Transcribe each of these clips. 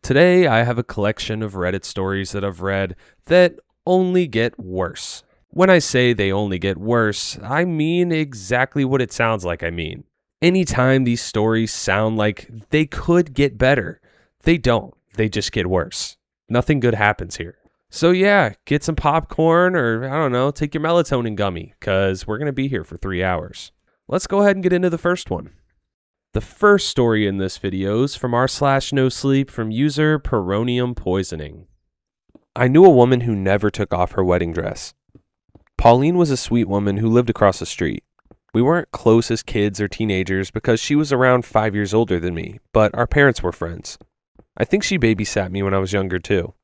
Today, I have a collection of Reddit stories that I've read that only get worse. When I say they only get worse, I mean exactly what it sounds like I mean. Anytime these stories sound like they could get better, they don't. They just get worse. Nothing good happens here. So yeah, get some popcorn or, I don't know, take your melatonin gummy, because we're going to be here for 3 hours. Let's go ahead and get into the first one. The first story in this video is from r/no-sleep from user Peronium Poisoning. I knew a woman who never took off her wedding dress. Pauline was a sweet woman who lived across the street. We weren't close as kids or teenagers because she was around 5 years older than me, but our parents were friends. I think she babysat me when I was younger too.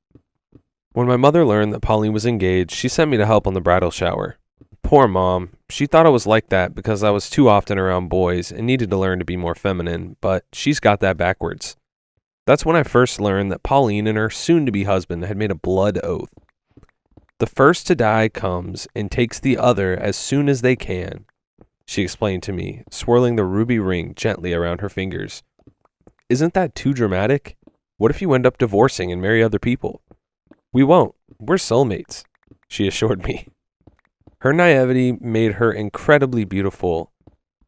When my mother learned that Pauline was engaged, she sent me to help on the bridal shower. Poor mom. She thought I was like that because I was too often around boys and needed to learn to be more feminine, but she's got that backwards. That's when I first learned that Pauline and her soon-to-be husband had made a blood oath. The first to die comes and takes the other as soon as they can, she explained to me, swirling the ruby ring gently around her fingers. Isn't that too dramatic? What if you end up divorcing and marry other people? We won't. We're soulmates, she assured me. Her naivety made her incredibly beautiful,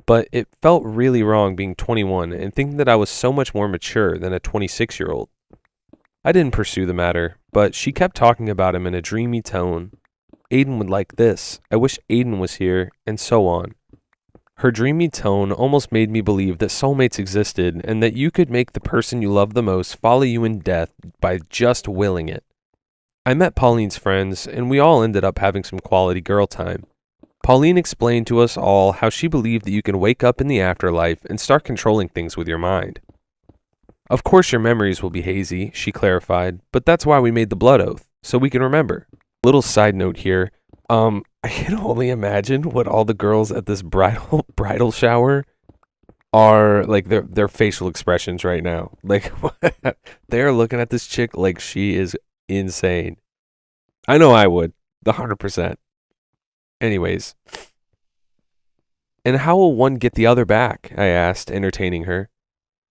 but it felt really wrong being 21 and thinking that I was so much more mature than a 26-year-old. I didn't pursue the matter, but she kept talking about him in a dreamy tone. Aiden would like this. I wish Aiden was here, and so on. Her dreamy tone almost made me believe that soulmates existed and that you could make the person you love the most follow you in death by just willing it. I met Pauline's friends, and we all ended up having some quality girl time. Pauline explained to us all how she believed that you can wake up in the afterlife and start controlling things with your mind. Of course your memories will be hazy, she clarified, but that's why we made the blood oath, so we can remember. Little side note here, I can only imagine what all the girls at this bridal shower are, like, their facial expressions right now. Like, they're looking at this chick like she is insane. I know I would, 100%. Anyways. And how will one get the other back? I asked, entertaining her.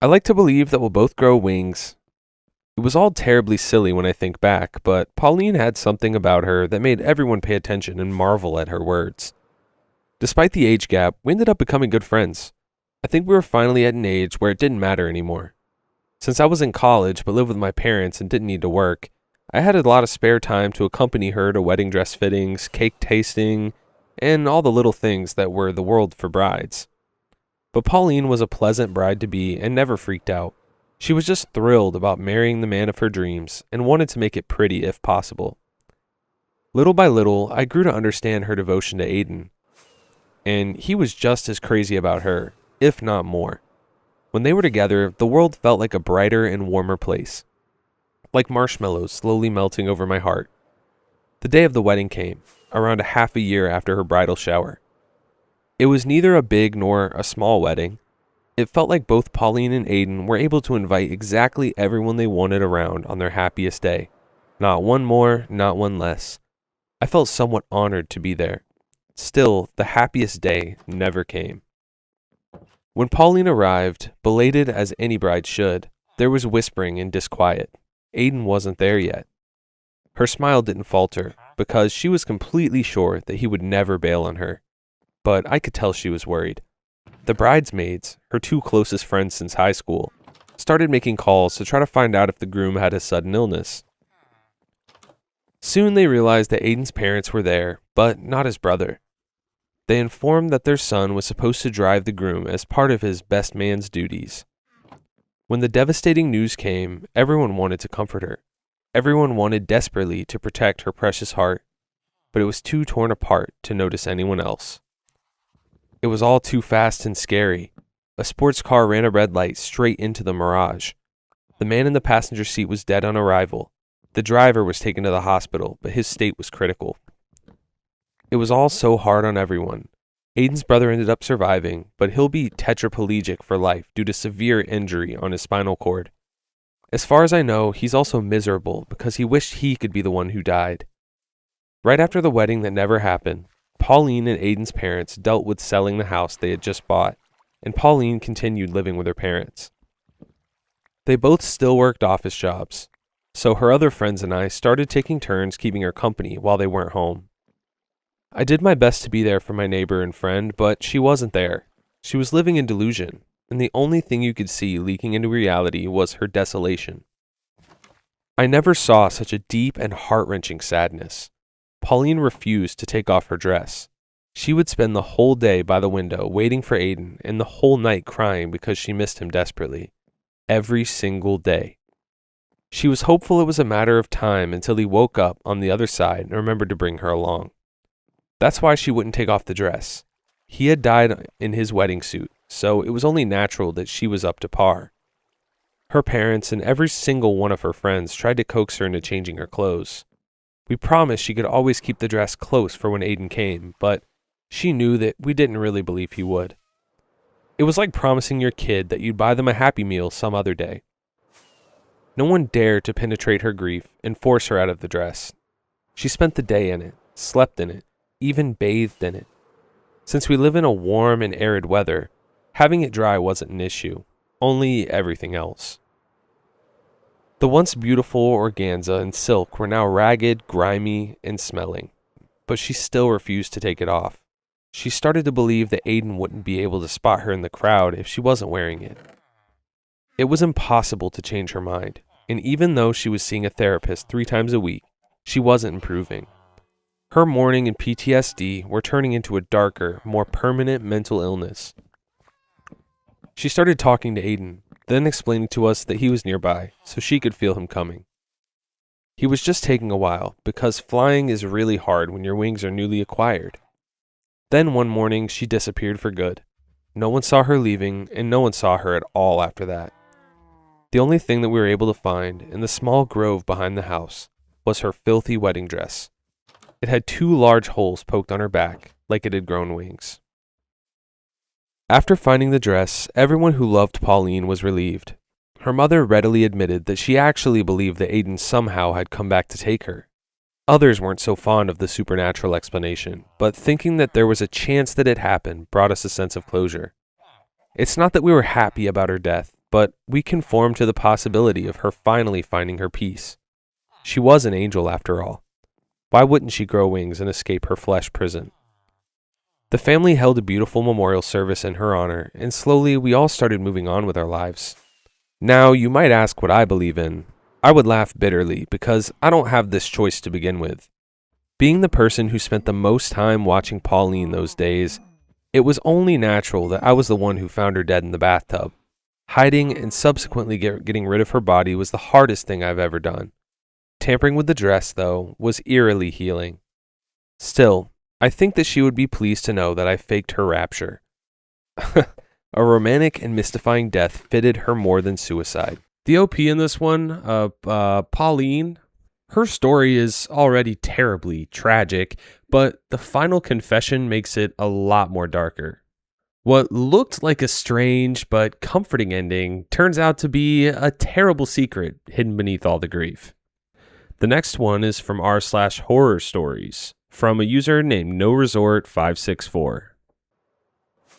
I like to believe that we'll both grow wings. It was all terribly silly when I think back, but Pauline had something about her that made everyone pay attention and marvel at her words. Despite the age gap, we ended up becoming good friends. I think we were finally at an age where it didn't matter anymore. Since I was in college but lived with my parents and didn't need to work, I had a lot of spare time to accompany her to wedding dress fittings, cake tasting, and all the little things that were the world for brides. But Pauline was a pleasant bride-to-be and never freaked out. She was just thrilled about marrying the man of her dreams and wanted to make it pretty if possible. Little by little, I grew to understand her devotion to Aiden, and he was just as crazy about her, if not more. When they were together, the world felt like a brighter and warmer place. Like marshmallows slowly melting over my heart. The day of the wedding came, around a half a year after her bridal shower. It was neither a big nor a small wedding. It felt like both Pauline and Aiden were able to invite exactly everyone they wanted around on their happiest day. Not one more, not one less. I felt somewhat honored to be there. Still, the happiest day never came. When Pauline arrived, belated as any bride should, there was whispering and disquiet. Aiden wasn't there yet. Her smile didn't falter, because she was completely sure that he would never bail on her. But I could tell she was worried. The bridesmaids, her two closest friends since high school, started making calls to try to find out if the groom had a sudden illness. Soon they realized that Aiden's parents were there, but not his brother. They informed that their son was supposed to drive the groom as part of his best man's duties. When the devastating news came, everyone wanted to comfort her. Everyone wanted desperately to protect her precious heart, but it was too torn apart to notice anyone else. It was all too fast and scary. A sports car ran a red light straight into the Mirage. The man in the passenger seat was dead on arrival. The driver was taken to the hospital, but his state was critical. It was all so hard on everyone. Aiden's brother ended up surviving, but he'll be tetraplegic for life due to severe injury on his spinal cord. As far as I know, he's also miserable because he wished he could be the one who died. Right after the wedding that never happened, Pauline and Aiden's parents dealt with selling the house they had just bought, and Pauline continued living with her parents. They both still worked office jobs, so her other friends and I started taking turns keeping her company while they weren't home. I did my best to be there for my neighbor and friend, but she wasn't there. She was living in delusion, and the only thing you could see leaking into reality was her desolation. I never saw such a deep and heart-wrenching sadness. Pauline refused to take off her dress. She would spend the whole day by the window waiting for Aiden and the whole night crying because she missed him desperately. Every single day. She was hopeful it was a matter of time until he woke up on the other side and remembered to bring her along. That's why she wouldn't take off the dress. He had died in his wedding suit, so it was only natural that she was up to par. Her parents and every single one of her friends tried to coax her into changing her clothes. We promised she could always keep the dress close for when Aiden came, but she knew that we didn't really believe he would. It was like promising your kid that you'd buy them a Happy Meal some other day. No one dared to penetrate her grief and force her out of the dress. She spent the day in it, slept in it, even bathed in it. Since we live in a warm and arid weather, having it dry wasn't an issue, only everything else. The once beautiful organza and silk were now ragged, grimy, and smelling, but she still refused to take it off. She started to believe that Aiden wouldn't be able to spot her in the crowd if she wasn't wearing it. It was impossible to change her mind, and even though she was seeing a therapist 3 times a week, she wasn't improving. Her mourning and PTSD were turning into a darker, more permanent mental illness. She started talking to Aiden, then explaining to us that he was nearby, so she could feel him coming. He was just taking a while, because flying is really hard when your wings are newly acquired. Then one morning, she disappeared for good. No one saw her leaving, and no one saw her at all after that. The only thing that we were able to find in the small grove behind the house was her filthy wedding dress. It had 2 large holes poked on her back, like it had grown wings. After finding the dress, everyone who loved Pauline was relieved. Her mother readily admitted that she actually believed that Aiden somehow had come back to take her. Others weren't so fond of the supernatural explanation, but thinking that there was a chance that it happened brought us a sense of closure. It's not that we were happy about her death, but we conformed to the possibility of her finally finding her peace. She was an angel after all. Why wouldn't she grow wings and escape her flesh prison? The family held a beautiful memorial service in her honor, and slowly we all started moving on with our lives. Now, you might ask what I believe in. I would laugh bitterly because I don't have this choice to begin with. Being the person who spent the most time watching Pauline those days, it was only natural that I was the one who found her dead in the bathtub. Hiding and subsequently getting rid of her body was the hardest thing I've ever done. Tampering with the dress, though, was eerily healing. Still, I think that she would be pleased to know that I faked her rapture. A romantic and mystifying death fitted her more than suicide. The OP in this one, Pauline, her story is already terribly tragic, but the final confession makes it a lot more darker. What looked like a strange but comforting ending turns out to be a terrible secret hidden beneath all the grief. The next one is from r/horror stories, from a user named NoResort564.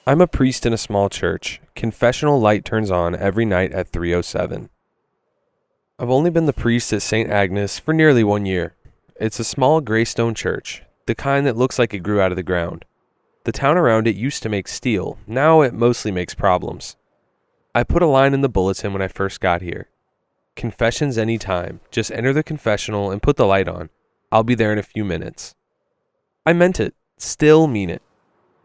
I'm a priest in a small church. Confessional light turns on every night at 3:07. I've only been the priest at St. Agnes for nearly 1 year. It's a small gray stone church, the kind that looks like it grew out of the ground. The town around it used to make steel, now it mostly makes problems. I put a line in the bulletin when I first got here. Confessions anytime, just enter the confessional and put the light on. I'll be there in a few minutes. I meant it, still mean it.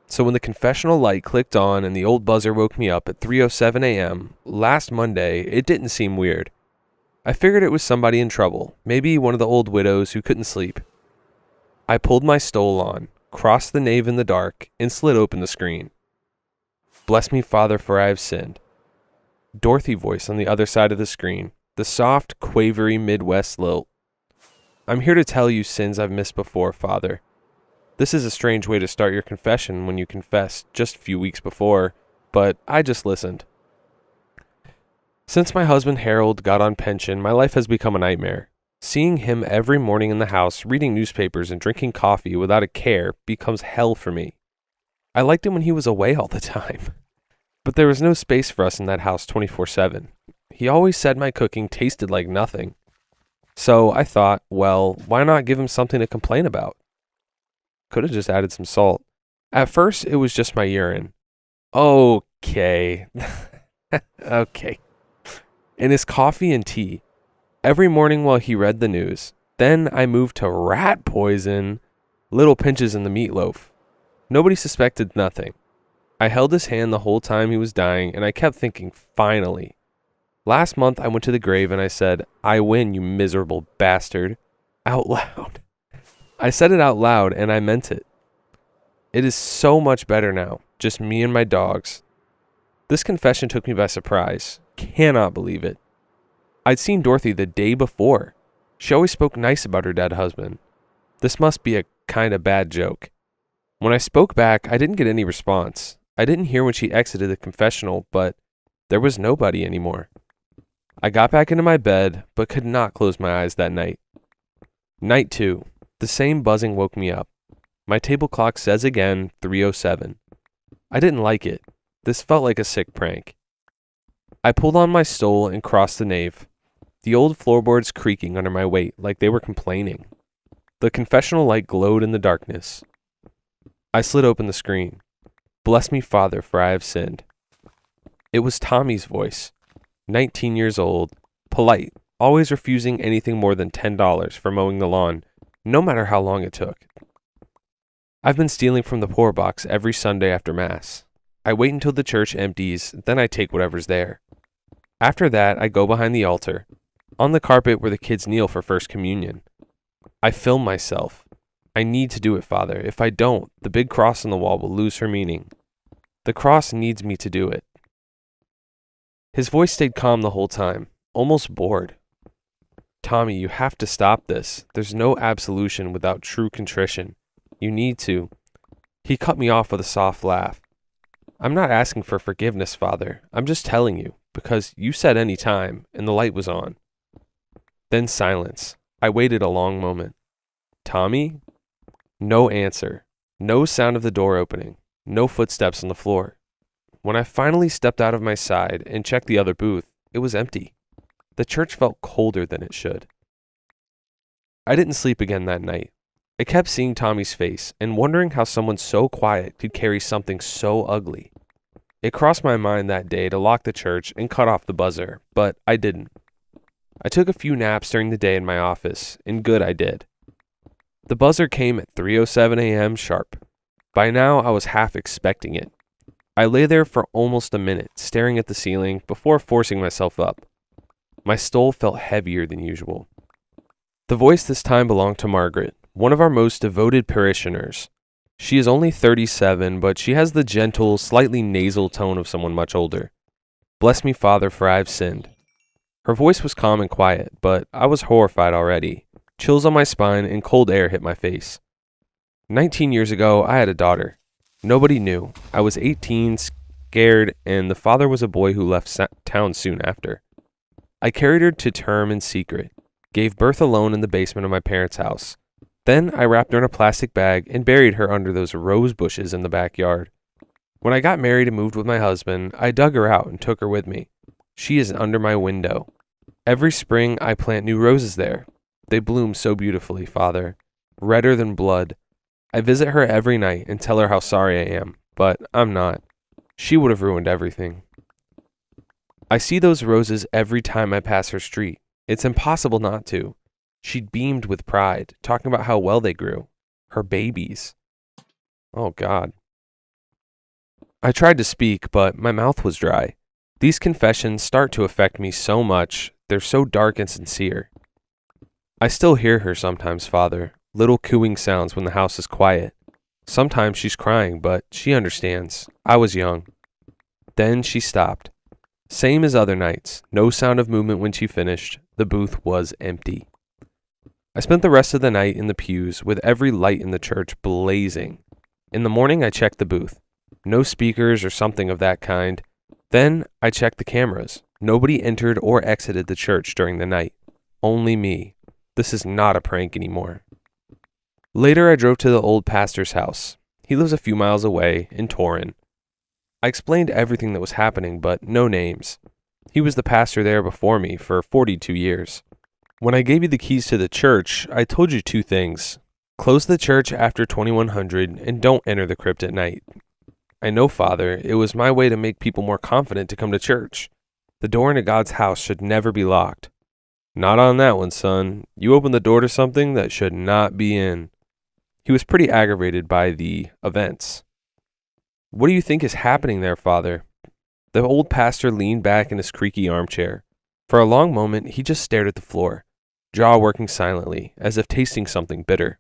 So when the confessional light clicked on and the old buzzer woke me up at 3:07 a.m. last Monday, it didn't seem weird. I figured it was somebody in trouble, maybe one of the old widows who couldn't sleep. I pulled my stole on, crossed the nave in the dark, and slid open the screen. Bless me, Father, for I have sinned. Dorothy voice on the other side of the screen, the soft, quavery Midwest lilt. I'm here to tell you sins I've missed before, Father. This is a strange way to start your confession when you confessed just a few weeks before, but I just listened. Since my husband Harold got on pension, my life has become a nightmare. Seeing him every morning in the house, reading newspapers and drinking coffee without a care becomes hell for me. I liked him when he was away all the time. But there was no space for us in that house 24/7. He always said my cooking tasted like nothing. So I thought, well, why not give him something to complain about? Could have just added some salt. At first, it was just my urine. Okay. Okay. And his coffee and tea. Every morning while he read the news. Then I moved to rat poison, little pinches in the meatloaf. Nobody suspected nothing. I held his hand the whole time he was dying, and I kept thinking, finally. Last month, I went to the grave and I said, I win, you miserable bastard. Out loud. I said it out loud, and I meant it. It is so much better now, just me and my dogs. This confession took me by surprise. Cannot believe it. I'd seen Dorothy the day before. She always spoke nice about her dead husband. This must be a kind of bad joke. When I spoke back, I didn't get any response. I didn't hear when she exited the confessional, but there was nobody anymore. I got back into my bed, but could not close my eyes that night. Night 2. The same buzzing woke me up. My table clock says again 3:07. I didn't like it. This felt like a sick prank. I pulled on my stole and crossed the nave. The old floorboards creaking under my weight like they were complaining. The confessional light glowed in the darkness. I slid open the screen. Bless me, Father, for I have sinned. It was Tommy's voice. 19 years old, polite, always refusing anything more than $10 for mowing the lawn, no matter how long it took. I've been stealing from the poor box every Sunday after Mass. I wait until the church empties, then I take whatever's there. After that, I go behind the altar, on the carpet where the kids kneel for First Communion. I film myself. I need to do it, Father. If I don't, the big cross on the wall will lose her meaning. The cross needs me to do it. His voice stayed calm the whole time, almost bored. Tommy, you have to stop this. There's no absolution without true contrition. You need to. He cut me off with a soft laugh. I'm not asking for forgiveness, Father. I'm just telling you, because you said any time, and the light was on. Then silence. I waited a long moment. Tommy? No answer. No sound of the door opening. No footsteps on the floor. When I finally stepped out of my side and checked the other booth, it was empty. The church felt colder than it should. I didn't sleep again that night. I kept seeing Tommy's face and wondering how someone so quiet could carry something so ugly. It crossed my mind that day to lock the church and cut off the buzzer, but I didn't. I took a few naps during the day in my office, and good I did. The buzzer came at 3:07 a.m. sharp. By now, I was half expecting it. I lay there for almost a minute, staring at the ceiling, before forcing myself up. My stole felt heavier than usual. The voice this time belonged to Margaret, one of our most devoted parishioners. She is only 37, but she has the gentle, slightly nasal tone of someone much older. Bless me, Father, for I have sinned. Her voice was calm and quiet, but I was horrified already. Chills on my spine and cold air hit my face. 19 years ago, I had a daughter. Nobody knew. I was 18, scared, and the father was a boy who left town soon after. I carried her to term in secret, gave birth alone in the basement of my parents' house. Then I wrapped her in a plastic bag and buried her under those rose bushes in the backyard. When I got married and moved with my husband, I dug her out and took her with me. She is under my window. Every spring I plant new roses there. They bloom so beautifully, Father, redder than blood. I visit her every night and tell her how sorry I am, but I'm not. She would have ruined everything. I see those roses every time I pass her street. It's impossible not to. She beamed with pride, talking about how well they grew. Her babies. Oh, God. I tried to speak, but my mouth was dry. These confessions start to affect me so much. They're so dark and sincere. I still hear her sometimes, Father. Little cooing sounds when the house is quiet. Sometimes she's crying, but she understands. I was young. Then she stopped. Same as other nights. No sound of movement when she finished. The booth was empty. I spent the rest of the night in the pews with every light in the church blazing. In the morning, I checked the booth. No speakers or something of that kind. Then I checked the cameras. Nobody entered or exited the church during the night. Only me. This is not a prank anymore. Later, I drove to the old pastor's house. He lives a few miles away, in Torrin. I explained everything that was happening, but no names. He was the pastor there before me for 42 years. When I gave you the keys to the church, I told you two things. Close the church after 2100 and don't enter the crypt at night. I know, Father, it was my way to make people more confident to come to church. The door into God's house should never be locked. Not on that one, son. You opened the door to something that should not be in. He was pretty aggravated by the events. What do you think is happening there, Father? The old pastor leaned back in his creaky armchair. For a long moment, he just stared at the floor, jaw working silently, as if tasting something bitter.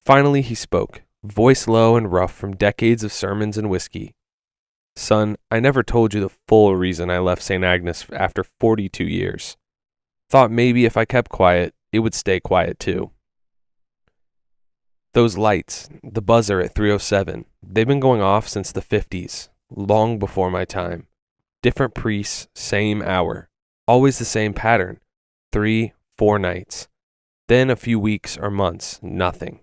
Finally, he spoke, voice low and rough from decades of sermons and whiskey. Son, I never told you the full reason I left St. Agnes after 42 years. Thought maybe if I kept quiet, it would stay quiet too. Those lights, the buzzer at 3:07, they've been going off since the 50s, long before my time. Different priests, same hour. Always the same pattern. 3, 4 nights. Then a few weeks or months, nothing.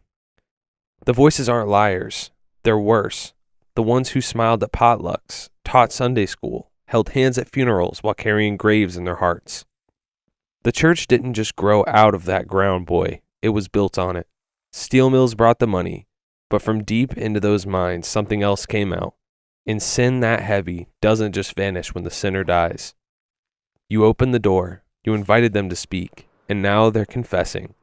The voices aren't liars. They're worse. The ones who smiled at potlucks, taught Sunday school, held hands at funerals while carrying graves in their hearts. The church didn't just grow out of that ground, boy. It was built on it. Steel mills brought the money, but from deep into those mines, something else came out. And sin that heavy doesn't just vanish when the sinner dies. You opened the door, you invited them to speak, and now they're confessing.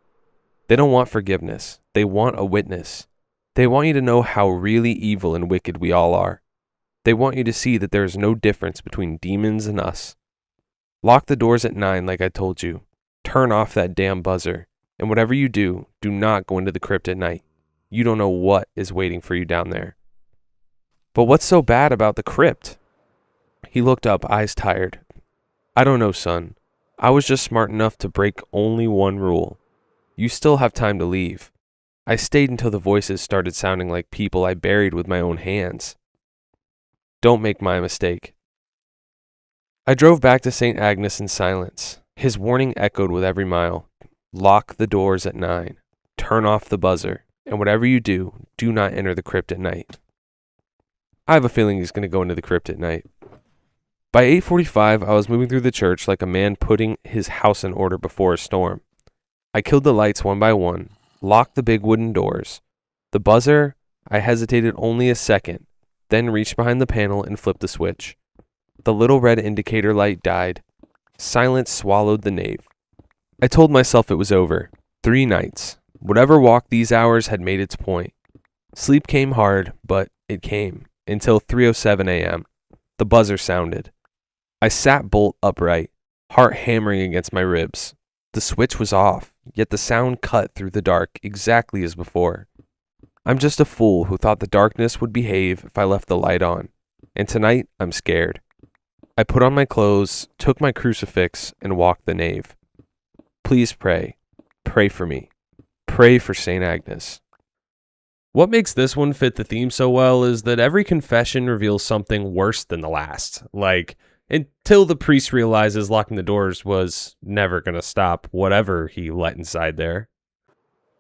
They don't want forgiveness. They want a witness. They want you to know how really evil and wicked we all are. They want you to see that there is no difference between demons and us. Lock the doors at 9 like I told you. Turn off that damn buzzer. And whatever you do, do not go into the crypt at night. You don't know what is waiting for you down there. But what's so bad about the crypt? He looked up, eyes tired. I don't know, son. I was just smart enough to break only one rule. You still have time to leave. I stayed until the voices started sounding like people I buried with my own hands. Don't make my mistake. I drove back to St. Agnes in silence. His warning echoed with every mile. Lock the doors at 9. Turn off the buzzer. And whatever you do, do not enter the crypt at night. I have a feeling he's going to go into the crypt at night. By 8:45, I was moving through the church like a man putting his house in order before a storm. I killed the lights one by one, locked the big wooden doors. The buzzer, I hesitated only a second, then reached behind the panel and flipped the switch. The little red indicator light died. Silence swallowed the nave. I told myself it was over. 3 nights. Whatever walked these hours had made its point. Sleep came hard, but it came, until 3:07 a.m. The buzzer sounded. I sat bolt upright, heart hammering against my ribs. The switch was off, yet the sound cut through the dark exactly as before. I'm just a fool who thought the darkness would behave if I left the light on, and tonight I'm scared. I put on my clothes, took my crucifix, and walked the nave. Please pray. Pray for me. Pray for St. Agnes. What makes this one fit the theme so well is that every confession reveals something worse than the last. Like, until the priest realizes locking the doors was never going to stop whatever he let inside there.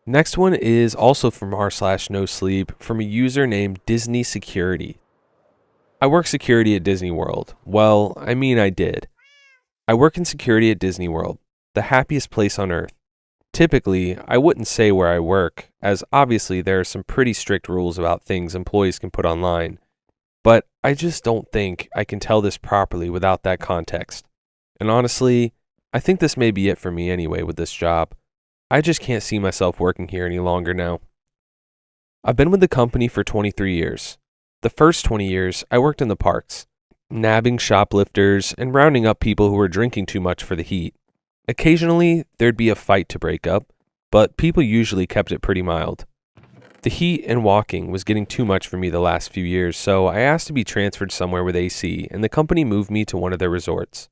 Next one is also from r/no-sleep from a user named Disney Security. I work security at Disney World. Well, I mean I did. I work in security at Disney World, the happiest place on earth. Typically, I wouldn't say where I work, as obviously there are some pretty strict rules about things employees can put online. But I just don't think I can tell this properly without that context. And honestly, I think this may be it for me anyway with this job. I just can't see myself working here any longer now. I've been with the company for 23 years. The first 20 years, I worked in the parks, nabbing shoplifters and rounding up people who were drinking too much for the heat. Occasionally, there'd be a fight to break up, but people usually kept it pretty mild. The heat and walking was getting too much for me the last few years, so I asked to be transferred somewhere with AC, and the company moved me to one of their resorts.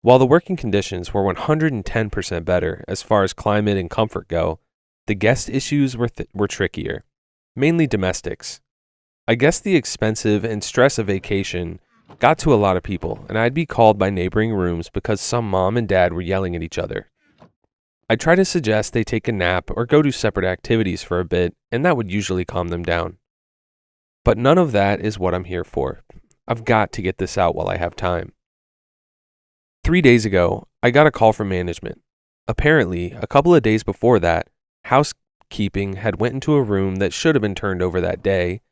While the working conditions were 110% better as far as climate and comfort go, the guest issues were trickier, mainly domestics. I guess the expensive and stress of vacation got to a lot of people, and I'd be called by neighboring rooms because some mom and dad were yelling at each other. I'd try to suggest they take a nap or go do separate activities for a bit, and that would usually calm them down. But none of that is what I'm here for. I've got to get this out while I have time. 3 days ago, I got a call from management. Apparently, a couple of days before that, housekeeping had went into a room that should have been turned over that day.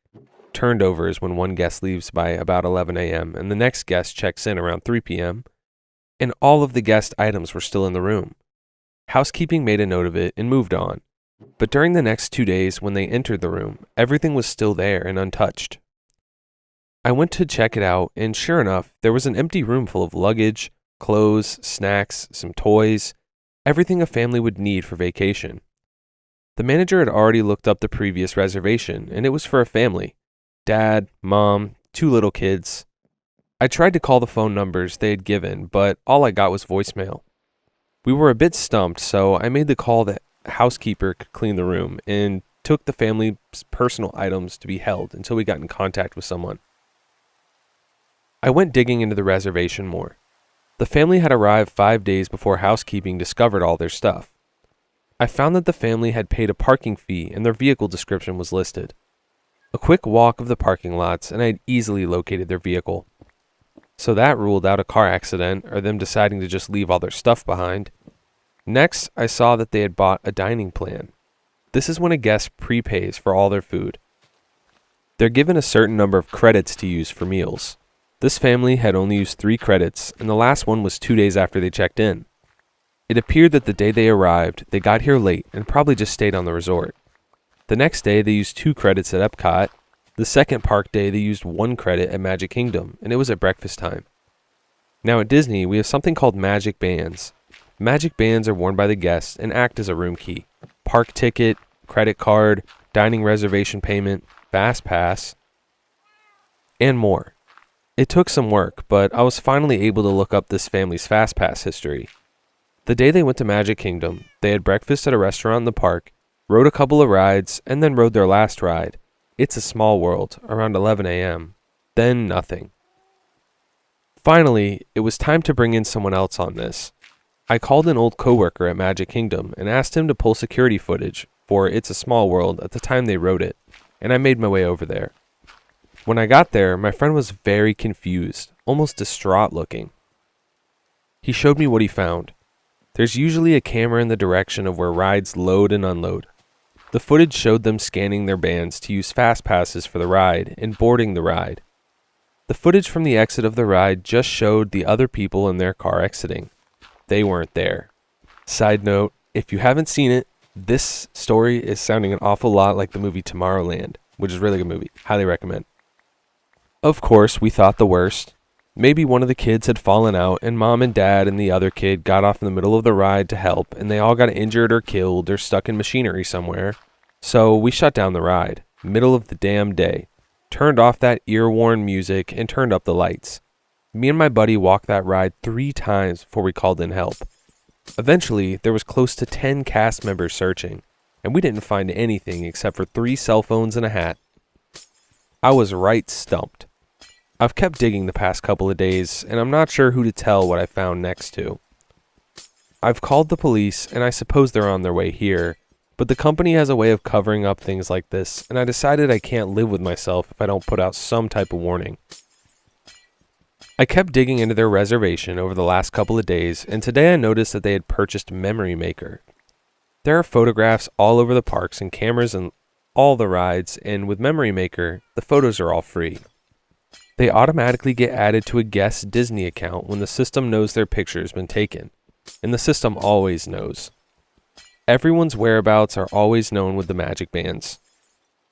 Turned over is when one guest leaves by about 11 a.m. and the next guest checks in around 3 p.m. And all of the guest items were still in the room. Housekeeping made a note of it and moved on. But during the next 2 days when they entered the room, everything was still there and untouched. I went to check it out, and sure enough, there was an empty room full of luggage, clothes, snacks, some toys, everything a family would need for vacation. The manager had already looked up the previous reservation, and it was for a family. Dad, mom, 2 little kids. I tried to call the phone numbers they had given, but all I got was voicemail. We were a bit stumped, so I made the call that housekeeper could clean the room and took the family's personal items to be held until we got in contact with someone. I went digging into the reservation more. The family had arrived 5 days before housekeeping discovered all their stuff. I found that the family had paid a parking fee and their vehicle description was listed. A quick walk of the parking lots and I had easily located their vehicle. So that ruled out a car accident or them deciding to just leave all their stuff behind. Next, I saw that they had bought a dining plan. This is when a guest prepays for all their food. They're given a certain number of credits to use for meals. This family had only used 3 credits, and the last one was 2 days after they checked in. It appeared that the day they arrived, they got here late and probably just stayed on the resort. The next day, they used 2 credits at Epcot. The second park day, they used 1 credit at Magic Kingdom, and it was at breakfast time. Now at Disney, we have something called Magic Bands. Magic Bands are worn by the guests and act as a room key. Park ticket, credit card, dining reservation payment, Fast Pass, and more. It took some work, but I was finally able to look up this family's Fast Pass history. The day they went to Magic Kingdom, they had breakfast at a restaurant in the park, rode a couple of rides, and then rode their last ride, It's a Small World, around 11 a.m. Then nothing. Finally, it was time to bring in someone else on this. I called an old coworker at Magic Kingdom and asked him to pull security footage for It's a Small World at the time they rode it, and I made my way over there. When I got there, my friend was very confused, almost distraught looking. He showed me what he found. There's usually a camera in the direction of where rides load and unload. The footage showed them scanning their bands to use fast passes for the ride and boarding the ride. The footage from the exit of the ride just showed the other people in their car exiting. They weren't there. Side note, if you haven't seen it, this story is sounding an awful lot like the movie Tomorrowland, which is a really good movie. Highly recommend. Of course, we thought the worst. Maybe one of the kids had fallen out and mom and dad and the other kid got off in the middle of the ride to help and they all got injured or killed or stuck in machinery somewhere. So we shut down the ride, middle of the damn day, turned off that ear-worn music and turned up the lights. Me and my buddy walked that ride 3 times before we called in help. Eventually, there was close to 10 cast members searching, and we didn't find anything except for 3 cell phones and a hat. I was right stumped. I've kept digging the past couple of days, and I'm not sure who to tell what I found next to. I've called the police, and I suppose they're on their way here, but the company has a way of covering up things like this, and I decided I can't live with myself if I don't put out some type of warning. I kept digging into their reservation over the last couple of days, and today I noticed that they had purchased Memory Maker. There are photographs all over the parks and cameras in all the rides, and with Memory Maker, the photos are all free. They automatically get added to a guest's Disney account when the system knows their picture has been taken, and the system always knows. Everyone's whereabouts are always known with the Magic Bands.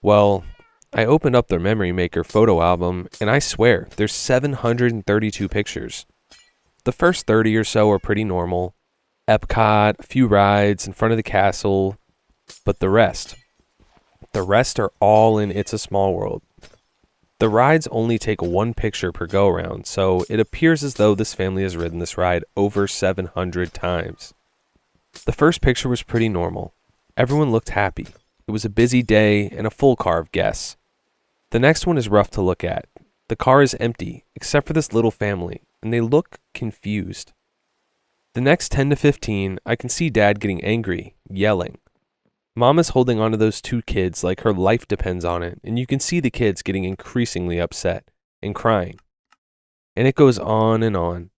Well, I opened up their Memory Maker photo album, and I swear, there's 732 pictures. The first 30 or so are pretty normal. Epcot, a few rides in front of the castle, but the rest are all in It's a Small World. The rides only take 1 picture per go-around, so it appears as though this family has ridden this ride over 700 times. The first picture was pretty normal. Everyone looked happy. It was a busy day and a full car of guests. The next one is rough to look at. The car is empty, except for this little family, and they look confused. The next 10 to 15, I can see Dad getting angry, yelling. Mom is holding onto those 2 kids like her life depends on it, and you can see the kids getting increasingly upset and crying. And it goes on and on.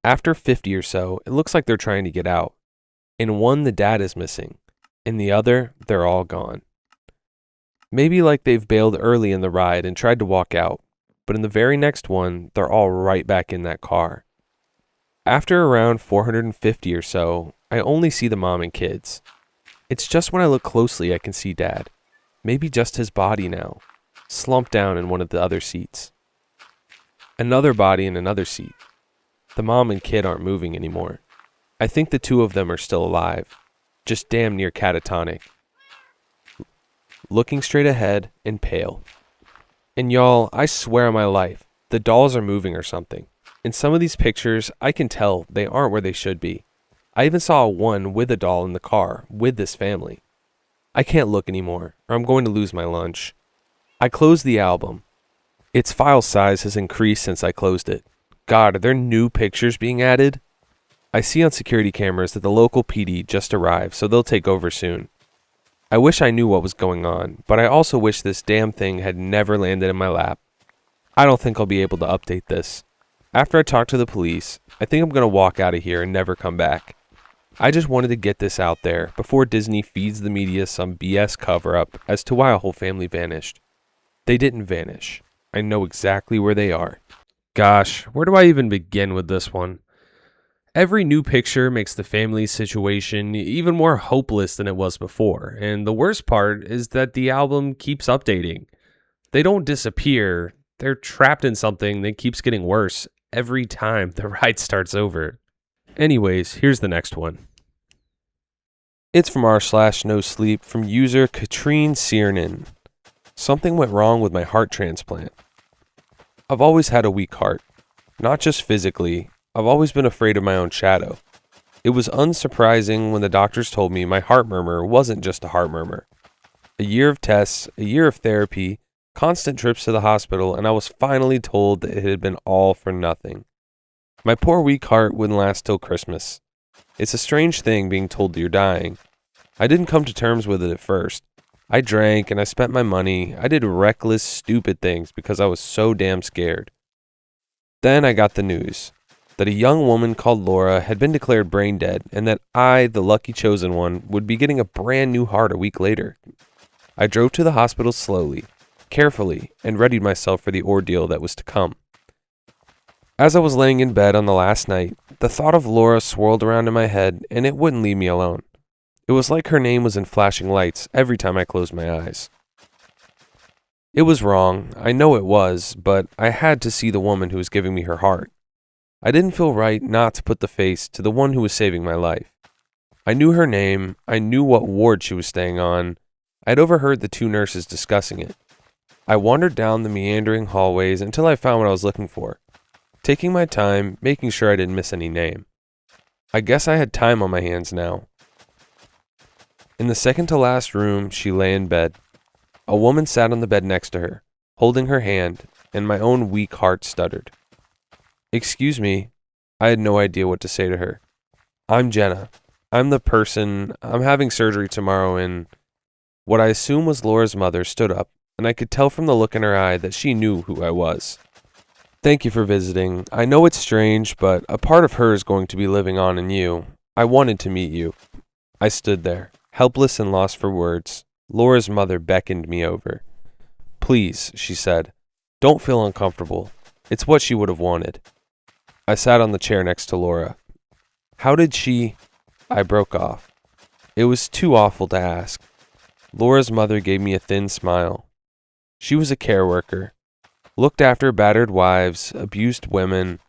After 50 or so, it looks like they're trying to get out. In one, the dad is missing. In the other, they're all gone. Maybe like they've bailed early in the ride and tried to walk out, but in the very next one, they're all right back in that car. After around 450 or so, I only see the mom and kids. It's just when I look closely I can see Dad, maybe just his body now, slumped down in one of the other seats. Another body in another seat. The mom and kid aren't moving anymore. I think the two of them are still alive, just damn near catatonic. Looking straight ahead and pale. And y'all, I swear on my life, the dolls are moving or something. In some of these pictures, I can tell they aren't where they should be. I even saw one with a doll in the car with this family. I can't look anymore, or I'm going to lose my lunch. I closed the album. Its file size has increased since I closed it. God, are there new pictures being added? I see on security cameras that the local PD just arrived, so they'll take over soon. I wish I knew what was going on, but I also wish this damn thing had never landed in my lap. I don't think I'll be able to update this. After I talk to the police, I think I'm going to walk out of here and never come back. I just wanted to get this out there before Disney feeds the media some BS cover-up as to why a whole family vanished. They didn't vanish. I know exactly where they are. Gosh, where do I even begin with this one? Every new picture makes the family situation even more hopeless than it was before, and the worst part is that the album keeps updating. They don't disappear, they're trapped in something that keeps getting worse every time the ride starts over. Anyways, here's the next one. It's from r/no-sleep from user Katrine Ciernan. Something went wrong with my heart transplant. I've always had a weak heart. Not just physically, I've always been afraid of my own shadow. It was unsurprising when the doctors told me my heart murmur wasn't just a heart murmur. A year of tests, a year of therapy, constant trips to the hospital, and I was finally told that it had been all for nothing. My poor weak heart wouldn't last till Christmas. It's a strange thing being told that you're dying. I didn't come to terms with it at first. I drank and I spent my money. I did reckless, stupid things because I was so damn scared. Then I got the news that a young woman called Laura had been declared brain dead and that I, the lucky chosen one, would be getting a brand new heart a week later. I drove to the hospital slowly, carefully, and readied myself for the ordeal that was to come. As I was laying in bed on the last night, the thought of Laura swirled around in my head and it wouldn't leave me alone. It was like her name was in flashing lights every time I closed my eyes. It was wrong, I know it was, but I had to see the woman who was giving me her heart. I didn't feel right not to put the face to the one who was saving my life. I knew her name, I knew what ward she was staying on. I'd overheard the two nurses discussing it. I wandered down the meandering hallways until I found what I was looking for, taking my time, making sure I didn't miss any name. I guess I had time on my hands now. In the second to last room, she lay in bed. A woman sat on the bed next to her, holding her hand, and my own weak heart stuttered. "Excuse me." I had no idea what to say to her. "I'm Jenna. I'm the person. I'm having surgery tomorrow," and what I assumed was Laura's mother stood up, and I could tell from the look in her eye that she knew who I was. "Thank you for visiting. I know it's strange, but a part of her is going to be living on in you. I wanted to meet you." I stood there, helpless and lost for words. Laura's mother beckoned me over. "Please," she said, "don't feel uncomfortable. It's what she would have wanted." I sat on the chair next to Laura. "How did she—" I broke off. It was too awful to ask. Laura's mother gave me a thin smile. She was a care worker. Looked after battered wives, abused women.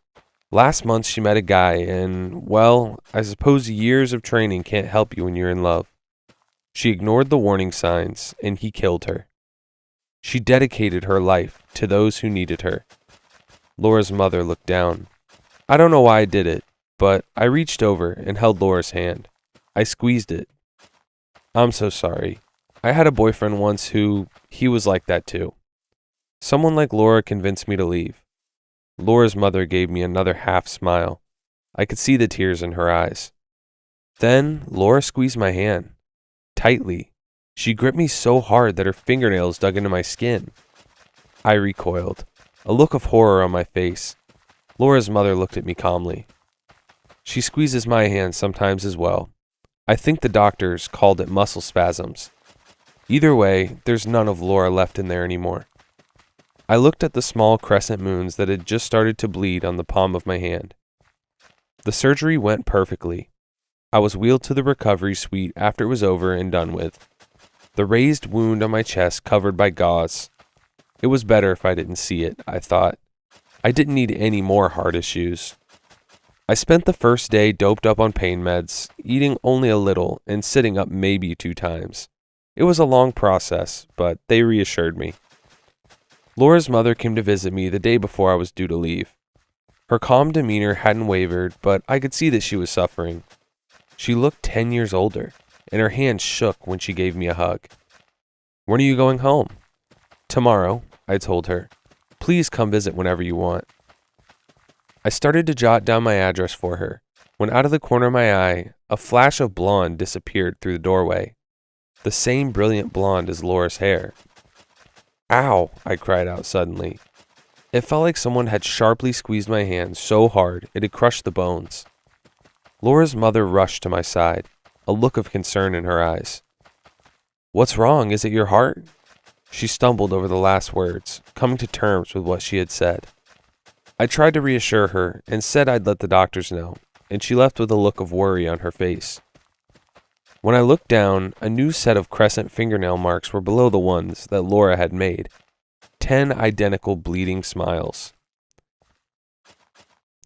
Last month she met a guy and, well, I suppose years of training can't help you when you're in love. She ignored the warning signs, and he killed her. She dedicated her life to those who needed her. Laura's mother looked down. I don't know why I did it, but I reached over and held Laura's hand. I squeezed it. "I'm so sorry. I had a boyfriend once he was like that too. Someone like Laura convinced me to leave." Laura's mother gave me another half smile. I could see the tears in her eyes. Then Laura squeezed my hand. Tightly. She gripped me so hard that her fingernails dug into my skin. I recoiled, a look of horror on my face. Laura's mother looked at me calmly. She squeezes my hand sometimes as well. I think the doctors called it muscle spasms. Either way, there's none of Laura left in there anymore. I looked at the small crescent moons that had just started to bleed on the palm of my hand. The surgery went perfectly. I was wheeled to the recovery suite after it was over and done with. The raised wound on my chest covered by gauze. It was better if I didn't see it, I thought. I didn't need any more heart issues. I spent the first day doped up on pain meds, eating only a little and sitting up maybe 2 times. It was a long process, but they reassured me. Laura's mother came to visit me the day before I was due to leave. Her calm demeanor hadn't wavered, but I could see that she was suffering. She looked 10 years older, and her hand shook when she gave me a hug. "When are you going home?" "Tomorrow," I told her. "Please come visit whenever you want." I started to jot down my address for her, when out of the corner of my eye, a flash of blonde disappeared through the doorway. The same brilliant blonde as Laura's hair. "Ow!" I cried out suddenly. It felt like someone had sharply squeezed my hand so hard it had crushed the bones. Laura's mother rushed to my side, a look of concern in her eyes. "What's wrong? Is it your heart?" She stumbled over the last words, coming to terms with what she had said. I tried to reassure her and said I'd let the doctors know, and she left with a look of worry on her face. When I looked down, a new set of crescent fingernail marks were below the ones that Laura had made. 10 identical bleeding smiles.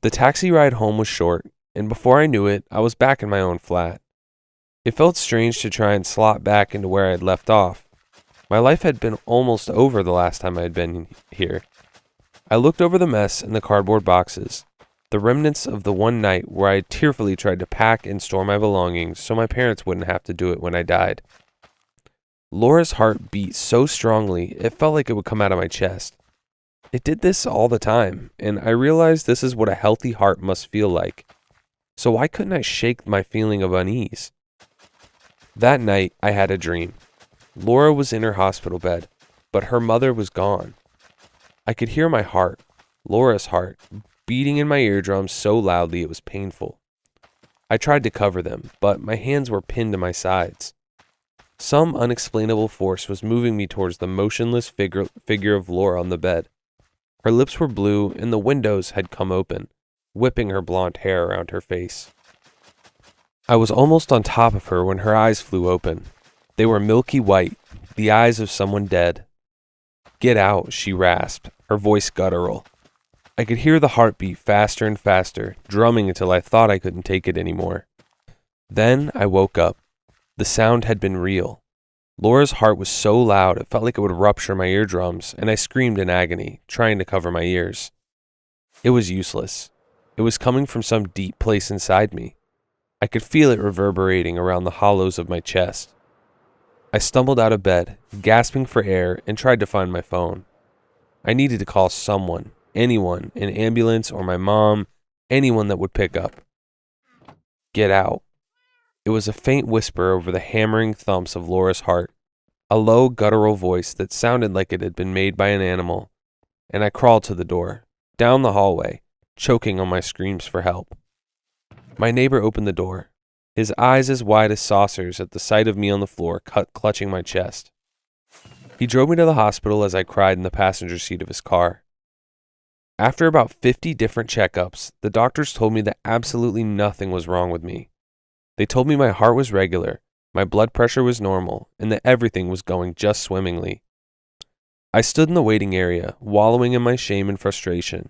The taxi ride home was short, and before I knew it, I was back in my own flat. It felt strange to try and slot back into where I had left off. My life had been almost over the last time I had been here. I looked over the mess in the cardboard boxes, the remnants of the one night where I had tearfully tried to pack and store my belongings so my parents wouldn't have to do it when I died. Laura's heart beat so strongly it felt like it would come out of my chest. It did this all the time, and I realized this is what a healthy heart must feel like. So why couldn't I shake my feeling of unease? That night, I had a dream. Laura was in her hospital bed, but her mother was gone. I could hear my heart, Laura's heart, beating in my eardrums so loudly it was painful. I tried to cover them, but my hands were pinned to my sides. Some unexplainable force was moving me towards the motionless figure of Laura on the bed. Her lips were blue, and the windows had come open, whipping her blonde hair around her face. I was almost on top of her when her eyes flew open. They were milky white, the eyes of someone dead. "Get out," she rasped, her voice guttural. I could hear the heartbeat faster and faster, drumming until I thought I couldn't take it anymore. Then I woke up. The sound had been real. Laura's heart was so loud it felt like it would rupture my eardrums, and I screamed in agony, trying to cover my ears. It was useless. It was coming from some deep place inside me. I could feel it reverberating around the hollows of my chest. I stumbled out of bed, gasping for air, and tried to find my phone. I needed to call someone, anyone, an ambulance or my mom, anyone that would pick up. "Get out." It was a faint whisper over the hammering thumps of Laura's heart, a low guttural voice that sounded like it had been made by an animal, and I crawled to the door, down the hallway, choking on my screams for help. My neighbor opened the door, his eyes as wide as saucers at the sight of me on the floor, clutching my chest. He drove me to the hospital as I cried in the passenger seat of his car. After about 50 different checkups, the doctors told me that absolutely nothing was wrong with me. They told me my heart was regular, my blood pressure was normal, and that everything was going just swimmingly. I stood in the waiting area, wallowing in my shame and frustration.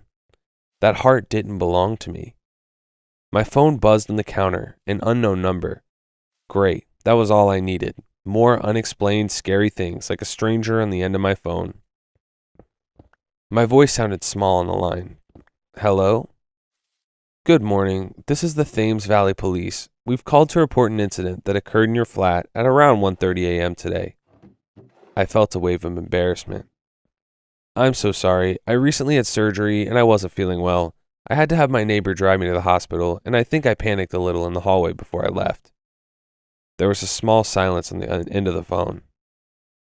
That heart didn't belong to me. My phone buzzed on the counter, an unknown number. Great, that was all I needed. More unexplained, scary things, like a stranger on the end of my phone. My voice sounded small on the line. "Hello?" "Good morning. This is the Thames Valley Police. We've called to report an incident that occurred in your flat at around 1:30 a.m. today." I felt a wave of embarrassment. "I'm so sorry. I recently had surgery and I wasn't feeling well. I had to have my neighbor drive me to the hospital, and I think I panicked a little in the hallway before I left." There was a small silence on the end of the phone.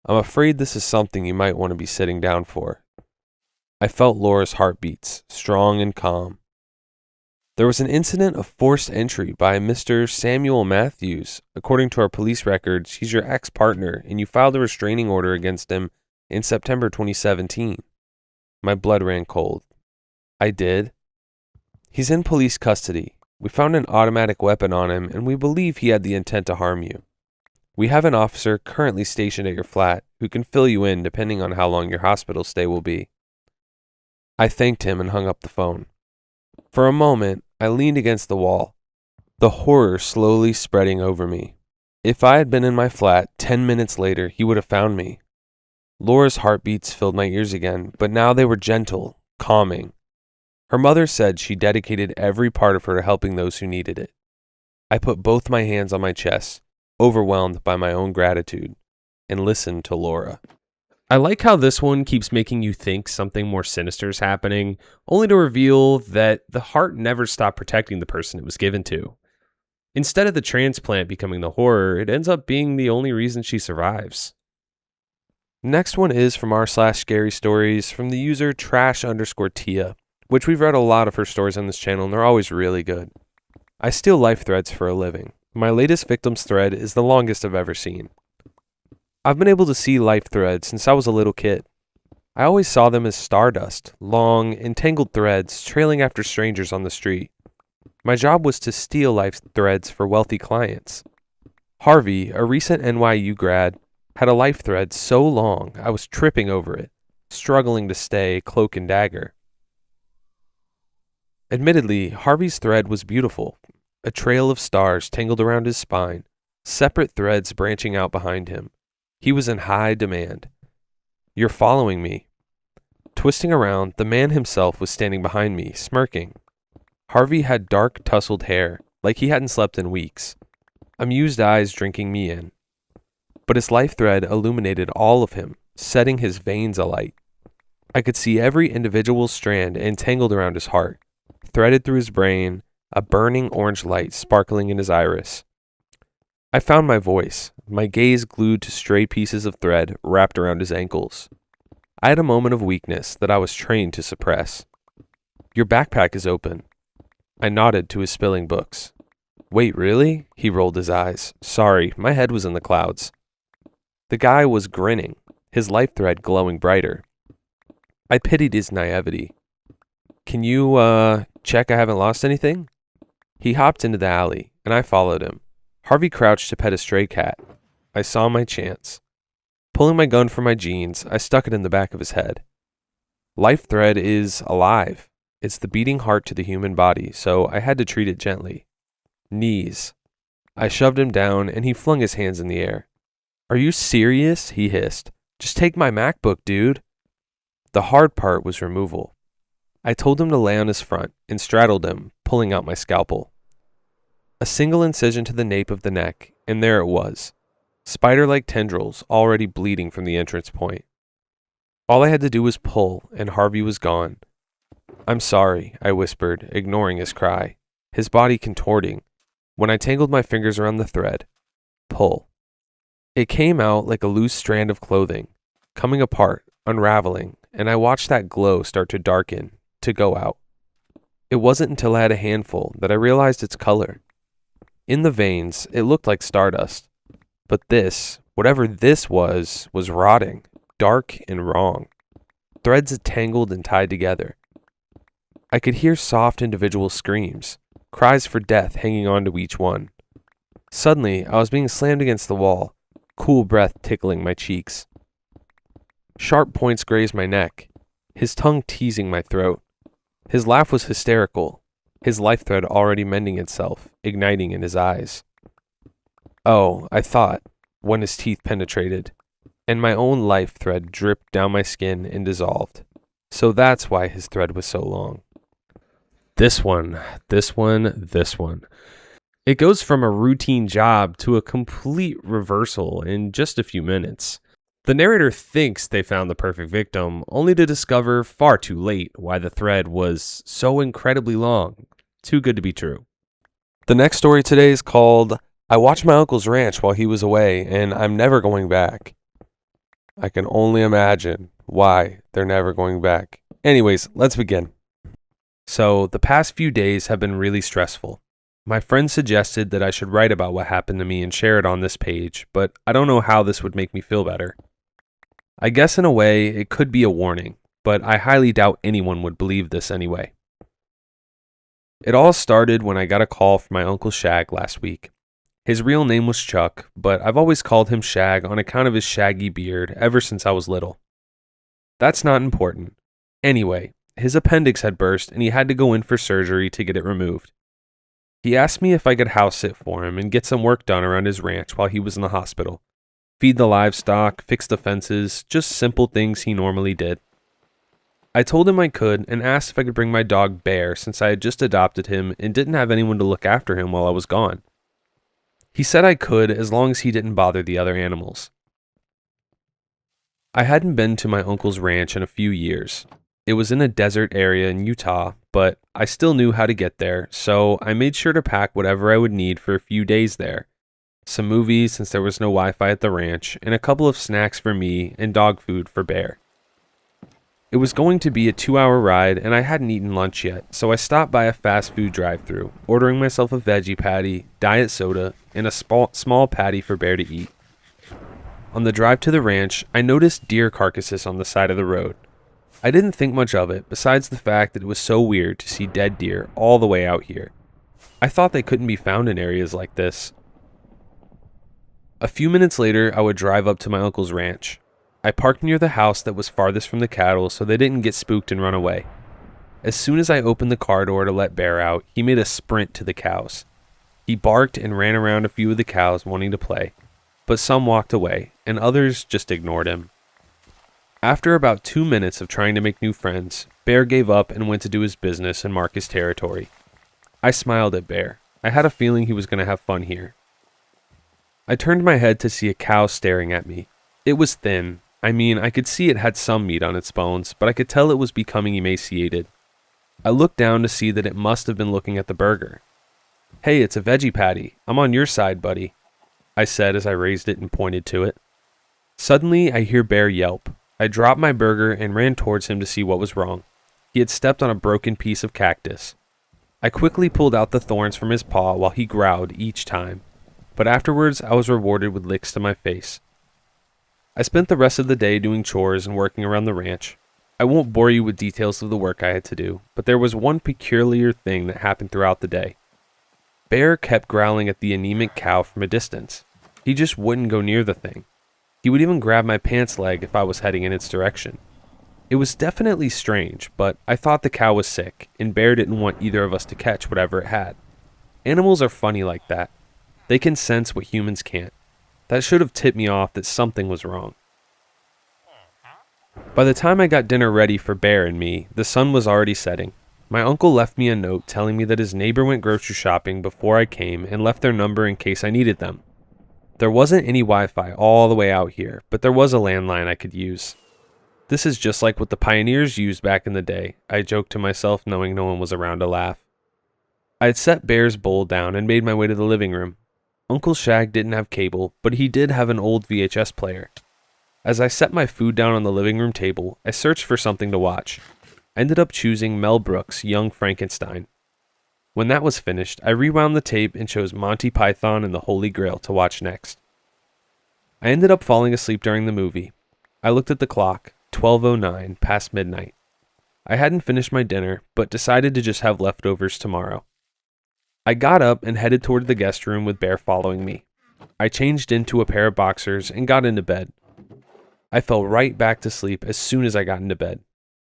"I'm afraid this is something you might want to be sitting down for." I felt Laura's heartbeats, strong and calm. There was an incident of forced entry by Mr. Samuel Matthews. According to our police records, he's your ex-partner, and you filed a restraining order against him in September 2017. My blood ran cold. I did. He's in police custody. We found an automatic weapon on him, and we believe he had the intent to harm you. We have an officer currently stationed at your flat who can fill you in depending on how long your hospital stay will be. I thanked him and hung up the phone. For a moment, I leaned against the wall, the horror slowly spreading over me. If I had been in my flat 10 minutes later, he would have found me. Laura's heartbeats filled my ears again, but now they were gentle, calming. Her mother said she dedicated every part of her to helping those who needed it. I put both my hands on my chest, overwhelmed by my own gratitude, and listened to Laura. I like how this one keeps making you think something more sinister is happening, only to reveal that the heart never stopped protecting the person it was given to. Instead of the transplant becoming the horror, it ends up being the only reason she survives. Next one is from r/scary stories from the user trash_Tia, which we've read a lot of her stories on this channel and they're always really good. I steal life threads for a living. My latest victim's thread is the longest I've ever seen. I've been able to see life threads since I was a little kid. I always saw them as stardust, long, entangled threads trailing after strangers on the street. My job was to steal life threads for wealthy clients. Harvey, a recent NYU grad, had a life thread so long I was tripping over it, struggling to stay cloak and dagger. Admittedly, Harvey's thread was beautiful, a trail of stars tangled around his spine, separate threads branching out behind him. He was in high demand. "You're following me." Twisting around, the man himself was standing behind me, smirking. Harvey had dark, tousled hair, like he hadn't slept in weeks. Amused eyes drinking me in. But his life thread illuminated all of him, setting his veins alight. I could see every individual strand entangled around his heart, threaded through his brain, a burning orange light sparkling in his iris. I found my voice, my gaze glued to stray pieces of thread wrapped around his ankles. I had a moment of weakness that I was trained to suppress. "Your backpack is open." I nodded to his spilling books. "Wait, really?" He rolled his eyes. "Sorry, my head was in the clouds." The guy was grinning, his life thread glowing brighter. I pitied his naivety. "Can you, check I haven't lost anything?" He hopped into the alley, and I followed him. Harvey crouched to pet a stray cat. I saw my chance. Pulling my gun from my jeans, I stuck it in the back of his head. Life thread is alive. It's the beating heart to the human body, so I had to treat it gently. Knees. I shoved him down, and he flung his hands in the air. "Are you serious?" he hissed. "Just take my MacBook, dude." The hard part was removal. I told him to lay on his front and straddled him, pulling out my scalpel. A single incision to the nape of the neck, and there it was. Spider-like tendrils already bleeding from the entrance point. All I had to do was pull, and Harvey was gone. "I'm sorry," I whispered, ignoring his cry, his body contorting, when I tangled my fingers around the thread. Pull. It came out like a loose strand of clothing, coming apart, unraveling, and I watched that glow start to darken, to go out. It wasn't until I had a handful that I realized its color. In the veins, it looked like stardust. But this, whatever this was rotting, dark and wrong. Threads tangled and tied together. I could hear soft individual screams, cries for death hanging on to each one. Suddenly, I was being slammed against the wall, cool breath tickling my cheeks. Sharp points grazed my neck, his tongue teasing my throat. His laugh was hysterical, his life thread already mending itself, igniting in his eyes. Oh, I thought, when his teeth penetrated, and my own life thread dripped down my skin and dissolved. So that's why his thread was so long. This one. It goes from a routine job to a complete reversal in just a few minutes. The narrator thinks they found the perfect victim, only to discover far too late why the thread was so incredibly long. Too good to be true. The next story today is called "I Watched My Uncle's Ranch While He Was Away, and I'm Never Going Back." I can only imagine why they're never going back. Anyways, let's begin. So, the past few days have been really stressful. My friend suggested that I should write about what happened to me and share it on this page, but I don't know how this would make me feel better. I guess in a way, it could be a warning, but I highly doubt anyone would believe this anyway. It all started when I got a call from my Uncle Shag last week. His real name was Chuck, but I've always called him Shag on account of his shaggy beard ever since I was little. That's not important. Anyway, his appendix had burst and he had to go in for surgery to get it removed. He asked me if I could house sit for him and get some work done around his ranch while he was in the hospital. Feed the livestock, fix the fences, just simple things he normally did. I told him I could and asked if I could bring my dog Bear since I had just adopted him and didn't have anyone to look after him while I was gone. He said I could as long as he didn't bother the other animals. I hadn't been to my uncle's ranch in a few years. It was in a desert area in Utah, but I still knew how to get there, so I made sure to pack whatever I would need for a few days there. Some movies since there was no Wi-Fi at the ranch, and a couple of snacks for me and dog food for Bear. It was going to be a 2-hour ride and I hadn't eaten lunch yet, so I stopped by a fast food drive-thru, ordering myself a veggie patty, diet soda, and a small patty for Bear to eat. On the drive to the ranch, I noticed deer carcasses on the side of the road. I didn't think much of it, besides the fact that it was so weird to see dead deer all the way out here. I thought they couldn't be found in areas like this. A few minutes later, I would drive up to my uncle's ranch. I parked near the house that was farthest from the cattle so they didn't get spooked and run away. As soon as I opened the car door to let Bear out, he made a sprint to the cows. He barked and ran around a few of the cows wanting to play, but some walked away, and others just ignored him. After about 2 minutes of trying to make new friends, Bear gave up and went to do his business and mark his territory. I smiled at Bear. I had a feeling he was going to have fun here. I turned my head to see a cow staring at me. It was thin. I could see it had some meat on its bones, but I could tell it was becoming emaciated. I looked down to see that it must have been looking at the burger. "Hey, it's a veggie patty. I'm on your side, buddy," I said as I raised it and pointed to it. Suddenly, I hear Bear yelp. I dropped my burger and ran towards him to see what was wrong. He had stepped on a broken piece of cactus. I quickly pulled out the thorns from his paw while he growled each time, but afterwards I was rewarded with licks to my face. I spent the rest of the day doing chores and working around the ranch. I won't bore you with details of the work I had to do, but there was one peculiar thing that happened throughout the day. Bear kept growling at the anemic cow from a distance. He just wouldn't go near the thing. He would even grab my pants leg if I was heading in its direction. It was definitely strange, but I thought the cow was sick, and Bear didn't want either of us to catch whatever it had. Animals are funny like that. They can sense what humans can't. That should have tipped me off that something was wrong. By the time I got dinner ready for Bear and me, the sun was already setting. My uncle left me a note telling me that his neighbor went grocery shopping before I came and left their number in case I needed them. There wasn't any Wi-Fi all the way out here, but there was a landline I could use. This is just like what the pioneers used back in the day, I joked to myself knowing no one was around to laugh. I had set Bear's bowl down and made my way to the living room. Uncle Shag didn't have cable, but he did have an old VHS player. As I set my food down on the living room table, I searched for something to watch. I ended up choosing Mel Brooks' Young Frankenstein. When that was finished, I rewound the tape and chose Monty Python and the Holy Grail to watch next. I ended up falling asleep during the movie. I looked at the clock, 12:09, past midnight. I hadn't finished my dinner, but decided to just have leftovers tomorrow. I got up and headed toward the guest room with Bear following me. I changed into a pair of boxers and got into bed. I fell right back to sleep as soon as I got into bed.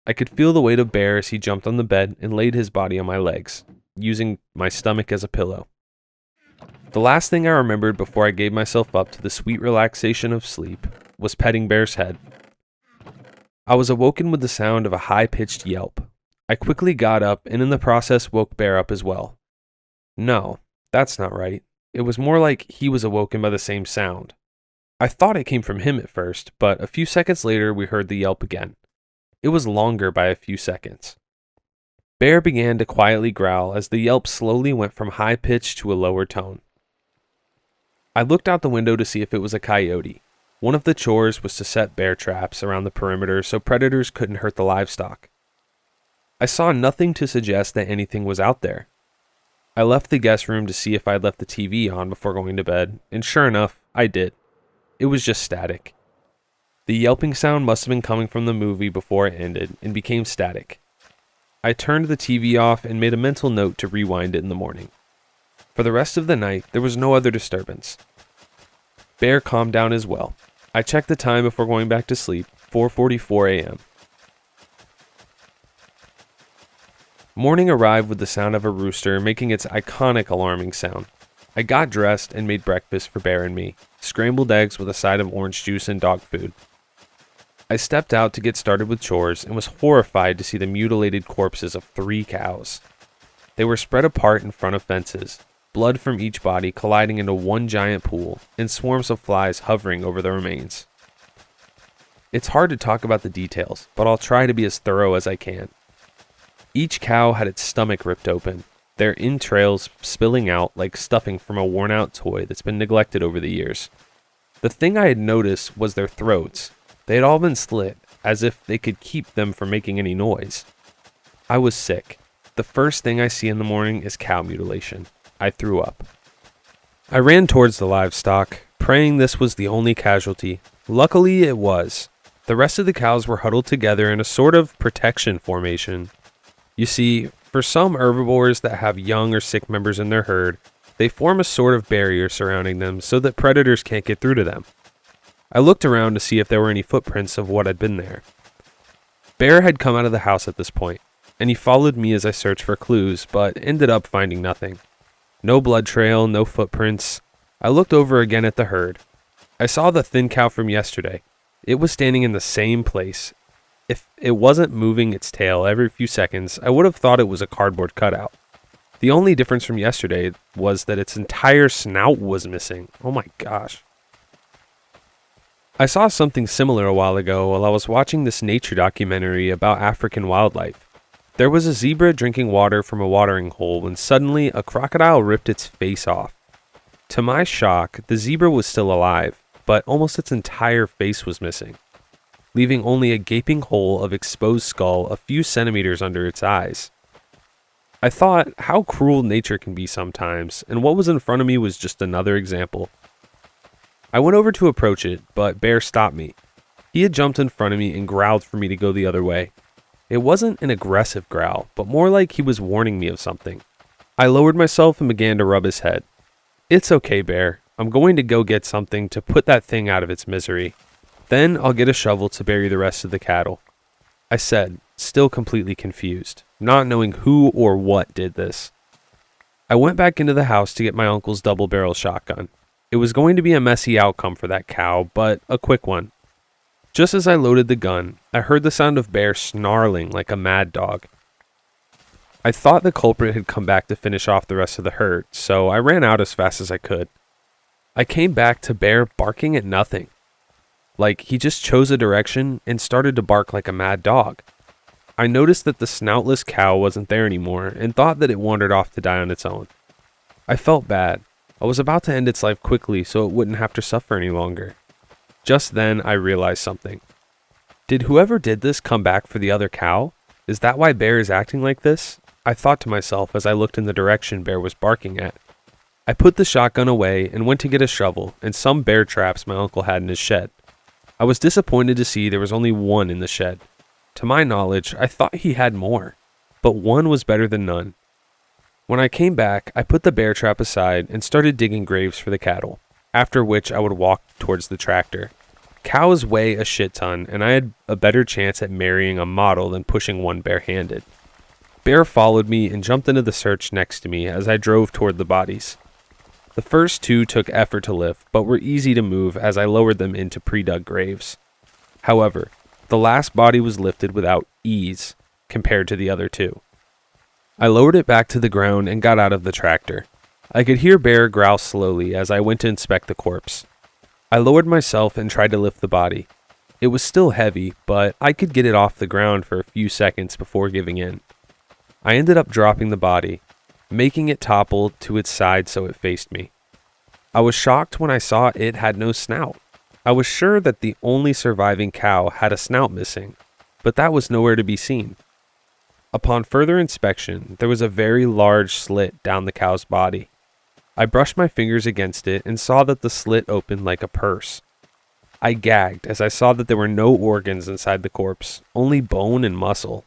I could feel the weight of Bear as he jumped on the bed and laid his body on my legs, using my stomach as a pillow. The last thing I remembered before I gave myself up to the sweet relaxation of sleep was petting Bear's head. I was awoken with the sound of a high-pitched yelp. I quickly got up and in the process woke Bear up as well. No, that's not right. It was more like he was awoken by the same sound. I thought it came from him at first, but a few seconds later we heard the yelp again. It was longer by a few seconds. Bear began to quietly growl as the yelp slowly went from high pitch to a lower tone. I looked out the window to see if it was a coyote. One of the chores was to set bear traps around the perimeter so predators couldn't hurt the livestock. I saw nothing to suggest that anything was out there. I left the guest room to see if I had left the TV on before going to bed, and sure enough, I did. It was just static. The yelping sound must have been coming from the movie before it ended and became static. I turned the TV off and made a mental note to rewind it in the morning. For the rest of the night, there was no other disturbance. Bear calmed down as well. I checked the time before going back to sleep, 4:44 a.m. Morning arrived with the sound of a rooster making its iconic alarming sound. I got dressed and made breakfast for Bear and me, scrambled eggs with a side of orange juice and dog food. I stepped out to get started with chores and was horrified to see the mutilated corpses of 3 cows. They were spread apart in front of fences, blood from each body colliding into one giant pool, and swarms of flies hovering over the remains. It's hard to talk about the details, but I'll try to be as thorough as I can. Each cow had its stomach ripped open, their entrails spilling out like stuffing from a worn-out toy that's been neglected over the years. The thing I had noticed was their throats. They had all been slit, as if they could keep them from making any noise. I was sick. The first thing I see in the morning is cow mutilation. I threw up. I ran towards the livestock, praying this was the only casualty. Luckily, it was. The rest of the cows were huddled together in a sort of protection formation. You see, for some herbivores that have young or sick members in their herd, they form a sort of barrier surrounding them so that predators can't get through to them. I looked around to see if there were any footprints of what had been there. Bear had come out of the house at this point, and he followed me as I searched for clues, but ended up finding nothing. No blood trail, no footprints. I looked over again at the herd. I saw the thin cow from yesterday. It was standing in the same place. If it wasn't moving its tail every few seconds, I would have thought it was a cardboard cutout. The only difference from yesterday was that its entire snout was missing. Oh my gosh. I saw something similar a while ago while I was watching this nature documentary about African wildlife. There was a zebra drinking water from a watering hole when suddenly a crocodile ripped its face off. To my shock, the zebra was still alive, but almost its entire face was missing, leaving only a gaping hole of exposed skull a few centimeters under its eyes. I thought how cruel nature can be sometimes, and what was in front of me was just another example. I went over to approach it, but Bear stopped me. He had jumped in front of me and growled for me to go the other way. It wasn't an aggressive growl, but more like he was warning me of something. I lowered myself and began to rub his head. "It's okay, Bear. I'm going to go get something to put that thing out of its misery. Then I'll get a shovel to bury the rest of the cattle," I said, still completely confused, not knowing who or what did this. I went back into the house to get my uncle's double-barrel shotgun. It was going to be a messy outcome for that cow, but a quick one. Just as I loaded the gun, I heard the sound of Bear snarling like a mad dog. I thought the culprit had come back to finish off the rest of the herd, so I ran out as fast as I could. I came back to Bear barking at nothing. Like he just chose a direction and started to bark like a mad dog. I noticed that the snoutless cow wasn't there anymore and thought that it wandered off to die on its own. I felt bad. I was about to end its life quickly so it wouldn't have to suffer any longer. Just then I realized something. Did whoever did this come back for the other cow? Is that why Bear is acting like this? I thought to myself as I looked in the direction Bear was barking at. I put the shotgun away and went to get a shovel and some bear traps my uncle had in his shed. I was disappointed to see there was only one in the shed. To my knowledge, I thought he had more, but one was better than none. When I came back, I put the bear trap aside and started digging graves for the cattle, after which I would walk towards the tractor. Cows weigh a shit ton, and I had a better chance at marrying a model than pushing one barehanded. Bear followed me and jumped into the search next to me as I drove toward the bodies. The first 2 took effort to lift, but were easy to move as I lowered them into pre-dug graves. However, the last body was lifted without ease compared to the other 2. I lowered it back to the ground and got out of the tractor. I could hear Bear growl slowly as I went to inspect the corpse. I lowered myself and tried to lift the body. It was still heavy, but I could get it off the ground for a few seconds before giving in. I ended up dropping the body, making it topple to its side so it faced me. I was shocked when I saw it had no snout. I was sure that the only surviving cow had a snout missing, but that was nowhere to be seen. Upon further inspection, there was a very large slit down the cow's body. I brushed my fingers against it and saw that the slit opened like a purse. I gagged as I saw that there were no organs inside the corpse, only bone and muscle.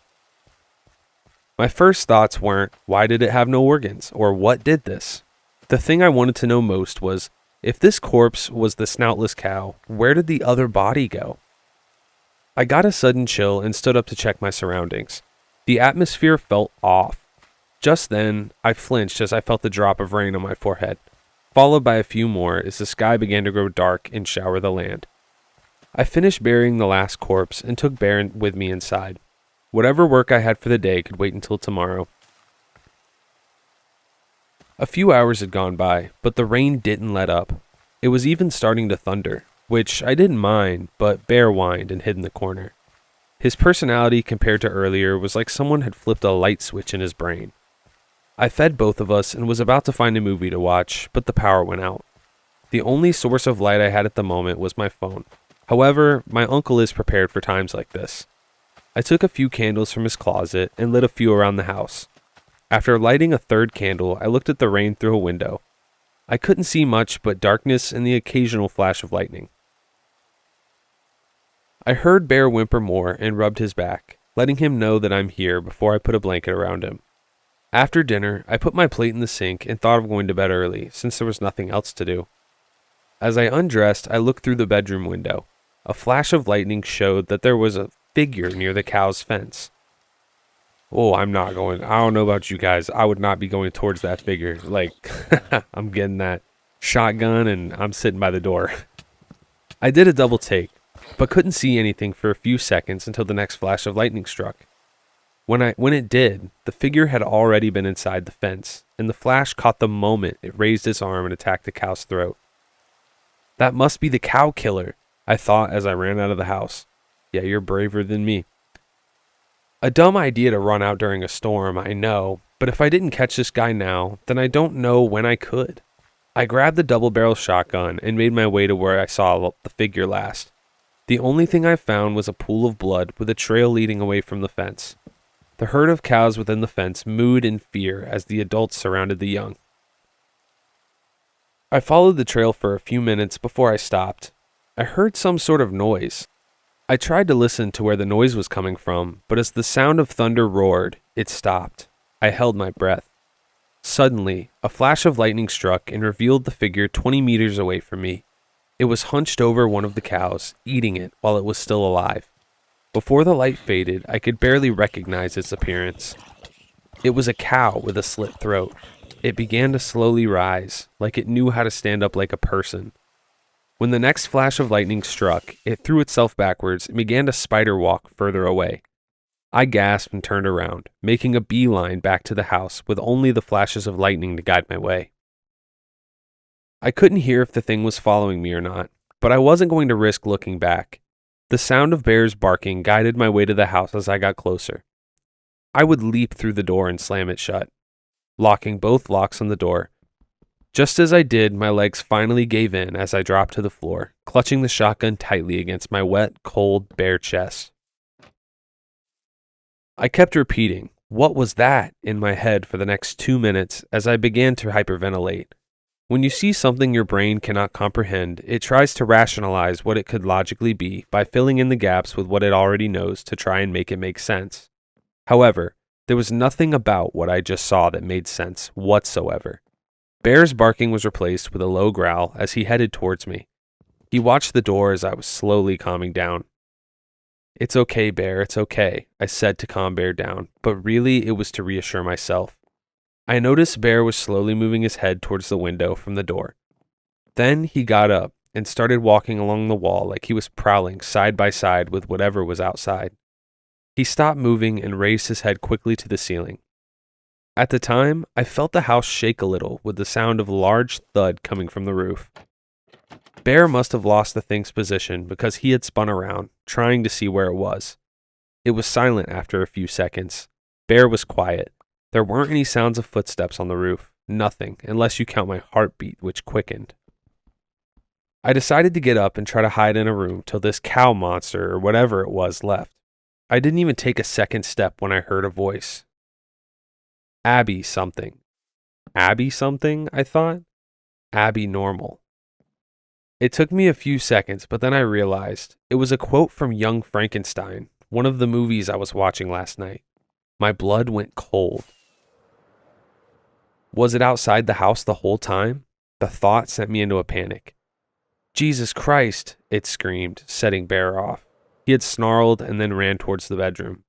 My first thoughts weren't, why did it have no organs, or what did this? The thing I wanted to know most was, if this corpse was the snoutless cow, where did the other body go? I got a sudden chill and stood up to check my surroundings. The atmosphere felt off. Just then, I flinched as I felt the drop of rain on my forehead, followed by a few more as the sky began to grow dark and shower the land. I finished burying the last corpse and took Bear with me inside. Whatever work I had for the day could wait until tomorrow. A few hours had gone by, but the rain didn't let up. It was even starting to thunder, which I didn't mind, but Bear whined and hid in the corner. His personality compared to earlier was like someone had flipped a light switch in his brain. I fed both of us and was about to find a movie to watch, but the power went out. The only source of light I had at the moment was my phone. However, my uncle is prepared for times like this. I took a few candles from his closet and lit a few around the house. After lighting a third candle, I looked at the rain through a window. I couldn't see much but darkness and the occasional flash of lightning. I heard Bear whimper more and rubbed his back, letting him know that I'm here before I put a blanket around him. After dinner, I put my plate in the sink and thought of going to bed early since there was nothing else to do. As I undressed, I looked through the bedroom window. A flash of lightning showed that there was a figure near the cow's fence. Oh, I don't know about you guys. I would not be going towards that figure. I'm getting that shotgun and I'm sitting by the door. I did a double take, but couldn't see anything for a few seconds until the next flash of lightning struck. When it did, the figure had already been inside the fence, and the flash caught the moment it raised its arm and attacked the cow's throat. That must be the cow killer, I thought as I ran out of the house. Yeah, you're braver than me. A dumb idea to run out during a storm, I know, but if I didn't catch this guy now, then I don't know when I could. I grabbed the double-barrel shotgun and made my way to where I saw the figure last. The only thing I found was a pool of blood with a trail leading away from the fence. The herd of cows within the fence mooed in fear as the adults surrounded the young. I followed the trail for a few minutes before I stopped. I heard some sort of noise. I tried to listen to where the noise was coming from, but as the sound of thunder roared, it stopped. I held my breath. Suddenly, a flash of lightning struck and revealed the figure 20 meters away from me. It was hunched over one of the cows, eating it while it was still alive. Before the light faded, I could barely recognize its appearance. It was a cow with a slit throat. It began to slowly rise, like it knew how to stand up like a person. When the next flash of lightning struck, it threw itself backwards and began to spider walk further away. I gasped and turned around, making a beeline back to the house with only the flashes of lightning to guide my way. I couldn't hear if the thing was following me or not, but I wasn't going to risk looking back. The sound of Bear's barking guided my way to the house as I got closer. I would leap through the door and slam it shut, locking both locks on the door. Just as I did, my legs finally gave in as I dropped to the floor, clutching the shotgun tightly against my wet, cold, bare chest. I kept repeating, "What was that?" in my head for the next 2 minutes as I began to hyperventilate. When you see something your brain cannot comprehend, it tries to rationalize what it could logically be by filling in the gaps with what it already knows to try and make it make sense. However, there was nothing about what I just saw that made sense whatsoever. Bear's barking was replaced with a low growl as he headed towards me. He watched the door as I was slowly calming down. "It's okay, Bear, it's okay," I said to calm Bear down, but really it was to reassure myself. I noticed Bear was slowly moving his head towards the window from the door. Then he got up and started walking along the wall like he was prowling side by side with whatever was outside. He stopped moving and raised his head quickly to the ceiling. At the time, I felt the house shake a little with the sound of a large thud coming from the roof. Bear must have lost the thing's position because he had spun around, trying to see where it was. It was silent after a few seconds. Bear was quiet. There weren't any sounds of footsteps on the roof. Nothing, unless you count my heartbeat, which quickened. I decided to get up and try to hide in a room till this cow monster or whatever it was left. I didn't even take a second step when I heard a voice. Abby something. Abby something, I thought. Abby normal. It took me a few seconds, but then I realized it was a quote from Young Frankenstein, one of the movies I was watching last night. My blood went cold. Was it outside the house the whole time? The thought sent me into a panic. Jesus Christ, it screamed, setting Bear off. He had snarled and then ran towards the bedroom.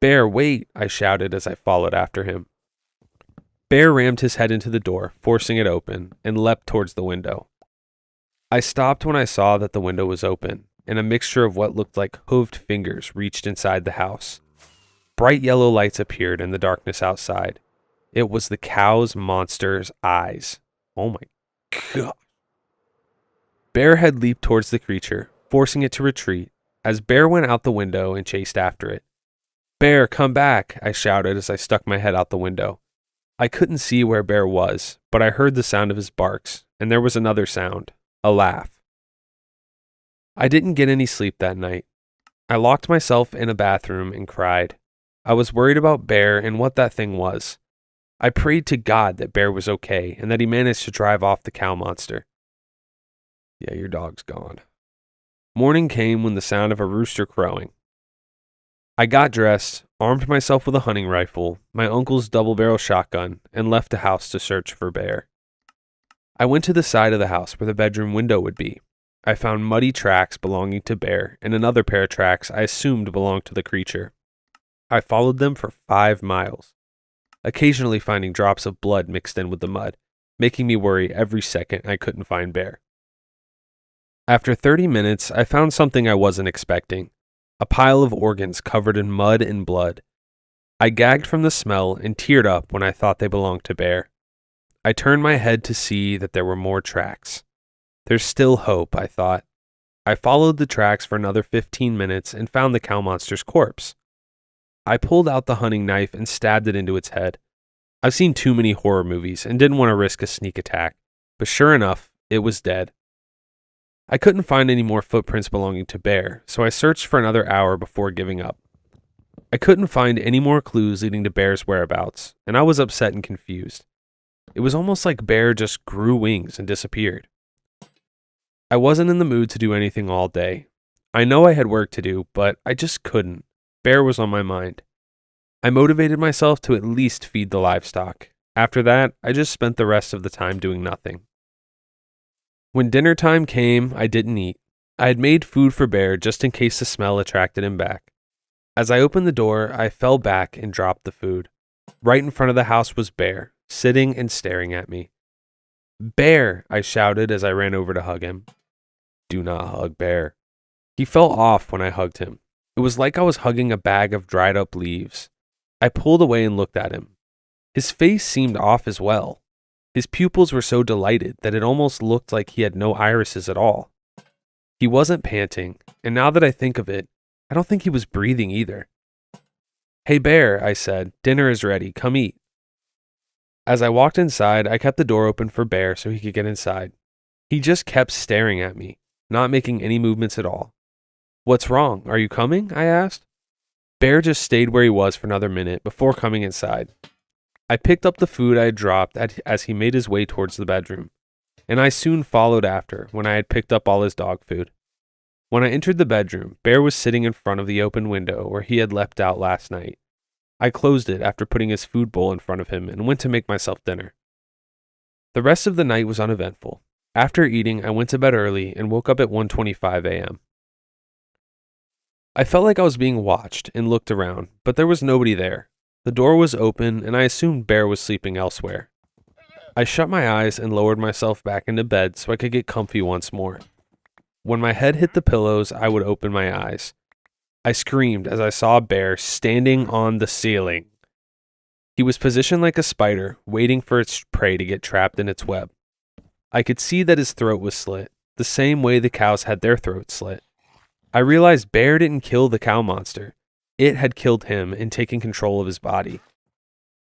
Bear, wait, I shouted as I followed after him. Bear rammed his head into the door, forcing it open, and leapt towards the window. I stopped when I saw that the window was open, and a mixture of what looked like hooved fingers reached inside the house. Bright yellow lights appeared in the darkness outside. It was the cow's monster's eyes. Oh my God. Bear had leaped towards the creature, forcing it to retreat, as Bear went out the window and chased after it. Bear, come back, I shouted as I stuck my head out the window. I couldn't see where Bear was, but I heard the sound of his barks, and there was another sound, a laugh. I didn't get any sleep that night. I locked myself in a bathroom and cried. I was worried about Bear and what that thing was. I prayed to God that Bear was okay and that he managed to drive off the cow monster. Yeah, your dog's gone. Morning came when the sound of a rooster crowing. I got dressed, armed myself with a hunting rifle, my uncle's double-barrel shotgun, and left the house to search for Bear. I went to the side of the house where the bedroom window would be. I found muddy tracks belonging to Bear and another pair of tracks I assumed belonged to the creature. I followed them for 5 miles, occasionally finding drops of blood mixed in with the mud, making me worry every second I couldn't find Bear. After 30 minutes, I found something I wasn't expecting. A pile of organs covered in mud and blood. I gagged from the smell and teared up when I thought they belonged to Bear. I turned my head to see that there were more tracks. There's still hope, I thought. I followed the tracks for another 15 minutes and found the cow monster's corpse. I pulled out the hunting knife and stabbed it into its head. I've seen too many horror movies and didn't want to risk a sneak attack, but sure enough, it was dead. I couldn't find any more footprints belonging to Bear, so I searched for another hour before giving up. I couldn't find any more clues leading to Bear's whereabouts, and I was upset and confused. It was almost like Bear just grew wings and disappeared. I wasn't in the mood to do anything all day. I know I had work to do, but I just couldn't. Bear was on my mind. I motivated myself to at least feed the livestock. After that, I just spent the rest of the time doing nothing. When dinner time came, I didn't eat. I had made food for Bear just in case the smell attracted him back. As I opened the door, I fell back and dropped the food. Right in front of the house was Bear, sitting and staring at me. Bear, I shouted as I ran over to hug him. Do not hug Bear. He fell off when I hugged him. It was like I was hugging a bag of dried up leaves. I pulled away and looked at him. His face seemed off as well. His pupils were so dilated that it almost looked like he had no irises at all. He wasn't panting, and now that I think of it, I don't think he was breathing either. Hey Bear, I said, dinner is ready, come eat. As I walked inside, I kept the door open for Bear so he could get inside. He just kept staring at me, not making any movements at all. What's wrong? Are you coming? I asked. Bear just stayed where he was for another minute before coming inside. I picked up the food I had dropped as he made his way towards the bedroom, and I soon followed after when I had picked up all his dog food. When I entered the bedroom, Bear was sitting in front of the open window where he had leapt out last night. I closed it after putting his food bowl in front of him and went to make myself dinner. The rest of the night was uneventful. After eating, I went to bed early and woke up at 1:25 a.m. I felt like I was being watched and looked around, but there was nobody there. The door was open, and I assumed Bear was sleeping elsewhere. I shut my eyes and lowered myself back into bed so I could get comfy once more. When my head hit the pillows, I would open my eyes. I screamed as I saw Bear standing on the ceiling. He was positioned like a spider, waiting for its prey to get trapped in its web. I could see that his throat was slit, the same way the cows had their throats slit. I realized Bear didn't kill the cow monster. It had killed him and taken control of his body.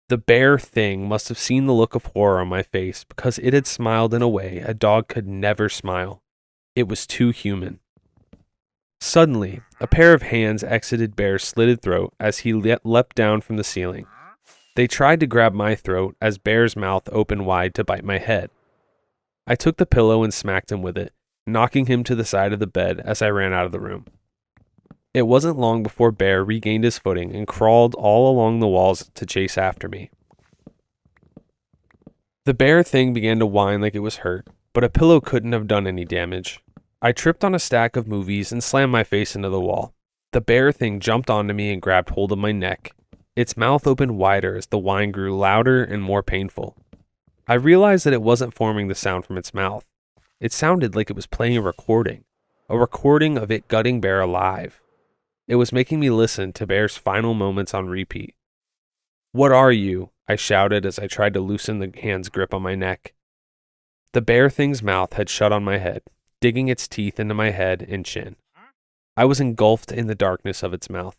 The bear thing must have seen the look of horror on my face because it had smiled in a way a dog could never smile. It was too human. Suddenly, a pair of hands exited Bear's slitted throat as he leapt down from the ceiling. They tried to grab my throat as Bear's mouth opened wide to bite my head. I took the pillow and smacked him with it, knocking him to the side of the bed as I ran out of the room. It wasn't long before Bear regained his footing and crawled all along the walls to chase after me. The bear thing began to whine like it was hurt, but a pillow couldn't have done any damage. I tripped on a stack of movies and slammed my face into the wall. The bear thing jumped onto me and grabbed hold of my neck. Its mouth opened wider as the whine grew louder and more painful. I realized that it wasn't forming the sound from its mouth. It sounded like it was playing a recording of it gutting Bear alive. It was making me listen to Bear's final moments on repeat. "What are you?" I shouted as I tried to loosen the hand's grip on my neck. The bear thing's mouth had shut on my head, digging its teeth into my head and chin. I was engulfed in the darkness of its mouth.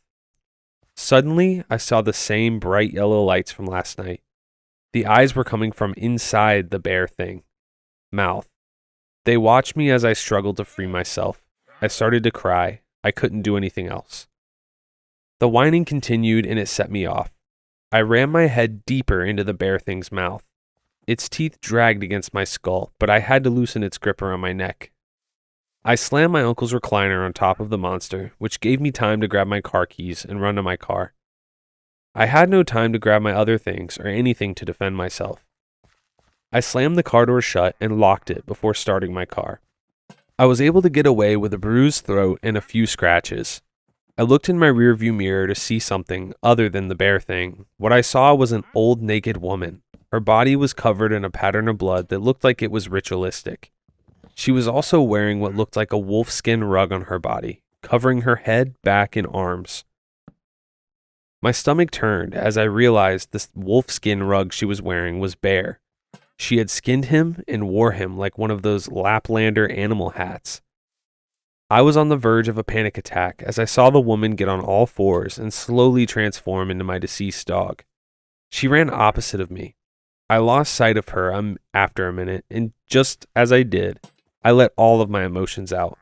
Suddenly, I saw the same bright yellow lights from last night. The eyes were coming from inside the bear thing mouth. They watched me as I struggled to free myself. I started to cry. I couldn't do anything else. The whining continued and it set me off. I ran my head deeper into the bear thing's mouth. Its teeth dragged against my skull, but I had to loosen its grip around my neck. I slammed my uncle's recliner on top of the monster, which gave me time to grab my car keys and run to my car. I had no time to grab my other things or anything to defend myself. I slammed the car door shut and locked it before starting my car. I was able to get away with a bruised throat and a few scratches. I looked in my rearview mirror to see something other than the bear thing. What I saw was an old naked woman. Her body was covered in a pattern of blood that looked like it was ritualistic. She was also wearing what looked like a wolfskin rug on her body, covering her head, back, and arms. My stomach turned as I realized this wolfskin rug she was wearing was Bear. She had skinned him and wore him like one of those Laplander animal hats. I was on the verge of a panic attack as I saw the woman get on all fours and slowly transform into my deceased dog. She ran opposite of me. I lost sight of her after a minute, and just as I did, I let all of my emotions out.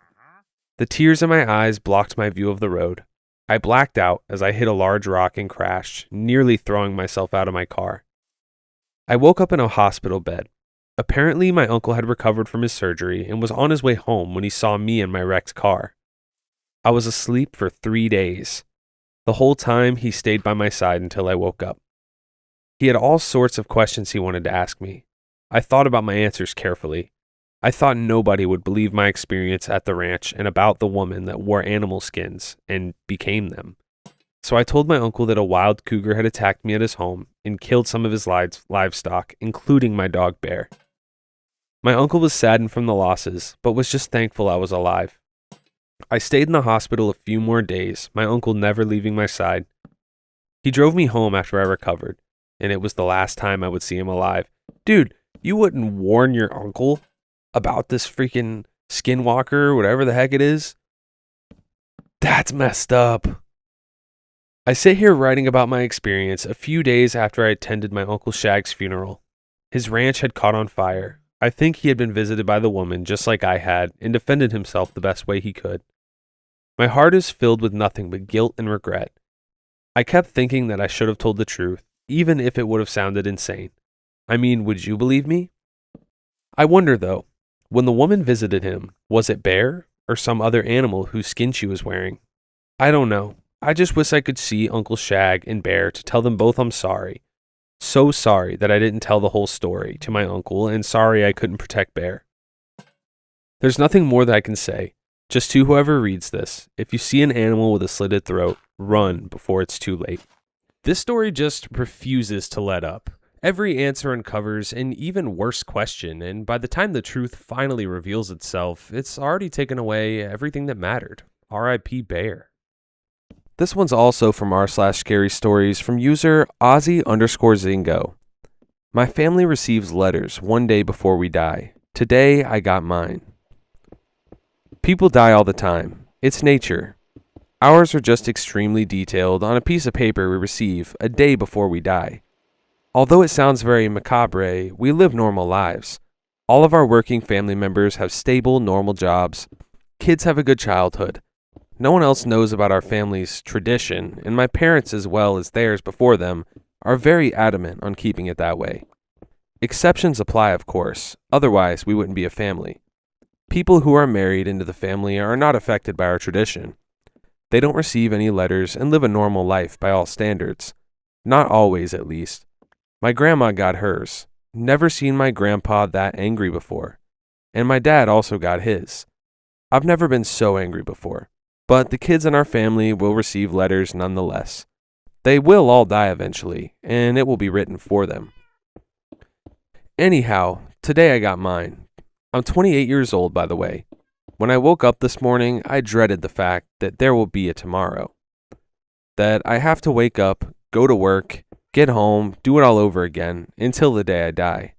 The tears in my eyes blocked my view of the road. I blacked out as I hit a large rock and crashed, nearly throwing myself out of my car. I woke up in a hospital bed. Apparently, my uncle had recovered from his surgery and was on his way home when he saw me in my wrecked car. I was asleep for 3 days. The whole time, he stayed by my side until I woke up. He had all sorts of questions he wanted to ask me. I thought about my answers carefully. I thought nobody would believe my experience at the ranch and about the woman that wore animal skins and became them. So I told my uncle that a wild cougar had attacked me at his home and killed some of his livestock, including my dog Bear. My uncle was saddened from the losses, but was just thankful I was alive. I stayed in the hospital a few more days, my uncle never leaving my side. He drove me home after I recovered, and it was the last time I would see him alive. Dude, you wouldn't warn your uncle about this freaking skinwalker or whatever the heck it is? That's messed up. I sit here writing about my experience a few days after I attended my Uncle Shag's funeral. His ranch had caught on fire. I think he had been visited by the woman just like I had and defended himself the best way he could. My heart is filled with nothing but guilt and regret. I kept thinking that I should have told the truth, even if it would have sounded insane. I mean, would you believe me? I wonder though, when the woman visited him, was it Bear or some other animal whose skin she was wearing? I don't know. I just wish I could see Uncle Shag and Bear to tell them both I'm sorry. So sorry that I didn't tell the whole story to my uncle, and sorry I couldn't protect Bear. There's nothing more that I can say. Just to whoever reads this, if you see an animal with a slitted throat, run before it's too late. This story just refuses to let up. Every answer uncovers an even worse question, and by the time the truth finally reveals itself, it's already taken away everything that mattered. R.I.P. Bear. This one's also from r/scary stories from user Ozzy_Zingo. My family receives letters one day before we die. Today I got mine. People die all the time. It's nature. Ours are just extremely detailed on a piece of paper we receive a day before we die. Although it sounds very macabre, we live normal lives. All of our working family members have stable, normal jobs. Kids have a good childhood. No one else knows about our family's tradition, and my parents, as well as theirs before them, are very adamant on keeping it that way. Exceptions apply, of course, otherwise we wouldn't be a family. People who are married into the family are not affected by our tradition. They don't receive any letters and live a normal life by all standards. Not always, at least. My grandma got hers. Never seen my grandpa that angry before. And my dad also got his. I've never been so angry before. But the kids in our family will receive letters nonetheless. They will all die eventually, and it will be written for them. Anyhow, today I got mine. I'm 28 years old, by the way. When I woke up this morning, I dreaded the fact that there will be a tomorrow. That I have to wake up, go to work, get home, do it all over again, until the day I die.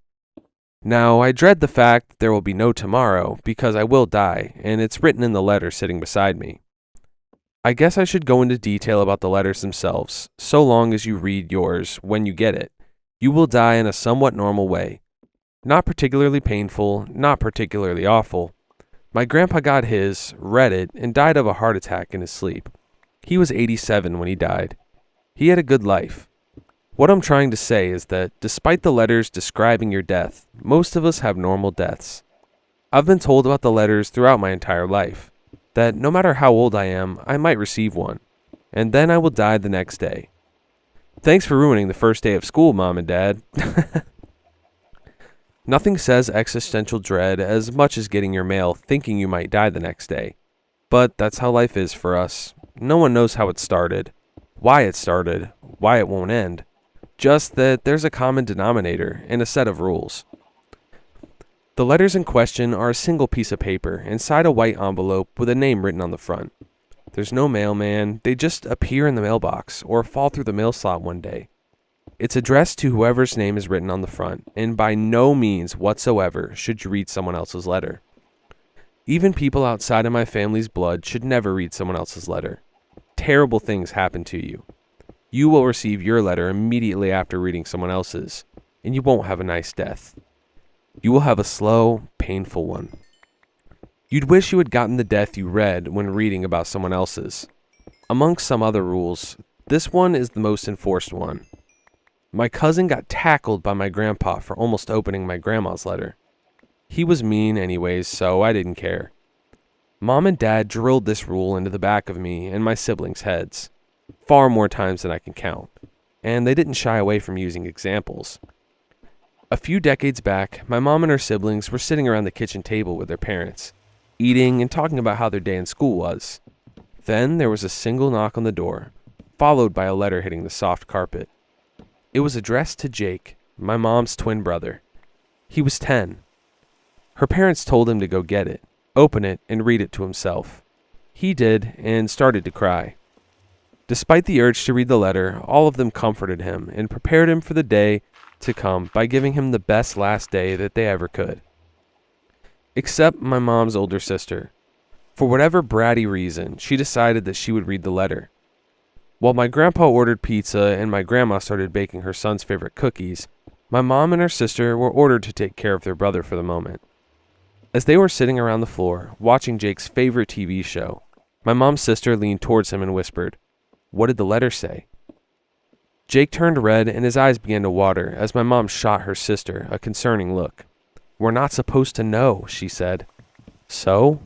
Now, I dread the fact that there will be no tomorrow because I will die, and it's written in the letter sitting beside me. I guess I should go into detail about the letters themselves, so long as you read yours when you get it. You will die in a somewhat normal way. Not particularly painful, not particularly awful. My grandpa got his, read it, and died of a heart attack in his sleep. He was 87 when he died. He had a good life. What I'm trying to say is that, despite the letters describing your death, most of us have normal deaths. I've been told about the letters throughout my entire life, that no matter how old I am, I might receive one, and then I will die the next day. Thanks for ruining the first day of school, Mom and Dad. Nothing says existential dread as much as getting your mail thinking you might die the next day. But that's how life is for us. No one knows how it started, why it won't end. Just that there's a common denominator and a set of rules. The letters in question are a single piece of paper inside a white envelope with a name written on the front. There's no mailman, they just appear in the mailbox or fall through the mail slot one day. It's addressed to whoever's name is written on the front, and by no means whatsoever should you read someone else's letter. Even people outside of my family's blood should never read someone else's letter. Terrible things happen to you. You will receive your letter immediately after reading someone else's, and you won't have a nice death. You will have a slow, painful one. You'd wish you had gotten the death you read when reading about someone else's. Amongst some other rules, this one is the most enforced one. My cousin got tackled by my grandpa for almost opening my grandma's letter. He was mean anyways, so I didn't care. Mom and Dad drilled this rule into the back of me and my siblings' heads, far more times than I can count, and they didn't shy away from using examples. A few decades back, my mom and her siblings were sitting around the kitchen table with their parents, eating and talking about how their day in school was. Then there was a single knock on the door, followed by a letter hitting the soft carpet. It was addressed to Jake, my mom's twin brother. He was 10. Her parents told him to go get it, open it, and read it to himself. He did, and started to cry. Despite the urge to read the letter, all of them comforted him and prepared him for the day to come by giving him the best last day that they ever could. Except my mom's older sister. For whatever bratty reason, she decided that she would read the letter. While my grandpa ordered pizza and my grandma started baking her son's favorite cookies, my mom and her sister were ordered to take care of their brother for the moment. As they were sitting around the floor, watching Jake's favorite TV show, my mom's sister leaned towards him and whispered, "What did the letter say?" Jake turned red and his eyes began to water as my mom shot her sister a concerning look. "We're not supposed to know," she said. "So?"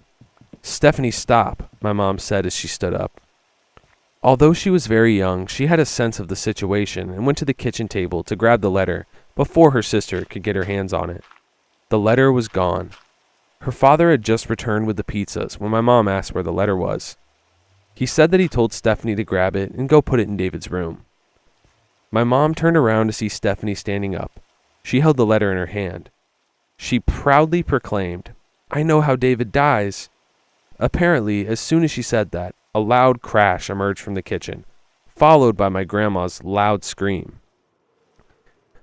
"Stephanie, stop," my mom said as she stood up. Although she was very young, she had a sense of the situation and went to the kitchen table to grab the letter before her sister could get her hands on it. The letter was gone. Her father had just returned with the pizzas when my mom asked where the letter was. He said that he told Stephanie to grab it and go put it in David's room. My mom turned around to see Stephanie standing up. She held the letter in her hand. She proudly proclaimed, "I know how David dies." Apparently, as soon as she said that, a loud crash emerged from the kitchen, followed by my grandma's loud scream.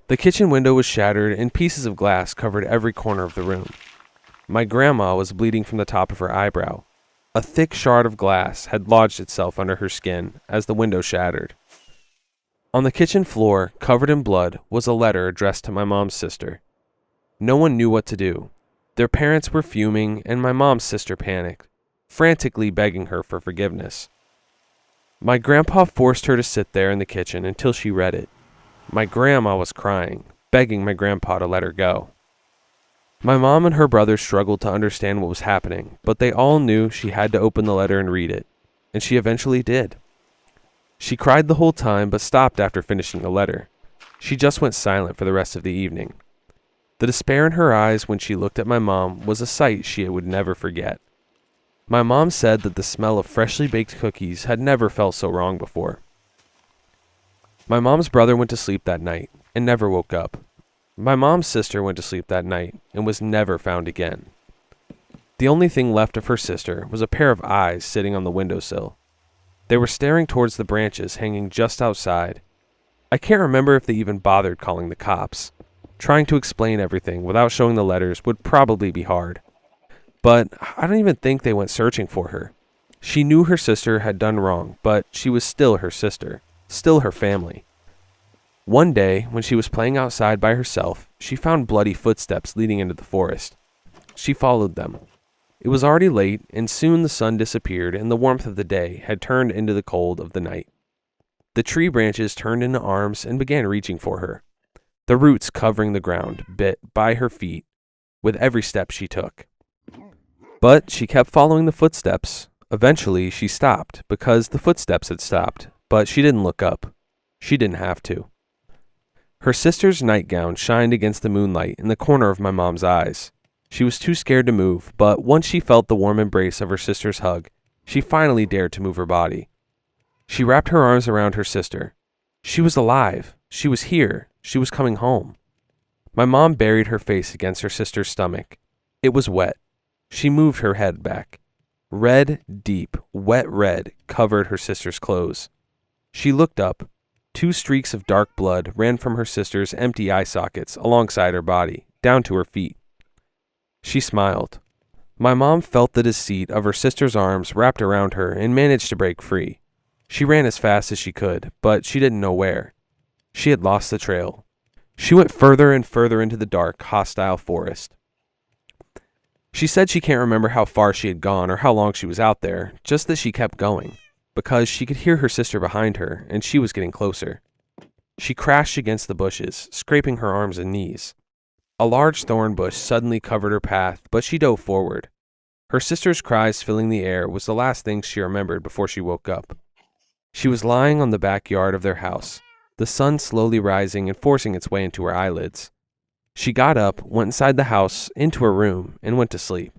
The kitchen window was shattered and pieces of glass covered every corner of the room. My grandma was bleeding from the top of her eyebrow. A thick shard of glass had lodged itself under her skin as the window shattered. On the kitchen floor, covered in blood, was a letter addressed to my mom's sister. No one knew what to do. Their parents were fuming, and my mom's sister panicked. frantically begging her for forgiveness. My grandpa forced her to sit there in the kitchen until she read it. My grandma was crying, begging my grandpa to let her go. My mom and her brother struggled to understand what was happening, but they all knew she had to open the letter and read it, and she eventually did. She cried the whole time, but stopped after finishing the letter. She just went silent for the rest of the evening. The despair in her eyes when she looked at my mom was a sight she would never forget. My mom said that the smell of freshly baked cookies had never felt so wrong before. My mom's brother went to sleep that night and never woke up. My mom's sister went to sleep that night and was never found again. The only thing left of her sister was a pair of eyes sitting on the windowsill. They were staring towards the branches hanging just outside. I can't remember if they even bothered calling the cops. Trying to explain everything without showing the letters would probably be hard. But I don't even think they went searching for her. She knew her sister had done wrong, but she was still her sister, still her family. One day, when she was playing outside by herself, she found bloody footsteps leading into the forest. She followed them. It was already late, and soon the sun disappeared and the warmth of the day had turned into the cold of the night. The tree branches turned into arms and began reaching for her, the roots covering the ground bit by her feet with every step she took. But she kept following the footsteps. Eventually, she stopped because the footsteps had stopped, but she didn't look up. She didn't have to. Her sister's nightgown shined against the moonlight in the corner of my mom's eyes. She was too scared to move, but once she felt the warm embrace of her sister's hug, she finally dared to move her body. She wrapped her arms around her sister. She was alive. She was here. She was coming home. My mom buried her face against her sister's stomach. It was wet. She moved her head back. Red, deep, wet red covered her sister's clothes. She looked up. 2 streaks of dark blood ran from her sister's empty eye sockets alongside her body, down to her feet. She smiled. My mom felt the deceit of her sister's arms wrapped around her and managed to break free. She ran as fast as she could, but she didn't know where. She had lost the trail. She went further and further into the dark, hostile forest. She said she can't remember how far she had gone or how long she was out there, just that she kept going, because she could hear her sister behind her, and she was getting closer. She crashed against the bushes, scraping her arms and knees. A large thorn bush suddenly covered her path, but she dove forward. Her sister's cries filling the air was the last thing she remembered before she woke up. She was lying on the backyard of their house, the sun slowly rising and forcing its way into her eyelids. She got up, went inside the house, into her room, and went to sleep.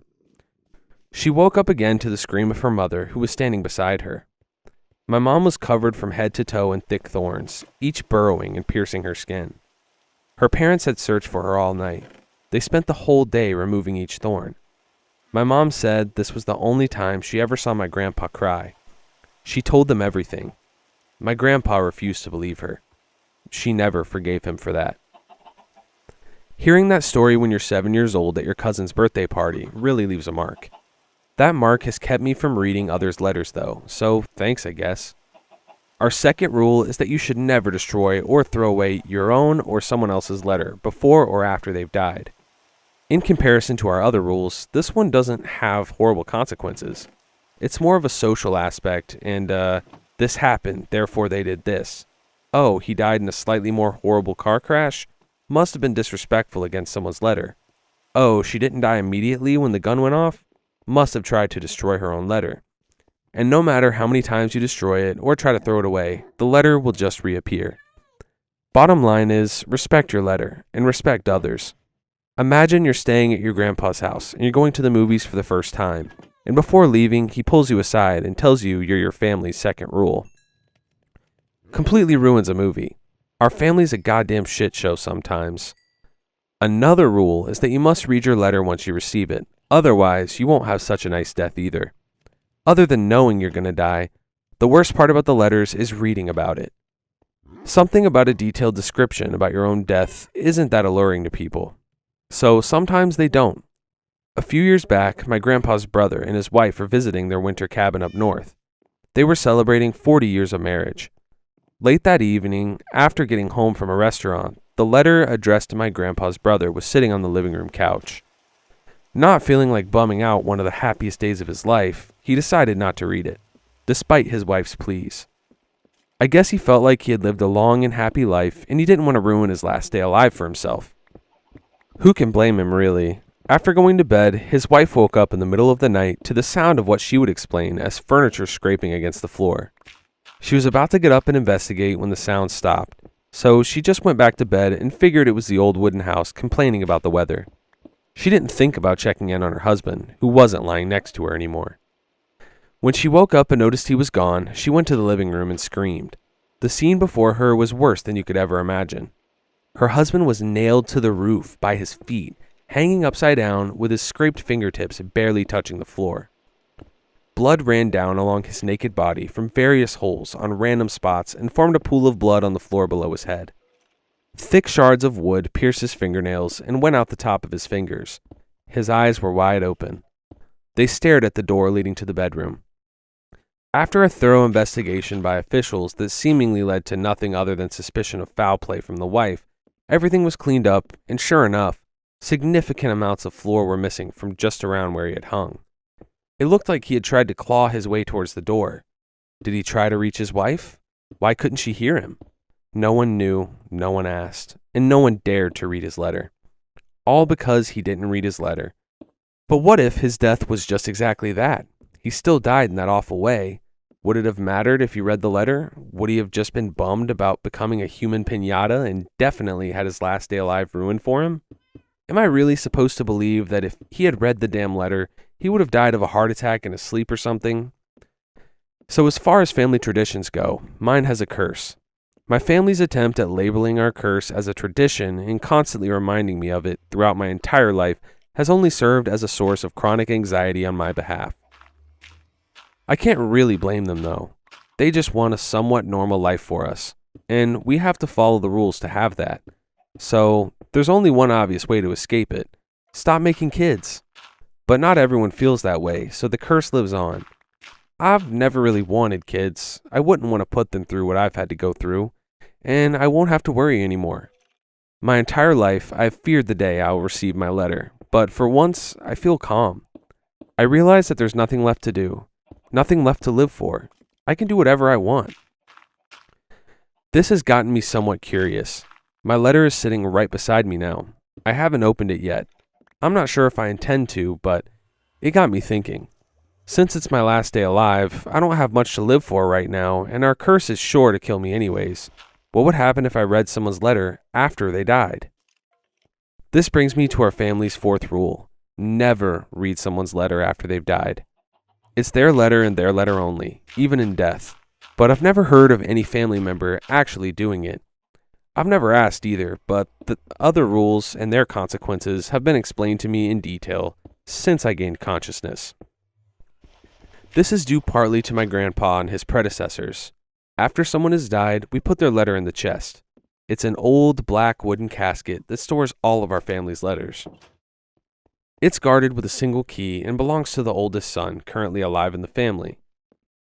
She woke up again to the scream of her mother, who was standing beside her. My mom was covered from head to toe in thick thorns, each burrowing and piercing her skin. Her parents had searched for her all night. They spent the whole day removing each thorn. My mom said this was the only time she ever saw my grandpa cry. She told them everything. My grandpa refused to believe her. She never forgave him for that. Hearing that story when you're 7 years old at your cousin's birthday party really leaves a mark. That mark has kept me from reading others' letters though, so thanks I guess. Our second rule is that you should never destroy or throw away your own or someone else's letter before or after they've died. In comparison to our other rules, this one doesn't have horrible consequences. It's more of a social aspect and, this happened, therefore they did this. Oh, he died in a slightly more horrible car crash? Must have been disrespectful against someone's letter. Oh, she didn't die immediately when the gun went off? Must have tried to destroy her own letter. And no matter how many times you destroy it or try to throw it away, the letter will just reappear. Bottom line is, respect your letter and respect others. Imagine you're staying at your grandpa's house and you're going to the movies for the first time, and before leaving, he pulls you aside and tells you you're your family's second rule. Completely ruins a movie. Our family's a goddamn shit show sometimes. Another rule is that you must read your letter once you receive it. Otherwise, you won't have such a nice death either. Other than knowing you're going to die, the worst part about the letters is reading about it. Something about a detailed description about your own death isn't that alluring to people. So sometimes they don't. A few years back, my grandpa's brother and his wife were visiting their winter cabin up north. They were celebrating 40 years of marriage. Late that evening, after getting home from a restaurant, the letter addressed to my grandpa's brother was sitting on the living room couch. Not feeling like bumming out one of the happiest days of his life, he decided not to read it, despite his wife's pleas. I guess he felt like he had lived a long and happy life and he didn't want to ruin his last day alive for himself. Who can blame him, really? After going to bed, his wife woke up in the middle of the night to the sound of what she would explain as furniture scraping against the floor. She was about to get up and investigate when the sound stopped, so she just went back to bed and figured it was the old wooden house complaining about the weather. She didn't think about checking in on her husband, who wasn't lying next to her anymore. When she woke up and noticed he was gone, she went to the living room and screamed. The scene before her was worse than you could ever imagine. Her husband was nailed to the roof by his feet, hanging upside down with his scraped fingertips barely touching the floor. Blood ran down along his naked body from various holes on random spots and formed a pool of blood on the floor below his head. Thick shards of wood pierced his fingernails and went out the top of his fingers. His eyes were wide open. They stared at the door leading to the bedroom. After a thorough investigation by officials that seemingly led to nothing other than suspicion of foul play from the wife, everything was cleaned up, and sure enough, significant amounts of floor were missing from just around where he had hung. It looked like he had tried to claw his way towards the door. Did he try to reach his wife? Why couldn't she hear him? No one knew, no one asked, and no one dared to read his letter. All because he didn't read his letter. But what if his death was just exactly that? He still died in that awful way. Would it have mattered if he read the letter? Would he have just been bummed about becoming a human piñata and definitely had his last day alive ruined for him? Am I really supposed to believe that if he had read the damn letter, he would have died of a heart attack in his sleep or something? So as far as family traditions go, mine has a curse. My family's attempt at labeling our curse as a tradition and constantly reminding me of it throughout my entire life has only served as a source of chronic anxiety on my behalf. I can't really blame them though. They just want a somewhat normal life for us, and we have to follow the rules to have that. So there's only one obvious way to escape it. Stop making kids. But not everyone feels that way, so the curse lives on. I've never really wanted kids. I wouldn't want to put them through what I've had to go through, and I won't have to worry anymore. My entire life, I've feared the day I will receive my letter, but for once, I feel calm. I realize that there's nothing left to do, nothing left to live for. I can do whatever I want. This has gotten me somewhat curious. My letter is sitting right beside me now. I haven't opened it yet. I'm not sure if I intend to, but it got me thinking. Since it's my last day alive, I don't have much to live for right now, and our curse is sure to kill me anyways. What would happen if I read someone's letter after they died? This brings me to our family's fourth rule. Never read someone's letter after they've died. It's their letter and their letter only, even in death. But I've never heard of any family member actually doing it. I've never asked either, but the other rules and their consequences have been explained to me in detail since I gained consciousness. This is due partly to my grandpa and his predecessors. After someone has died, we put their letter in the chest. It's an old black wooden casket that stores all of our family's letters. It's guarded with a single key and belongs to the oldest son currently alive in the family.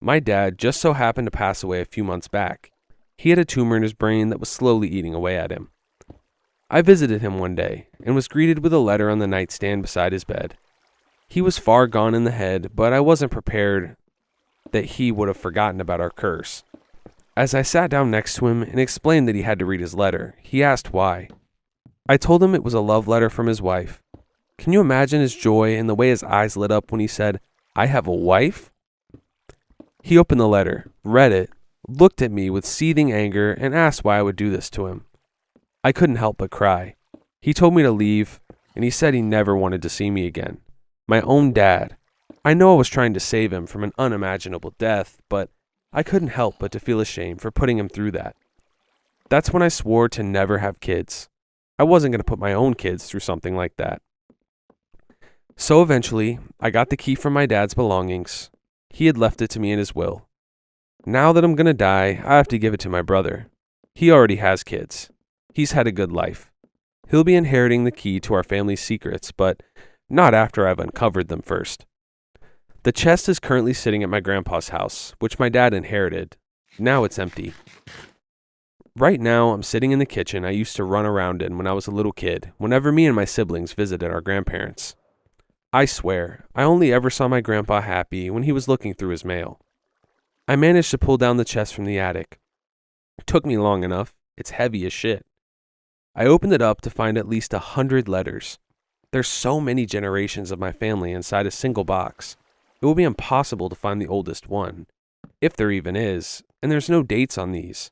My dad just so happened to pass away a few months back. He had a tumor in his brain that was slowly eating away at him. I visited him one day and was greeted with a letter on the nightstand beside his bed. He was far gone in the head, but I wasn't prepared that he would have forgotten about our curse. As I sat down next to him and explained that he had to read his letter, he asked why. I told him it was a love letter from his wife. Can you imagine his joy and the way his eyes lit up when he said, "I have a wife?" He opened the letter, read it, looked at me with seething anger, and asked why I would do this to him. I couldn't help but cry. He told me to leave, and he said he never wanted to see me again. My own dad. I know I was trying to save him from an unimaginable death, but I couldn't help but to feel ashamed for putting him through that. That's when I swore to never have kids. I wasn't going to put my own kids through something like that. So eventually, I got the key from my dad's belongings. He had left it to me in his will. Now that I'm going to die, I have to give it to my brother. He already has kids. He's had a good life. He'll be inheriting the key to our family's secrets, but not after I've uncovered them first. The chest is currently sitting at my grandpa's house, which my dad inherited. Now it's empty. Right now, I'm sitting in the kitchen I used to run around in when I was a little kid, whenever me and my siblings visited our grandparents. I swear, I only ever saw my grandpa happy when he was looking through his mail. I managed to pull down the chest from the attic. It took me long enough. It's heavy as shit. I opened it up to find at least 100 letters. There's so many generations of my family inside a single box. It will be impossible to find the oldest one, if there even is, and there's no dates on these.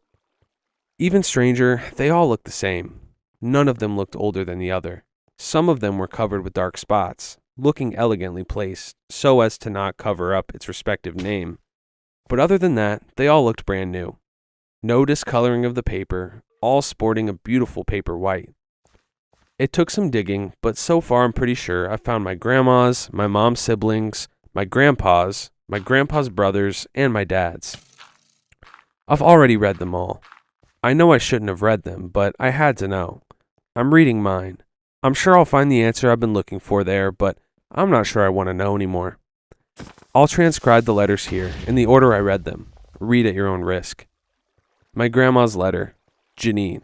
Even stranger, they all looked the same. None of them looked older than the other. Some of them were covered with dark spots, looking elegantly placed so as to not cover up its respective name. But other than that, they all looked brand new. No discoloring of the paper, all sporting a beautiful paper white. It took some digging, but so far I'm pretty sure I found my grandma's, my mom's siblings, my grandpa's brothers, and my dad's. I've already read them all. I know I shouldn't have read them, but I had to know. I'm reading mine. I'm sure I'll find the answer I've been looking for there, but I'm not sure I want to know anymore. I'll transcribe the letters here in the order I read them. Read at your own risk. My grandma's letter. Janine.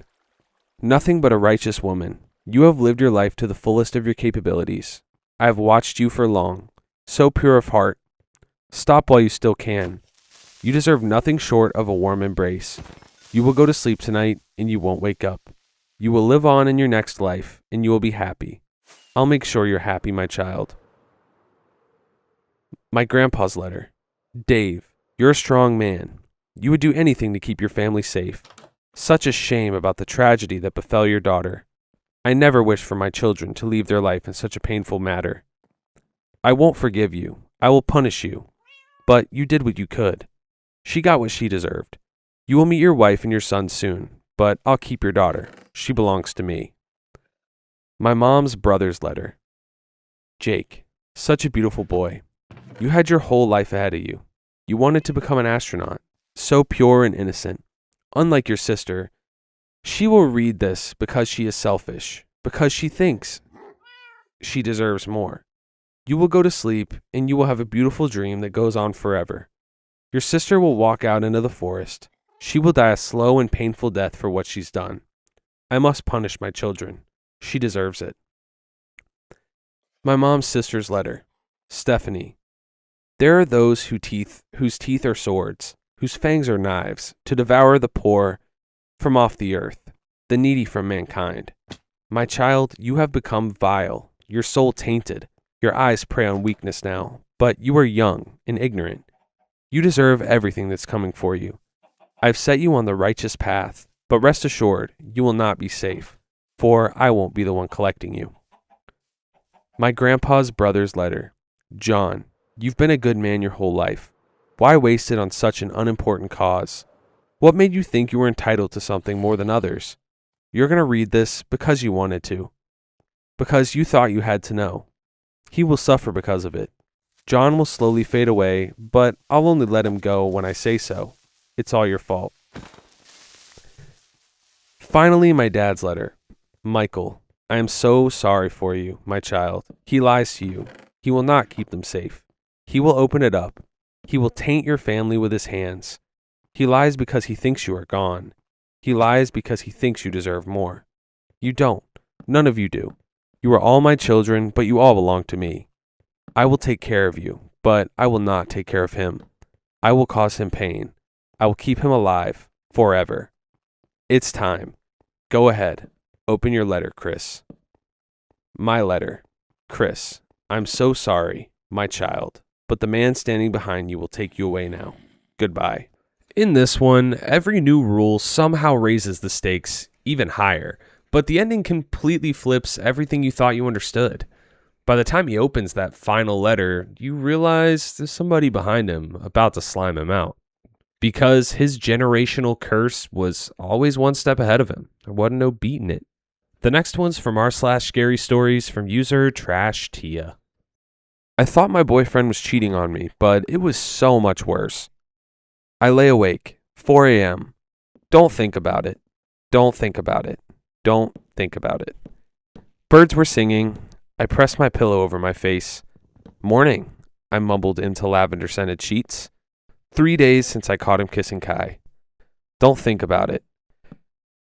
Nothing but a righteous woman. You have lived your life to the fullest of your capabilities. I have watched you for long. So pure of heart. Stop while you still can. You deserve nothing short of a warm embrace. You will go to sleep tonight, and you won't wake up. You will live on in your next life, and you will be happy. I'll make sure you're happy, my child. My grandpa's letter. Dave, you're a strong man. You would do anything to keep your family safe. Such a shame about the tragedy that befell your daughter. I never wish for my children to leave their life in such a painful matter. I won't forgive you. I will punish you. But you did what you could. She got what she deserved. You will meet your wife and your son soon, but I'll keep your daughter. She belongs to me. My mom's brother's letter. Jake, such a beautiful boy. You had your whole life ahead of you. You wanted to become an astronaut. So pure and innocent. Unlike your sister, she will read this because she is selfish, because she thinks she deserves more. You will go to sleep, and you will have a beautiful dream that goes on forever. Your sister will walk out into the forest. She will die a slow and painful death for what she's done. I must punish my children. She deserves it. My mom's sister's letter. Stephanie. There are those whose teeth are swords, whose fangs are knives, to devour the poor from off the earth, the needy from mankind. My child, you have become vile, your soul tainted. Your eyes prey on weakness now, but you are young and ignorant. You deserve everything that's coming for you. I've set you on the righteous path, but rest assured, you will not be safe, for I won't be the one collecting you. My grandpa's brother's letter. John, you've been a good man your whole life. Why waste it on such an unimportant cause? What made you think you were entitled to something more than others? You're going to read this because you wanted to, because you thought you had to know. He will suffer because of it. John will slowly fade away, but I'll only let him go when I say so. It's all your fault. Finally, my dad's letter. Michael, I am so sorry for you, my child. He lies to you. He will not keep them safe. He will open it up. He will taint your family with his hands. He lies because he thinks you are gone. He lies because he thinks you deserve more. You don't. None of you do. You are all my children, but you all belong to me. I will take care of you, but I will not take care of him. I will cause him pain. I will keep him alive forever. It's time. Go ahead. Open your letter, Chris. My letter. Chris, I'm so sorry, my child, but the man standing behind you will take you away now. Goodbye. In this one, every new rule somehow raises the stakes even higher, but the ending completely flips everything you thought you understood. By the time he opens that final letter, you realize there's somebody behind him about to slime him out. Because his generational curse was always one step ahead of him. There wasn't no beating it. The next one's from r/scary stories from user Trash Tia. I thought my boyfriend was cheating on me, but it was so much worse. I lay awake, 4 a.m. Don't think about it. Don't think about it. Don't think about it. Birds were singing. I pressed my pillow over my face. Morning, I mumbled into lavender-scented sheets. 3 days since I caught him kissing Kai. Don't think about it.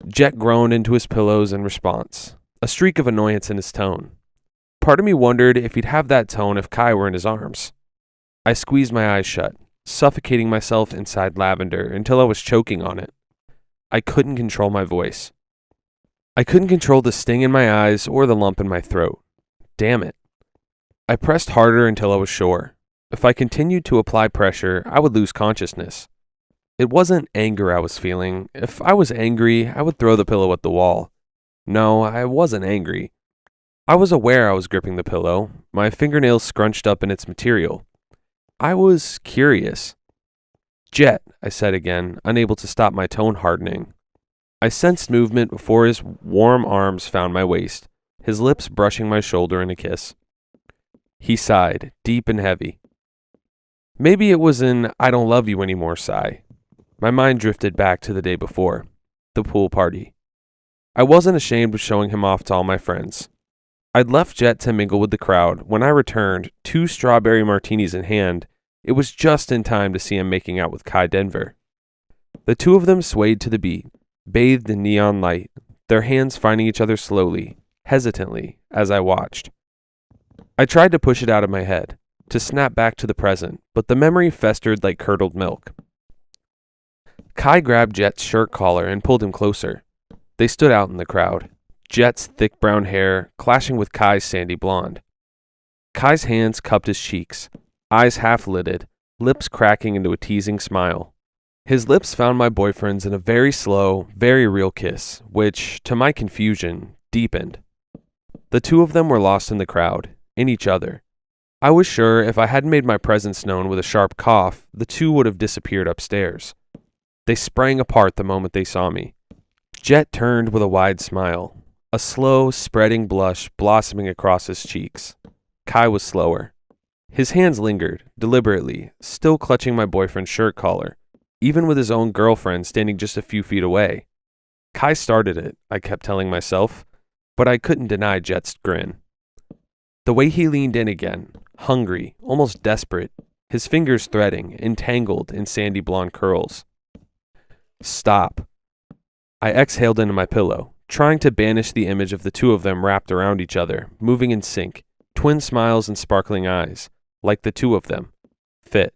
Jet groaned into his pillows in response, a streak of annoyance in his tone. Part of me wondered if he'd have that tone if Kai were in his arms. I squeezed my eyes shut, suffocating myself inside lavender until I was choking on it. I couldn't control my voice. I couldn't control the sting in my eyes or the lump in my throat. Damn it. I pressed harder until I was sure. If I continued to apply pressure, I would lose consciousness. It wasn't anger I was feeling. If I was angry, I would throw the pillow at the wall. No, I wasn't angry. I was aware I was gripping the pillow, my fingernails scrunched up in its material. I was curious. Jet, I said again, unable to stop my tone hardening. I sensed movement before his warm arms found my waist, his lips brushing my shoulder in a kiss. He sighed, deep and heavy. Maybe it was an I don't love you anymore sigh. My mind drifted back to the day before, the pool party. I wasn't ashamed of showing him off to all my friends. I'd left Jet to mingle with the crowd. When I returned, 2 strawberry martinis in hand, it was just in time to see him making out with Kai Denver. The two of them swayed to the beat, bathed in neon light, their hands finding each other slowly, hesitantly, as I watched. I tried to push it out of my head, to snap back to the present, but the memory festered like curdled milk. Kai grabbed Jet's shirt collar and pulled him closer. They stood out in the crowd, Jet's thick brown hair clashing with Kai's sandy blonde. Kai's hands cupped his cheeks, eyes half-lidded, lips cracking into a teasing smile. His lips found my boyfriend's in a very slow, very real kiss, which, to my confusion, deepened. The two of them were lost in the crowd, in each other. I was sure if I hadn't made my presence known with a sharp cough, the two would have disappeared upstairs. They sprang apart the moment they saw me. Jet turned with a wide smile, a slow, spreading blush blossoming across his cheeks. Kai was slower. His hands lingered, deliberately, still clutching my boyfriend's shirt collar, even with his own girlfriend standing just a few feet away. Kai started it, I kept telling myself, but I couldn't deny Jet's grin. The way he leaned in again, hungry, almost desperate, his fingers threading, entangled in sandy blonde curls. Stop. I exhaled into my pillow, trying to banish the image of the two of them wrapped around each other, moving in sync, twin smiles and sparkling eyes, like the two of them. Fit.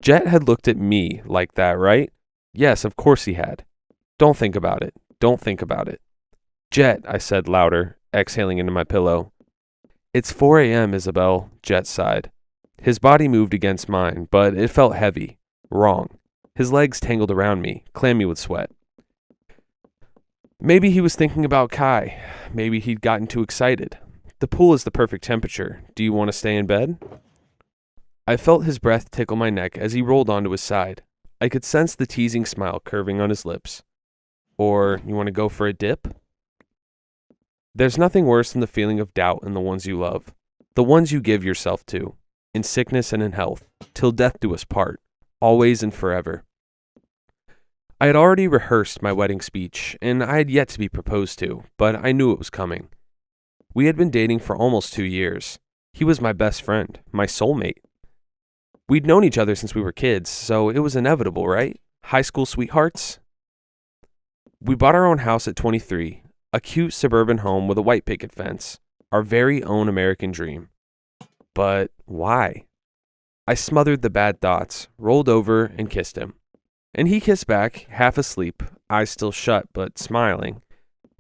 Jet had looked at me like that, right? Yes, of course he had. Don't think about it. Don't think about it. Jet, I said louder, exhaling into my pillow. It's 4 a.m., Isabel, Jet sighed. His body moved against mine, but it felt heavy, wrong. His legs tangled around me, clammy with sweat. Maybe he was thinking about Kai. Maybe he'd gotten too excited. The pool is the perfect temperature. Do you want to stay in bed? I felt his breath tickle my neck as he rolled onto his side. I could sense the teasing smile curving on his lips. Or, you want to go for a dip? There's nothing worse than the feeling of doubt in the ones you love. The ones you give yourself to, in sickness and in health, till death do us part, always and forever. I had already rehearsed my wedding speech, and I had yet to be proposed to, but I knew it was coming. We had been dating for almost 2 years. He was my best friend, my soulmate. We'd known each other since we were kids, so it was inevitable, right? High school sweethearts? We bought our own house at 23, a cute suburban home with a white picket fence, our very own American dream. But why? I smothered the bad thoughts, rolled over, and kissed him. And he kissed back, half asleep, eyes still shut but smiling,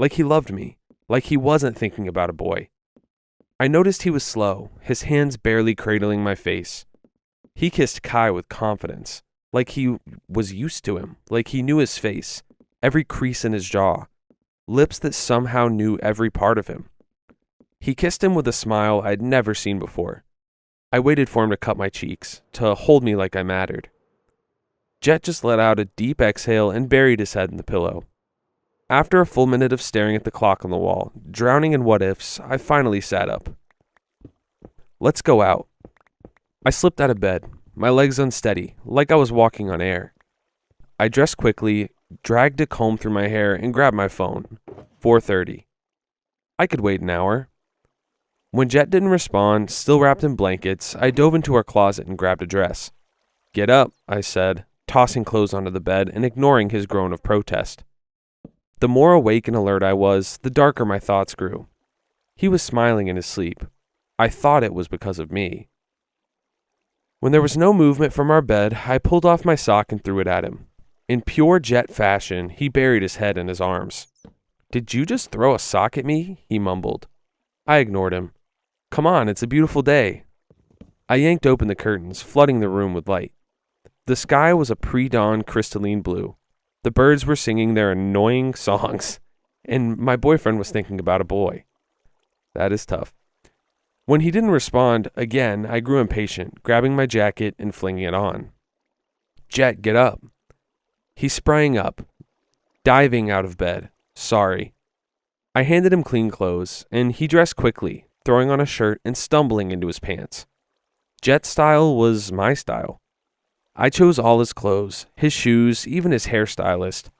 like he loved me, like he wasn't thinking about a boy. I noticed he was slow, his hands barely cradling my face. He kissed Kai with confidence, like he was used to him, like he knew his face, every crease in his jaw, lips that somehow knew every part of him. He kissed him with a smile I'd never seen before. I waited for him to cup my cheeks, to hold me like I mattered. Jet just let out a deep exhale and buried his head in the pillow. After a full minute of staring at the clock on the wall, drowning in what-ifs, I finally sat up. Let's go out. I slipped out of bed, my legs unsteady, like I was walking on air. I dressed quickly, dragged a comb through my hair, and grabbed my phone. 4:30. I could wait an hour. When Jet didn't respond, still wrapped in blankets, I dove into our closet and grabbed a dress. Get up, I said, tossing clothes onto the bed and ignoring his groan of protest. The more awake and alert I was, the darker my thoughts grew. He was smiling in his sleep. I thought it was because of me. When there was no movement from our bed, I pulled off my sock and threw it at him. In pure Jet fashion, he buried his head in his arms. "Did you just throw a sock at me?" he mumbled. I ignored him. "Come on, it's a beautiful day." I yanked open the curtains, flooding the room with light. The sky was a pre-dawn crystalline blue. The birds were singing their annoying songs, and my boyfriend was thinking about a boy. That is tough. When he didn't respond, again, I grew impatient, grabbing my jacket and flinging it on. "Jet, get up." He sprang up, diving out of bed. "Sorry." I handed him clean clothes, and he dressed quickly, throwing on a shirt and stumbling into his pants. Jet style was my style. I chose all his clothes, his shoes, even his hairstylist.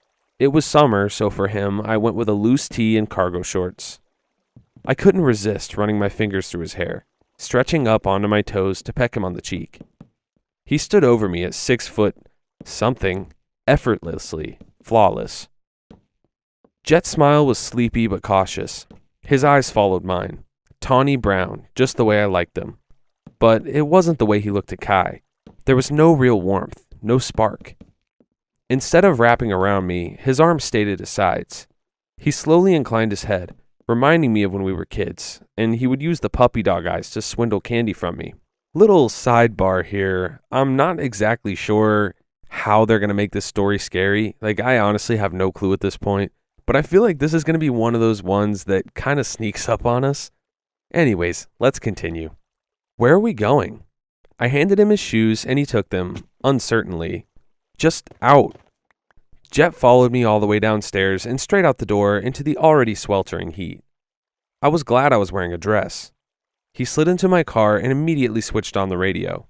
It was summer, so for him, I went with a loose tee and cargo shorts. I couldn't resist running my fingers through his hair, stretching up onto my toes to peck him on the cheek. He stood over me at 6 foot something, effortlessly flawless. Jet's smile was sleepy but cautious. His eyes followed mine, tawny brown, just the way I liked them. But it wasn't the way he looked at Kai. There was no real warmth, no spark. Instead of wrapping around me, his arms stayed at his sides. He slowly inclined his head, reminding me of when we were kids, and he would use the puppy dog eyes to swindle candy from me. Little sidebar here, I'm not exactly sure how they're going to make this story scary. I honestly have no clue at this point, but I feel like this is going to be one of those ones that kind of sneaks up on us. Anyways, let's continue. Where are we going? I handed him his shoes and he took them, uncertainly. Just out. Jet followed me all the way downstairs and straight out the door into the already sweltering heat. I was glad I was wearing a dress. He slid into my car and immediately switched on the radio.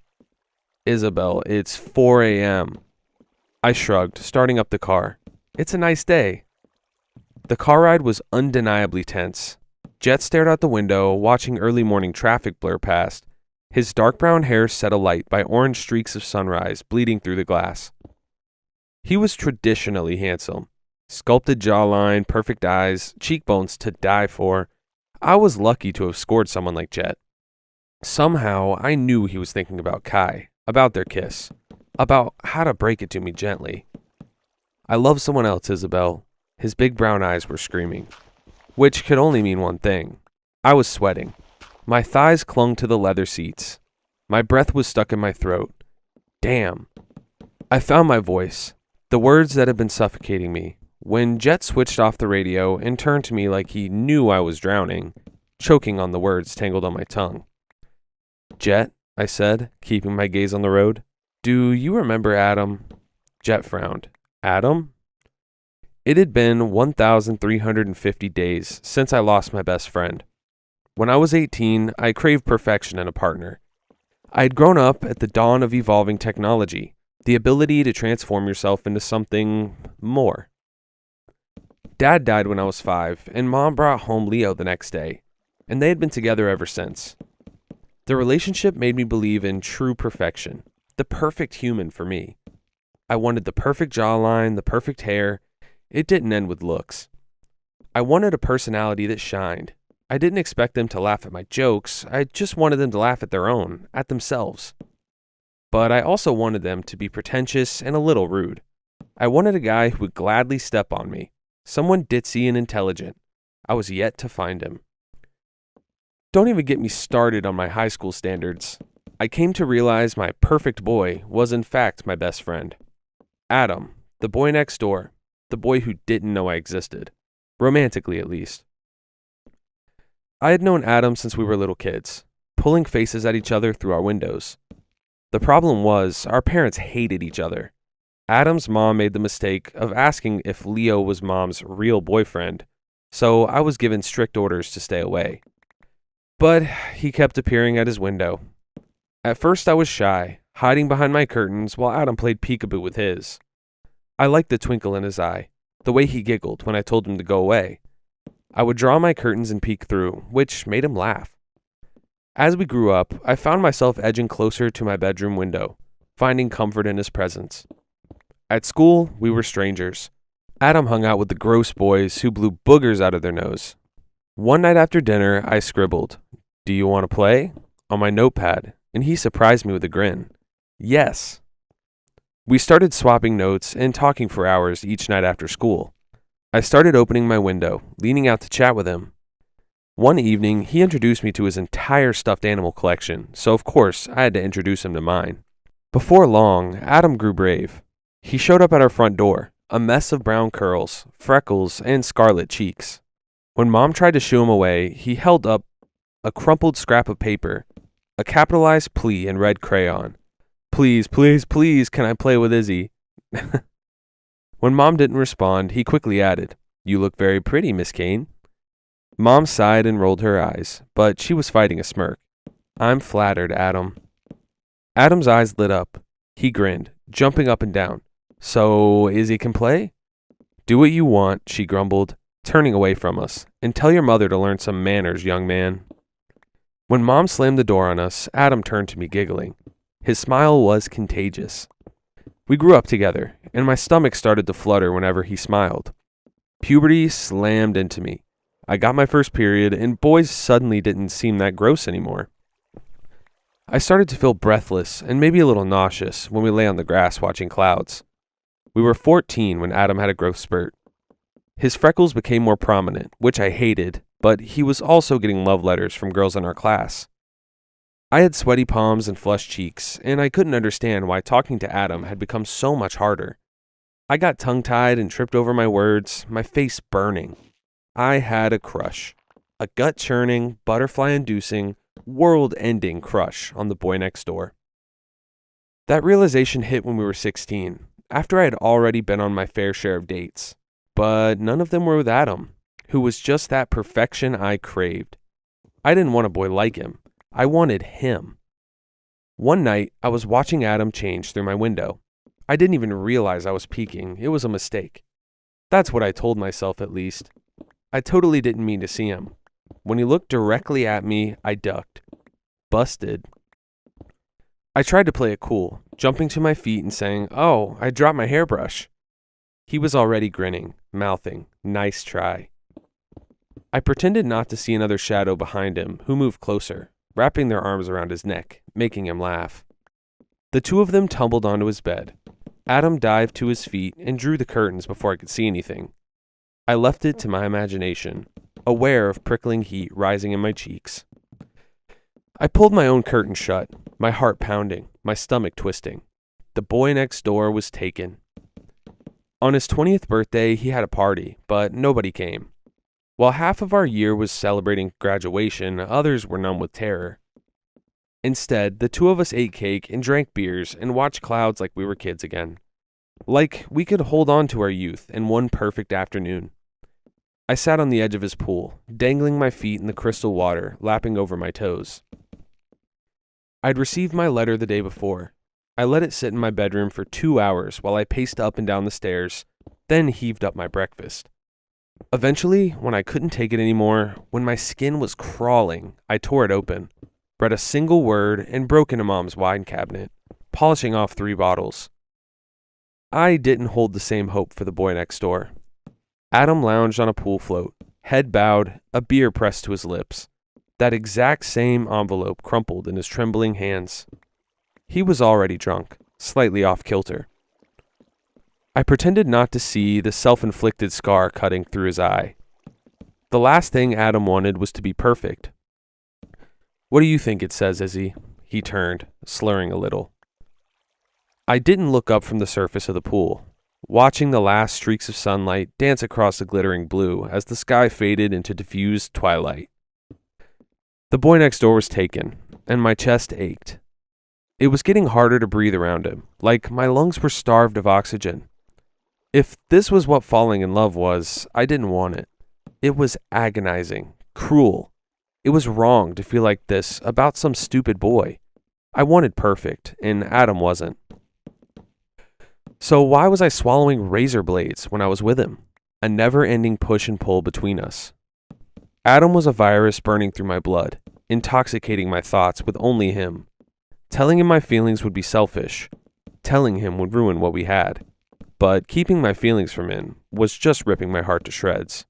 "Isabel, it's 4 a.m. I shrugged, starting up the car. "It's a nice day." The car ride was undeniably tense. Jet stared out the window, watching early morning traffic blur past, his dark brown hair set alight by orange streaks of sunrise bleeding through the glass. He was traditionally handsome. Sculpted jawline, perfect eyes, cheekbones to die for. I was lucky to have scored someone like Jet. Somehow, I knew he was thinking about Kai, about their kiss, about how to break it to me gently. "I love someone else, Isabel." His big brown eyes were screaming. Which could only mean one thing. I was sweating. My thighs clung to the leather seats. My breath was stuck in my throat. Damn. I found my voice, the words that had been suffocating me, when Jet switched off the radio and turned to me like he knew I was drowning, choking on the words tangled on my tongue. "Jet," I said, keeping my gaze on the road. "Do you remember Adam?" Jet frowned. "Adam?" It had been 1,350 days since I lost my best friend. When I was 18, I craved perfection in a partner. I had grown up at the dawn of evolving technology, the ability to transform yourself into something more. Dad died when I was 5, and Mom brought home Leo the next day, and they had been together ever since. The relationship made me believe in true perfection, the perfect human for me. I wanted the perfect jawline, the perfect hair. It didn't end with looks. I wanted a personality that shined. I didn't expect them to laugh at my jokes. I just wanted them to laugh at their own, at themselves. But I also wanted them to be pretentious and a little rude. I wanted a guy who would gladly step on me, someone ditzy and intelligent. I was yet to find him. Don't even get me started on my high school standards. I came to realize my perfect boy was in fact my best friend. Adam, the boy next door, the boy who didn't know I existed, romantically at least. I had known Adam since we were little kids, pulling faces at each other through our windows. The problem was, our parents hated each other. Adam's mom made the mistake of asking if Leo was Mom's real boyfriend, so I was given strict orders to stay away. But he kept appearing at his window. At first I was shy, hiding behind my curtains while Adam played peekaboo with his. I liked the twinkle in his eye, the way he giggled when I told him to go away. I would draw my curtains and peek through, which made him laugh. As we grew up, I found myself edging closer to my bedroom window, finding comfort in his presence. At school, we were strangers. Adam hung out with the gross boys who blew boogers out of their nose. One night after dinner, I scribbled, "Do you want to play?" on my notepad, and he surprised me with a grin. Yes. We started swapping notes and talking for hours each night after school. I started opening my window, leaning out to chat with him. One evening, he introduced me to his entire stuffed animal collection, so of course, I had to introduce him to mine. Before long, Adam grew brave. He showed up at our front door, a mess of brown curls, freckles, and scarlet cheeks. When Mom tried to shoo him away, he held up a crumpled scrap of paper, a capitalized plea in red crayon. "Please, please, please, can I play with Izzy?" When Mom didn't respond, he quickly added, "You look very pretty, Miss Kane." Mom sighed and rolled her eyes, but she was fighting a smirk. "I'm flattered, Adam." Adam's eyes lit up. He grinned, jumping up and down. "So, Izzy can play?" "Do what you want," she grumbled, turning away from us. "And tell your mother to learn some manners, young man." When Mom slammed the door on us, Adam turned to me giggling. His smile was contagious. We grew up together, and my stomach started to flutter whenever he smiled. Puberty slammed into me. I got my first period, and boys suddenly didn't seem that gross anymore. I started to feel breathless and maybe a little nauseous when we lay on the grass watching clouds. We were 14 when Adam had a growth spurt. His freckles became more prominent, which I hated, but he was also getting love letters from girls in our class. I had sweaty palms and flushed cheeks, and I couldn't understand why talking to Adam had become so much harder. I got tongue-tied and tripped over my words, my face burning. I had a crush. A gut-churning, butterfly-inducing, world-ending crush on the boy next door. That realization hit when we were 16, after I had already been on my fair share of dates. But none of them were with Adam, who was just that perfection I craved. I didn't want a boy like him. I wanted him. One night, I was watching Adam change through my window. I didn't even realize I was peeking. It was a mistake. That's what I told myself, at least. I totally didn't mean to see him. When he looked directly at me, I ducked. Busted. I tried to play it cool, jumping to my feet and saying, "Oh, I dropped my hairbrush." He was already grinning, mouthing, "Nice try." I pretended not to see another shadow behind him, who moved closer, wrapping their arms around his neck, making him laugh. The two of them tumbled onto his bed. Adam dived to his feet and drew the curtains before I could see anything. I left it to my imagination, aware of prickling heat rising in my cheeks. I pulled my own curtain shut, my heart pounding, my stomach twisting. The boy next door was taken. On his 20th birthday, he had a party, but nobody came. While half of our year was celebrating graduation, others were numb with terror. Instead, the two of us ate cake and drank beers and watched clouds like we were kids again. Like we could hold on to our youth in one perfect afternoon. I sat on the edge of his pool, dangling my feet in the crystal water, lapping over my toes. I'd received my letter the day before. I let it sit in my bedroom for 2 hours while I paced up and down the stairs, then heaved up my breakfast. Eventually, when I couldn't take it anymore, when my skin was crawling, I tore it open, read a single word, and broke into Mom's wine cabinet, polishing off 3 bottles. I didn't hold the same hope for the boy next door. Adam lounged on a pool float, head bowed, a beer pressed to his lips, that exact same envelope crumpled in his trembling hands. He was already drunk, slightly off kilter. I pretended not to see the self-inflicted scar cutting through his eye. The last thing Adam wanted was to be perfect. "What do you think it says, Izzy?" He turned, slurring a little. I didn't look up from the surface of the pool, watching the last streaks of sunlight dance across the glittering blue as the sky faded into diffused twilight. The boy next door was taken, and my chest ached. It was getting harder to breathe around him, like my lungs were starved of oxygen. If this was what falling in love was, I didn't want it. It was agonizing, cruel. It was wrong to feel like this about some stupid boy. I wanted perfect, and Adam wasn't. So why was I swallowing razor blades when I was with him? A never-ending push and pull between us. Adam was a virus burning through my blood, intoxicating my thoughts with only him. Telling him my feelings would be selfish. Telling him would ruin what we had. But keeping my feelings from him was just ripping my heart to shreds.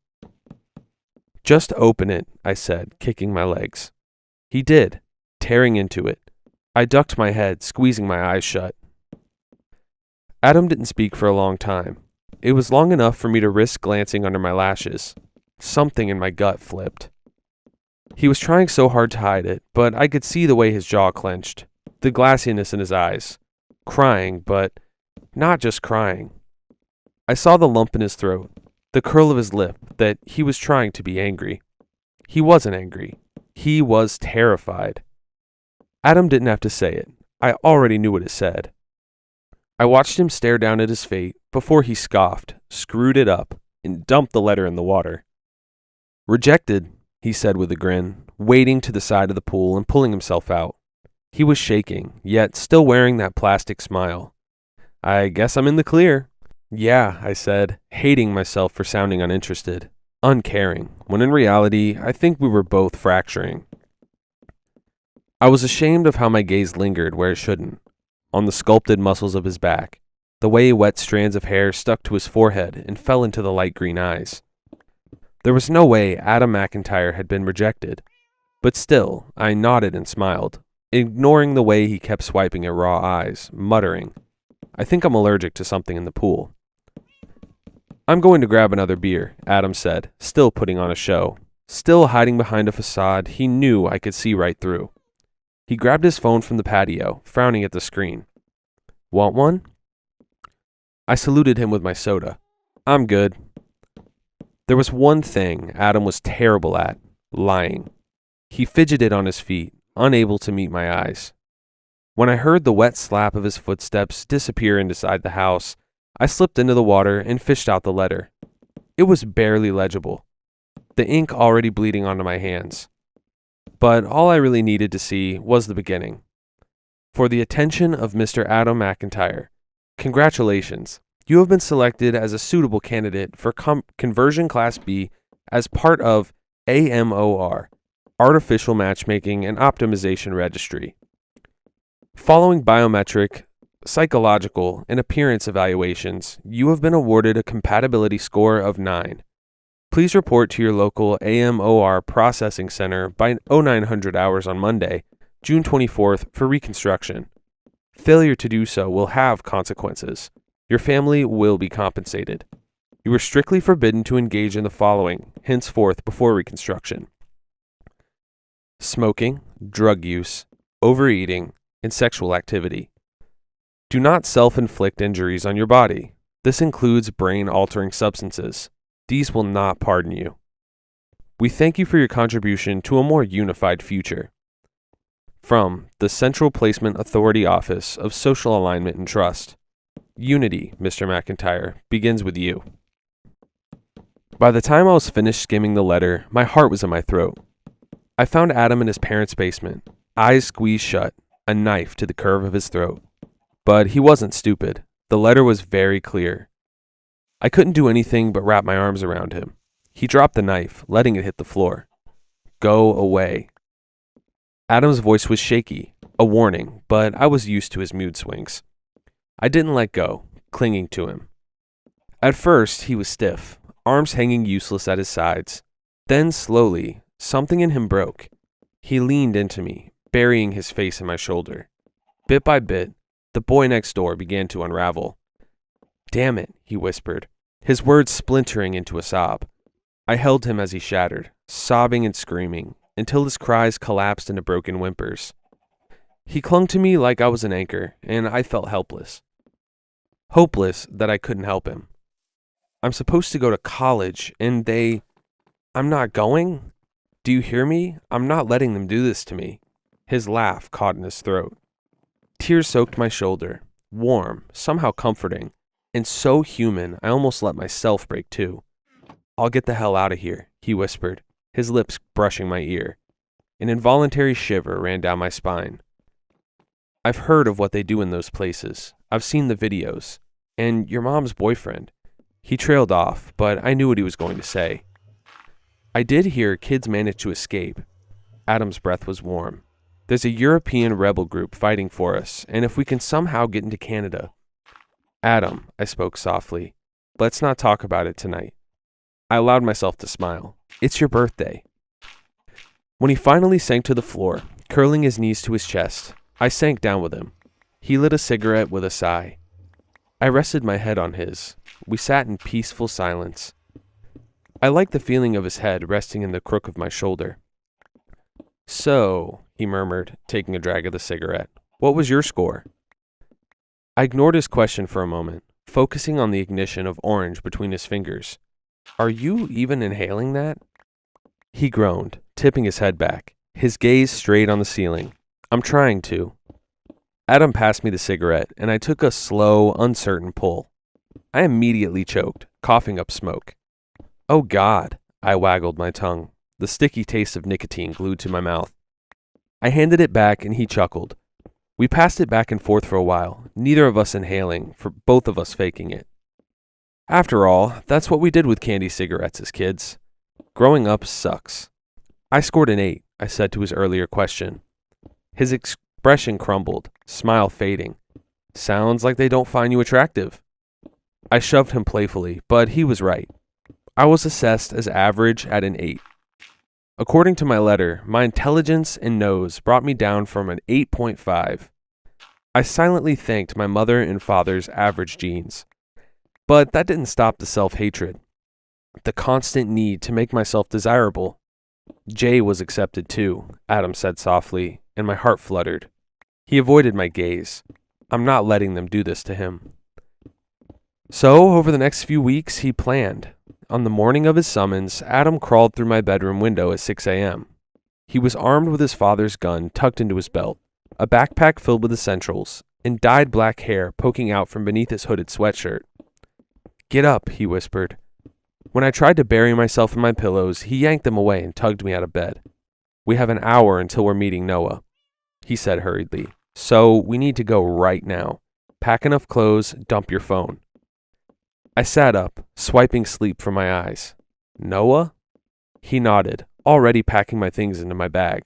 Just open it, I said, kicking my legs. He did, tearing into it. I ducked my head, squeezing my eyes shut. Adam didn't speak for a long time. It was long enough for me to risk glancing under my lashes. Something in my gut flipped. He was trying so hard to hide it, but I could see the way his jaw clenched, the glassiness in his eyes. Crying, but not just crying. I saw the lump in his throat, the curl of his lip, that he was trying to be angry. He wasn't angry. He was terrified. Adam didn't have to say it. I already knew what it said. I watched him stare down at his fate before he scoffed, screwed it up, and dumped the letter in the water. Rejected, he said with a grin, wading to the side of the pool and pulling himself out. He was shaking, yet still wearing that plastic smile. I guess I'm in the clear. Yeah, I said, hating myself for sounding uninterested, uncaring, when in reality, I think we were both fracturing. I was ashamed of how my gaze lingered where it shouldn't, on the sculpted muscles of his back, the way wet strands of hair stuck to his forehead and fell into the light green eyes. There was no way Adam McIntyre had been rejected, but still, I nodded and smiled, ignoring the way he kept swiping at raw eyes, muttering, I think I'm allergic to something in the pool. I'm going to grab another beer, Adam said, still putting on a show, still hiding behind a facade he knew I could see right through. He grabbed his phone from the patio, frowning at the screen. Want one? I saluted him with my soda. I'm good. There was one thing Adam was terrible at, lying. He fidgeted on his feet, unable to meet my eyes. When I heard the wet slap of his footsteps disappear inside the house, I slipped into the water and fished out the letter. It was barely legible, the ink already bleeding onto my hands. But all I really needed to see was the beginning. For the attention of Mr. Adam McIntyre, congratulations. You have been selected as a suitable candidate for Conversion Class B as part of AMOR, Artificial Matchmaking and Optimization Registry. Following biometric, psychological, and appearance evaluations, you have been awarded a compatibility score of 9. Please report to your local AMOR processing center by 0900 hours on Monday, June 24th for reconstruction. Failure to do so will have consequences. Your family will be compensated. You are strictly forbidden to engage in the following, henceforth before reconstruction: smoking, drug use, overeating, and sexual activity. Do not self-inflict injuries on your body. This includes brain-altering substances. These will not pardon you. We thank you for your contribution to a more unified future. From the Central Placement Authority Office of Social Alignment and Trust. Unity, Mr. McIntyre, begins with you. By the time I was finished skimming the letter, my heart was in my throat. I found Adam in his parents' basement, eyes squeezed shut, a knife to the curve of his throat. But he wasn't stupid. The letter was very clear. I couldn't do anything but wrap my arms around him. He dropped the knife, letting it hit the floor. Go away. Adam's voice was shaky, a warning, but I was used to his mood swings. I didn't let go, clinging to him. At first, he was stiff, arms hanging useless at his sides. Then, slowly, something in him broke. He leaned into me, burying his face in my shoulder. Bit by bit, the boy next door began to unravel. Damn it, he whispered, his words splintering into a sob. I held him as he shattered, sobbing and screaming, until his cries collapsed into broken whimpers. He clung to me like I was an anchor, and I felt helpless. Hopeless that I couldn't help him. I'm supposed to go to college, and I'm not going? Do you hear me? I'm not letting them do this to me. His laugh caught in his throat. Tears soaked my shoulder, warm, somehow comforting, and so human I almost let myself break too. I'll get the hell out of here, he whispered, his lips brushing my ear. An involuntary shiver ran down my spine. I've heard of what they do in those places. I've seen the videos. And your mom's boyfriend. He trailed off, but I knew what he was going to say. I did hear kids manage to escape. Adam's breath was warm. There's a European rebel group fighting for us, and if we can somehow get into Canada. Adam, I spoke softly, let's not talk about it tonight. I allowed myself to smile. It's your birthday. When he finally sank to the floor, curling his knees to his chest, I sank down with him. He lit a cigarette with a sigh. I rested my head on his. We sat in peaceful silence. I liked the feeling of his head resting in the crook of my shoulder. So, he murmured, taking a drag of the cigarette, what was your score? I ignored his question for a moment, focusing on the ignition of orange between his fingers. Are you even inhaling that? He groaned, tipping his head back, his gaze straight on the ceiling. I'm trying to. Adam passed me the cigarette, and I took a slow, uncertain pull. I immediately choked, coughing up smoke. Oh God, I waggled my tongue, the sticky taste of nicotine glued to my mouth. I handed it back, and he chuckled. We passed it back and forth for a while, neither of us inhaling, for both of us faking it. After all, that's what we did with candy cigarettes as kids. Growing up sucks. I scored an 8, I said to his earlier question. His expression crumbled, smile fading. Sounds like they don't find you attractive. I shoved him playfully, but he was right. I was assessed as average at an 8. According to my letter, my intelligence and nose brought me down from an 8.5. I silently thanked my mother and father's average genes. But that didn't stop the self-hatred, the constant need to make myself desirable. Jay was accepted too, Adam said softly, and my heart fluttered. He avoided my gaze. I'm not letting them do this to him. So, over the next few weeks, he planned. On the morning of his summons, Adam crawled through my bedroom window at 6 a.m. He was armed with his father's gun tucked into his belt, a backpack filled with essentials, and dyed black hair poking out from beneath his hooded sweatshirt. Get up, he whispered. When I tried to bury myself in my pillows, he yanked them away and tugged me out of bed. We have an hour until we're meeting Noah, he said hurriedly. So we need to go right now. Pack enough clothes, dump your phone. I sat up, swiping sleep from my eyes. Noah? He nodded, already packing my things into my bag.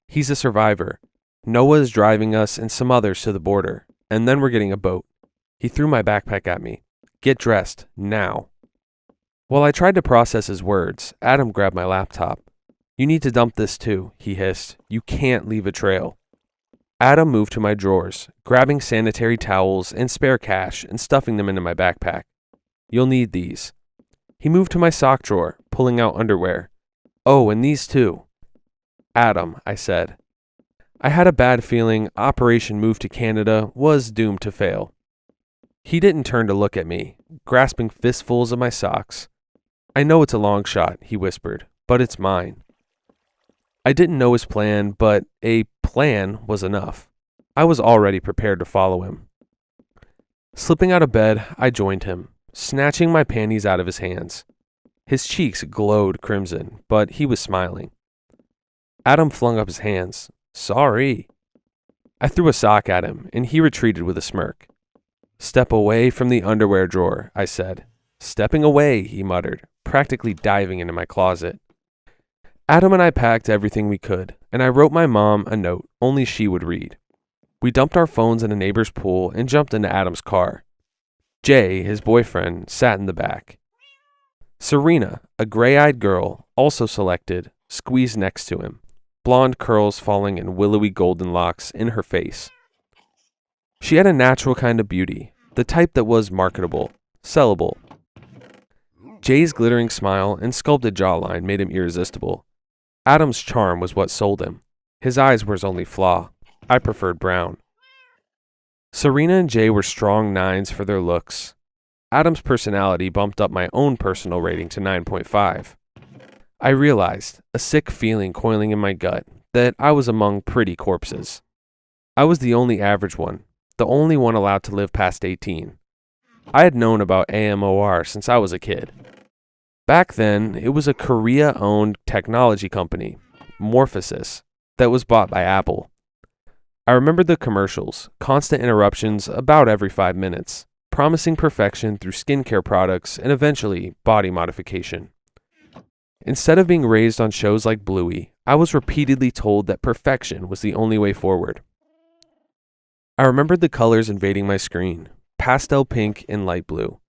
He's a survivor. Noah is driving us and some others to the border, and then we're getting a boat. He threw my backpack at me. Get dressed, now. While I tried to process his words, Adam grabbed my laptop. You need to dump this too, he hissed. You can't leave a trail. Adam moved to my drawers, grabbing sanitary towels and spare cash and stuffing them into my backpack. You'll need these. He moved to my sock drawer, pulling out underwear. Oh, and these too. Adam, I said. I had a bad feeling Operation Move to Canada was doomed to fail. He didn't turn to look at me, grasping fistfuls of my socks. I know it's a long shot, he whispered, but it's mine. I didn't know his plan, but a plan was enough. I was already prepared to follow him. Slipping out of bed, I joined him, snatching my panties out of his hands. His cheeks glowed crimson, but he was smiling. Adam flung up his hands. Sorry. I threw a sock at him, and he retreated with a smirk. Step away from the underwear drawer, I said. Stepping away, he muttered, practically diving into my closet. Adam and I packed everything we could, and I wrote my mom a note only she would read. We dumped our phones in a neighbor's pool and jumped into Adam's car. Jay, his boyfriend, sat in the back. Serena, a gray-eyed girl, also selected, squeezed next to him, blonde curls falling in willowy golden locks in her face. She had a natural kind of beauty, the type that was marketable, sellable. Jay's glittering smile and sculpted jawline made him irresistible. Adam's charm was what sold him. His eyes were his only flaw. I preferred brown. Serena and Jay were strong 9s for their looks. Adam's personality bumped up my own personal rating to 9.5. I realized, a sick feeling coiling in my gut, that I was among pretty corpses. I was the only average one, the only one allowed to live past 18. I had known about AMOR since I was a kid. Back then, it was a Korea-owned technology company, Morphosis, that was bought by Apple. I remembered the commercials, constant interruptions about every 5 minutes, promising perfection through skincare products and eventually body modification. Instead of being raised on shows like Bluey, I was repeatedly told that perfection was the only way forward. I remembered the colors invading my screen, pastel pink and light blue.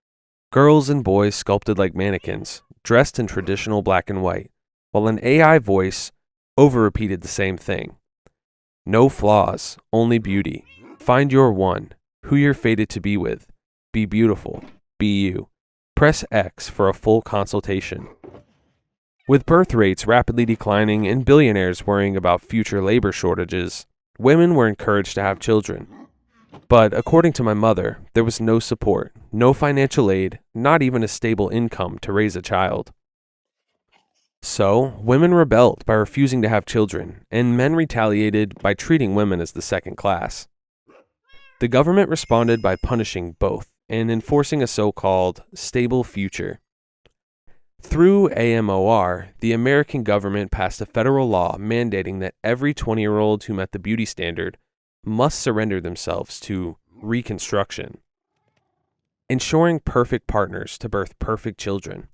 Girls and boys sculpted like mannequins, dressed in traditional black and white, while an AI voice over-repeated the same thing. No flaws, only beauty. Find your one, who you're fated to be with. Be beautiful. Be you. Press X for a full consultation. With birth rates rapidly declining and billionaires worrying about future labor shortages, women were encouraged to have children. But according to my mother, there was no support, no financial aid, not even a stable income to raise a child. So, women rebelled by refusing to have children, and men retaliated by treating women as the second class. The government responded by punishing both and enforcing a so-called stable future. Through AMOR, the American government passed a federal law mandating that every 20-year-old who met the beauty standard must surrender themselves to reconstruction, ensuring perfect partners to birth perfect children.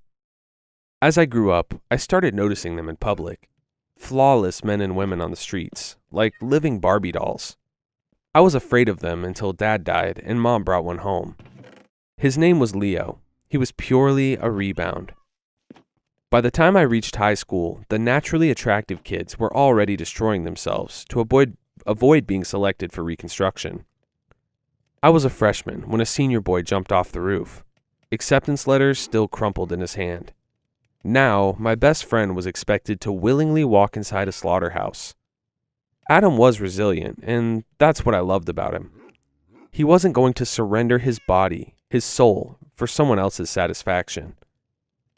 As I grew up, I started noticing them in public. Flawless men and women on the streets, like living Barbie dolls. I was afraid of them until Dad died and Mom brought one home. His name was Leo. He was purely a rebound. By the time I reached high school, the naturally attractive kids were already destroying themselves to avoid being selected for reconstruction. I was a freshman when a senior boy jumped off the roof. Acceptance letters still crumpled in his hand. Now, my best friend was expected to willingly walk inside a slaughterhouse. Adam was resilient, and that's what I loved about him. He wasn't going to surrender his body, his soul, for someone else's satisfaction.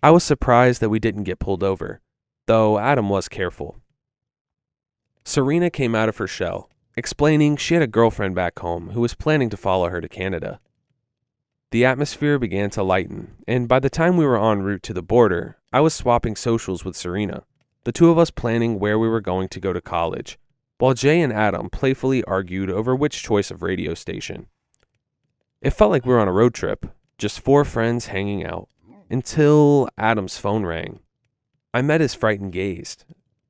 I was surprised that we didn't get pulled over, though Adam was careful. Serena came out of her shell, explaining she had a girlfriend back home who was planning to follow her to Canada. The atmosphere began to lighten, and by the time we were en route to the border, I was swapping socials with Serena, the two of us planning where we were going to go to college, while Jay and Adam playfully argued over which choice of radio station. It felt like we were on a road trip, just four friends hanging out, until Adam's phone rang. I met his frightened gaze,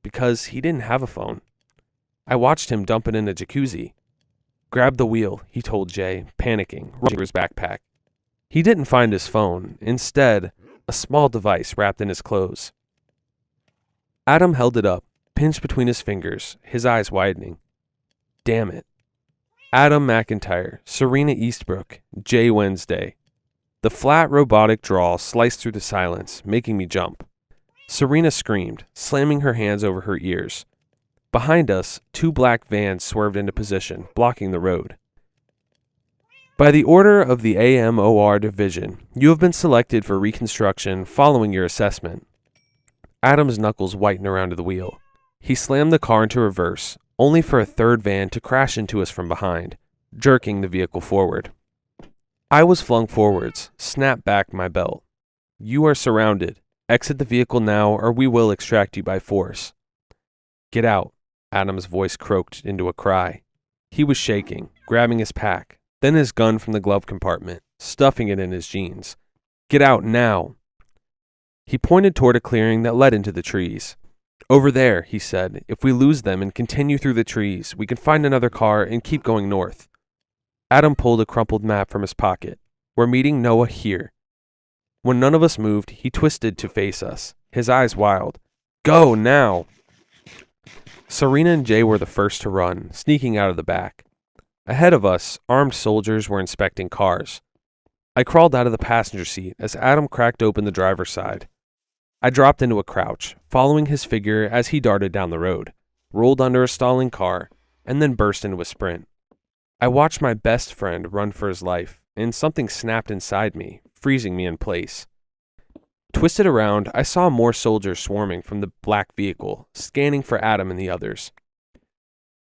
because he didn't have a phone. I watched him dump it in a jacuzzi. Grab the wheel, he told Jay, panicking, reaching for his backpack. He didn't find his phone. Instead, a small device wrapped in his clothes. Adam held it up, pinched between his fingers, his eyes widening. Damn it. Adam McIntyre, Serena Eastbrook, Jay Wednesday. The flat, robotic drawl sliced through the silence, making me jump. Serena screamed, slamming her hands over her ears. Behind us, two black vans swerved into position, blocking the road. By the order of the AMOR division, you have been selected for reconstruction following your assessment. Adam's knuckles whitened around the wheel. He slammed the car into reverse, only for a third van to crash into us from behind, jerking the vehicle forward. I was flung forwards, snapped back my belt. You are surrounded. Exit the vehicle now or we will extract you by force. Get out, Adam's voice croaked into a cry. He was shaking, grabbing his pack, then his gun from the glove compartment, stuffing it in his jeans. Get out now. He pointed toward a clearing that led into the trees. Over there, he said, if we lose them and continue through the trees, we can find another car and keep going north. Adam pulled a crumpled map from his pocket. We're meeting Noah here. When none of us moved, he twisted to face us, his eyes wild. Go now! Serena and Jay were the first to run, sneaking out of the back. Ahead of us, armed soldiers were inspecting cars. I crawled out of the passenger seat as Adam cracked open the driver's side. I dropped into a crouch, following his figure as he darted down the road, rolled under a stalling car, and then burst into a sprint. I watched my best friend run for his life, and something snapped inside me, freezing me in place. Twisted around, I saw more soldiers swarming from the black vehicle, scanning for Adam and the others.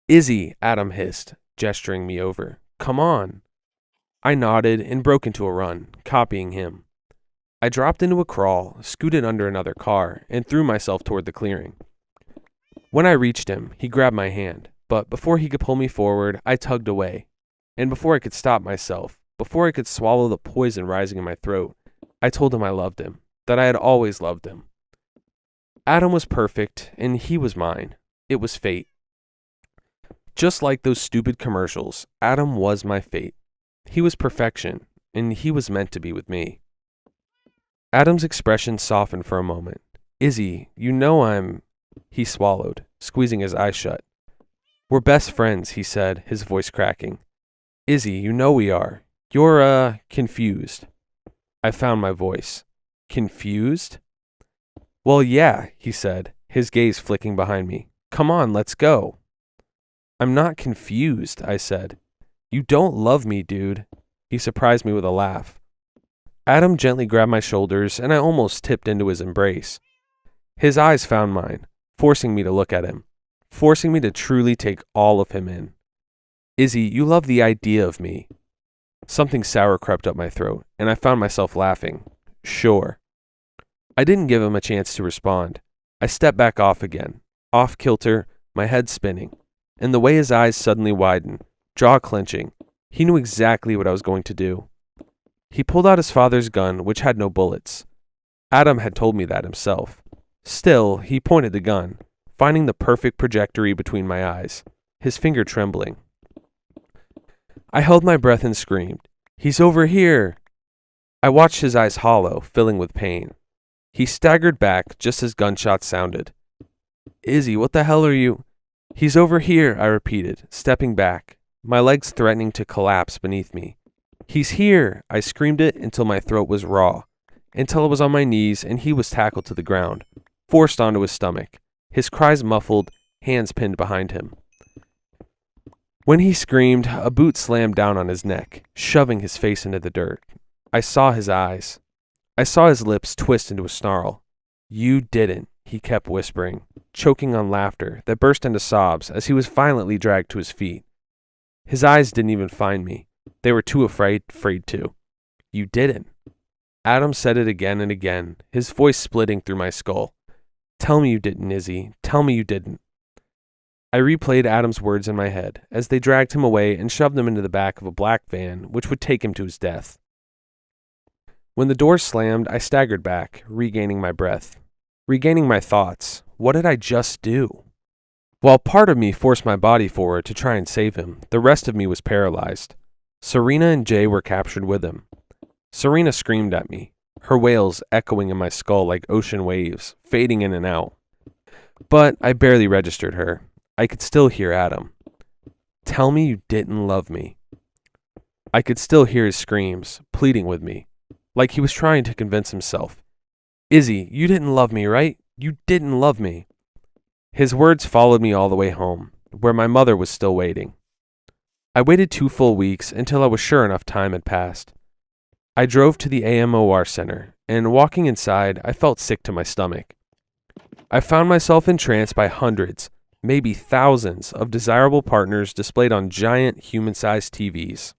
Izzy, Adam hissed, gesturing me over. Come on. I nodded and broke into a run, copying him. I dropped into a crawl, scooted under another car, and threw myself toward the clearing. When I reached him, he grabbed my hand, but before he could pull me forward, I tugged away. And before I could stop myself, before I could swallow the poison rising in my throat, I told him I loved him, that I had always loved him. Adam was perfect, and he was mine. It was fate. Just like those stupid commercials, Adam was my fate. He was perfection, and he was meant to be with me. Adam's expression softened for a moment. Izzy, you know I'm... He swallowed, squeezing his eyes shut. We're best friends, he said, his voice cracking. Izzy, you know we are. You're, confused. I found my voice. Confused? Well, yeah, he said, his gaze flicking behind me. Come on, let's go. I'm not confused, I said. You don't love me, dude. He surprised me with a laugh. Adam gently grabbed my shoulders, and I almost tipped into his embrace. His eyes found mine, forcing me to look at him, forcing me to truly take all of him in. Izzy, you love the idea of me. Something sour crept up my throat, and I found myself laughing. Sure. I didn't give him a chance to respond. I stepped back off again, off kilter, my head spinning, and the way his eyes suddenly widened, jaw clenching, he knew exactly what I was going to do. He pulled out his father's gun, which had no bullets. Adam had told me that himself. Still, he pointed the gun, finding the perfect trajectory between my eyes, his finger trembling. I held my breath and screamed, He's over here! I watched his eyes hollow, filling with pain. He staggered back just as gunshots sounded. Izzy, what the hell are you? He's over here, I repeated, stepping back, my legs threatening to collapse beneath me. He's here! I screamed it until my throat was raw, until I was on my knees and he was tackled to the ground, forced onto his stomach, his cries muffled, hands pinned behind him. When he screamed, a boot slammed down on his neck, shoving his face into the dirt. I saw his eyes. I saw his lips twist into a snarl. You didn't, he kept whispering, choking on laughter that burst into sobs as he was violently dragged to his feet. His eyes didn't even find me. They were too afraid to. You didn't. Adam said it again and again, his voice splitting through my skull. Tell me you didn't, Izzy. Tell me you didn't. I replayed Adam's words in my head as they dragged him away and shoved him into the back of a black van which would take him to his death. When the door slammed, I staggered back, regaining my breath, regaining my thoughts. What did I just do? While part of me forced my body forward to try and save him, the rest of me was paralyzed. Serena and Jay were captured with him. Serena screamed at me, her wails echoing in my skull like ocean waves, fading in and out. But I barely registered her. I could still hear Adam. Tell me you didn't love me. I could still hear his screams, pleading with me, like he was trying to convince himself. Izzy, you didn't love me, right? You didn't love me. His words followed me all the way home, where my mother was still waiting. I waited 2 full weeks until I was sure enough time had passed. I drove to the AMOR center, and walking inside, I felt sick to my stomach. I found myself entranced by hundreds, maybe thousands, of desirable partners displayed on giant human-sized TVs.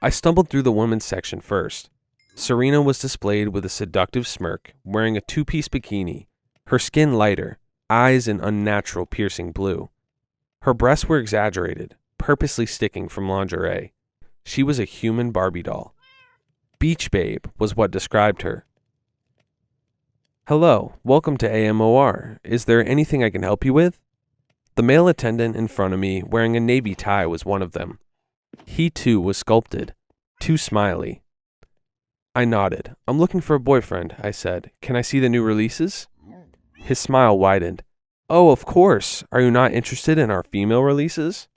I stumbled through the women's section first. Serena was displayed with a seductive smirk, wearing a 2-piece bikini, her skin lighter, eyes an unnatural piercing blue. Her breasts were exaggerated, purposely sticking from lingerie. She was a human Barbie doll. Beach Babe was what described her. Hello, welcome to AMOR. Is there anything I can help you with? The male attendant in front of me, wearing a navy tie, was one of them. He too was sculpted, too smiley. I nodded. I'm looking for a boyfriend, I said. Can I see the new releases? His smile widened. Oh, of course. Are you not interested in our female releases?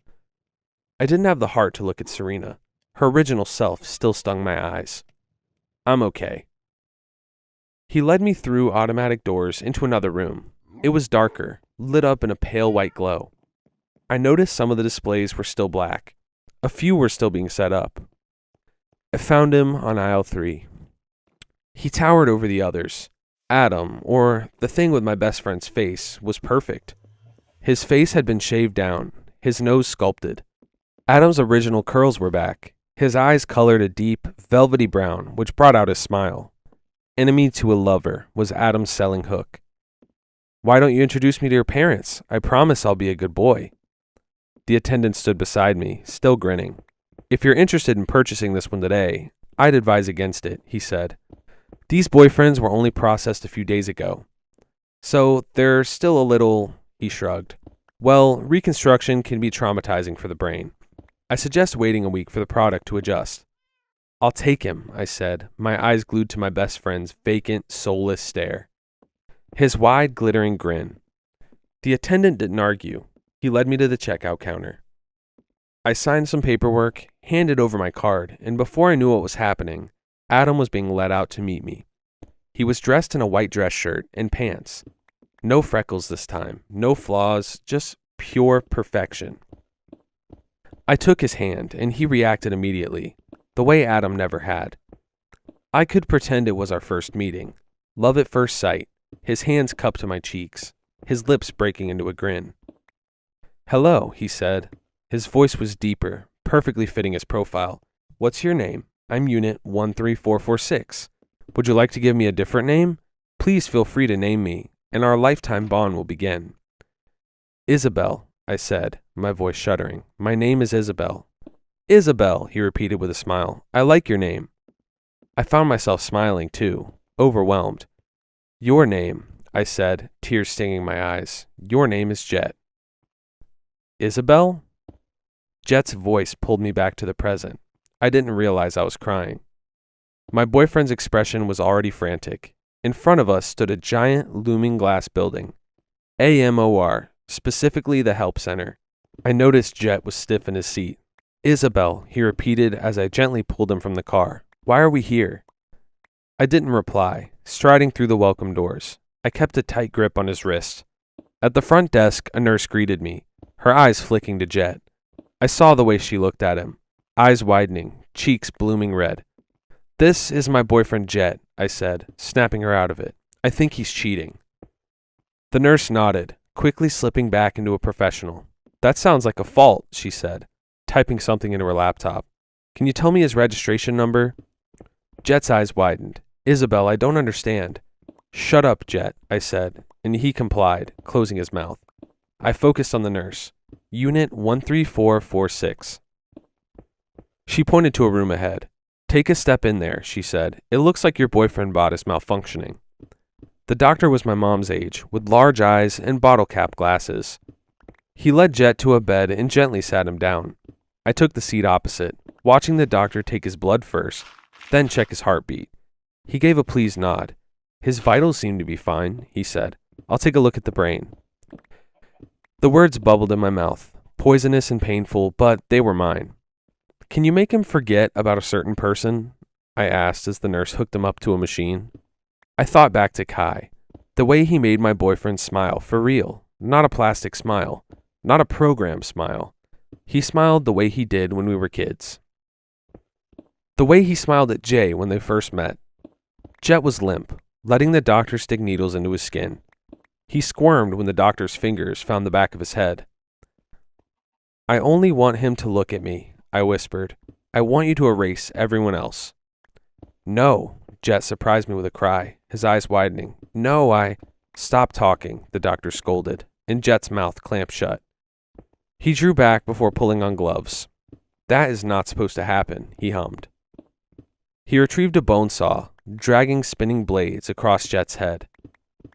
I didn't have the heart to look at Serena. Her original self still stung my eyes. I'm okay. He led me through automatic doors into another room. It was darker, lit up in a pale white glow. I noticed some of the displays were still black. A few were still being set up. I found him on aisle 3. He towered over the others. Adam, or the thing with my best friend's face, was perfect. His face had been shaved down, his nose sculpted. Adam's original curls were back, his eyes colored a deep, velvety brown, which brought out his smile. Enemy to a lover was Adam's selling hook. Why don't you introduce me to your parents? I promise I'll be a good boy. The attendant stood beside me, still grinning. If you're interested in purchasing this one today, I'd advise against it, he said. These boyfriends were only processed a few days ago. So they're still a little, he shrugged. Well, reconstruction can be traumatizing for the brain. I suggest waiting a week for the product to adjust. I'll take him, I said, my eyes glued to my best friend's vacant, soulless stare. His wide, glittering grin. The attendant didn't argue. He led me to the checkout counter. I signed some paperwork, handed over my card, and before I knew what was happening, Adam was being led out to meet me. He was dressed in a white dress shirt and pants. No freckles this time, no flaws, just pure perfection. I took his hand, and he reacted immediately, the way Adam never had. I could pretend it was our first meeting. Love at first sight, his hands cupped to my cheeks, his lips breaking into a grin. "Hello," he said. His voice was deeper, perfectly fitting his profile. "What's your name? I'm Unit 13446. Would you like to give me a different name? Please feel free to name me, and our lifetime bond will begin." "Isabel," I said, my voice shuddering. "My name is Isabel." "Isabel," he repeated with a smile. "I like your name." I found myself smiling too, overwhelmed. "Your name," I said, tears stinging my eyes. "Your name is Jet." "Isabel?" Jet's voice pulled me back to the present. I didn't realize I was crying. My boyfriend's expression was already frantic. In front of us stood a giant, looming glass building. AMOR, specifically the help center. I noticed Jet was stiff in his seat. "Isabel," he repeated as I gently pulled him from the car. "Why are we here?" I didn't reply, striding through the welcome doors. I kept a tight grip on his wrist. At the front desk, a nurse greeted me, her eyes flicking to Jet. I saw the way she looked at him, eyes widening, cheeks blooming red. "This is my boyfriend Jet," I said, snapping her out of it. "I think he's cheating." The nurse nodded, quickly slipping back into a professional. "That sounds like a fault," she said, typing something into her laptop. "Can you tell me his registration number?" Jet's eyes widened. "Isabel, I don't understand." "Shut up, Jet," I said, and he complied, closing his mouth. I focused on the nurse. "Unit 13446. She pointed to a room ahead. "Take a step in there," she said. "It looks like your boyfriend bot is malfunctioning." The doctor was my mom's age, with large eyes and bottle cap glasses. He led Jet to a bed and gently sat him down. I took the seat opposite, watching the doctor take his blood first, then check his heartbeat. He gave a pleased nod. "His vitals seem to be fine," he said. "I'll take a look at the brain." The words bubbled in my mouth, poisonous and painful, but they were mine. "Can you make him forget about a certain person?" I asked as the nurse hooked him up to a machine. I thought back to Kai, the way he made my boyfriend smile for real, not a plastic smile, not a programmed smile. He smiled the way he did when we were kids. The way he smiled at Jay when they first met. Jet was limp, letting the doctor stick needles into his skin. He squirmed when the doctor's fingers found the back of his head. "I only want him to look at me," I whispered. "I want you to erase everyone else." "No," Jet surprised me with a cry, his eyes widening. "No, I—" "Stop talking," the doctor scolded, and Jet's mouth clamped shut. He drew back before pulling on gloves. "That is not supposed to happen," he hummed. He retrieved a bone saw, dragging spinning blades across Jet's head.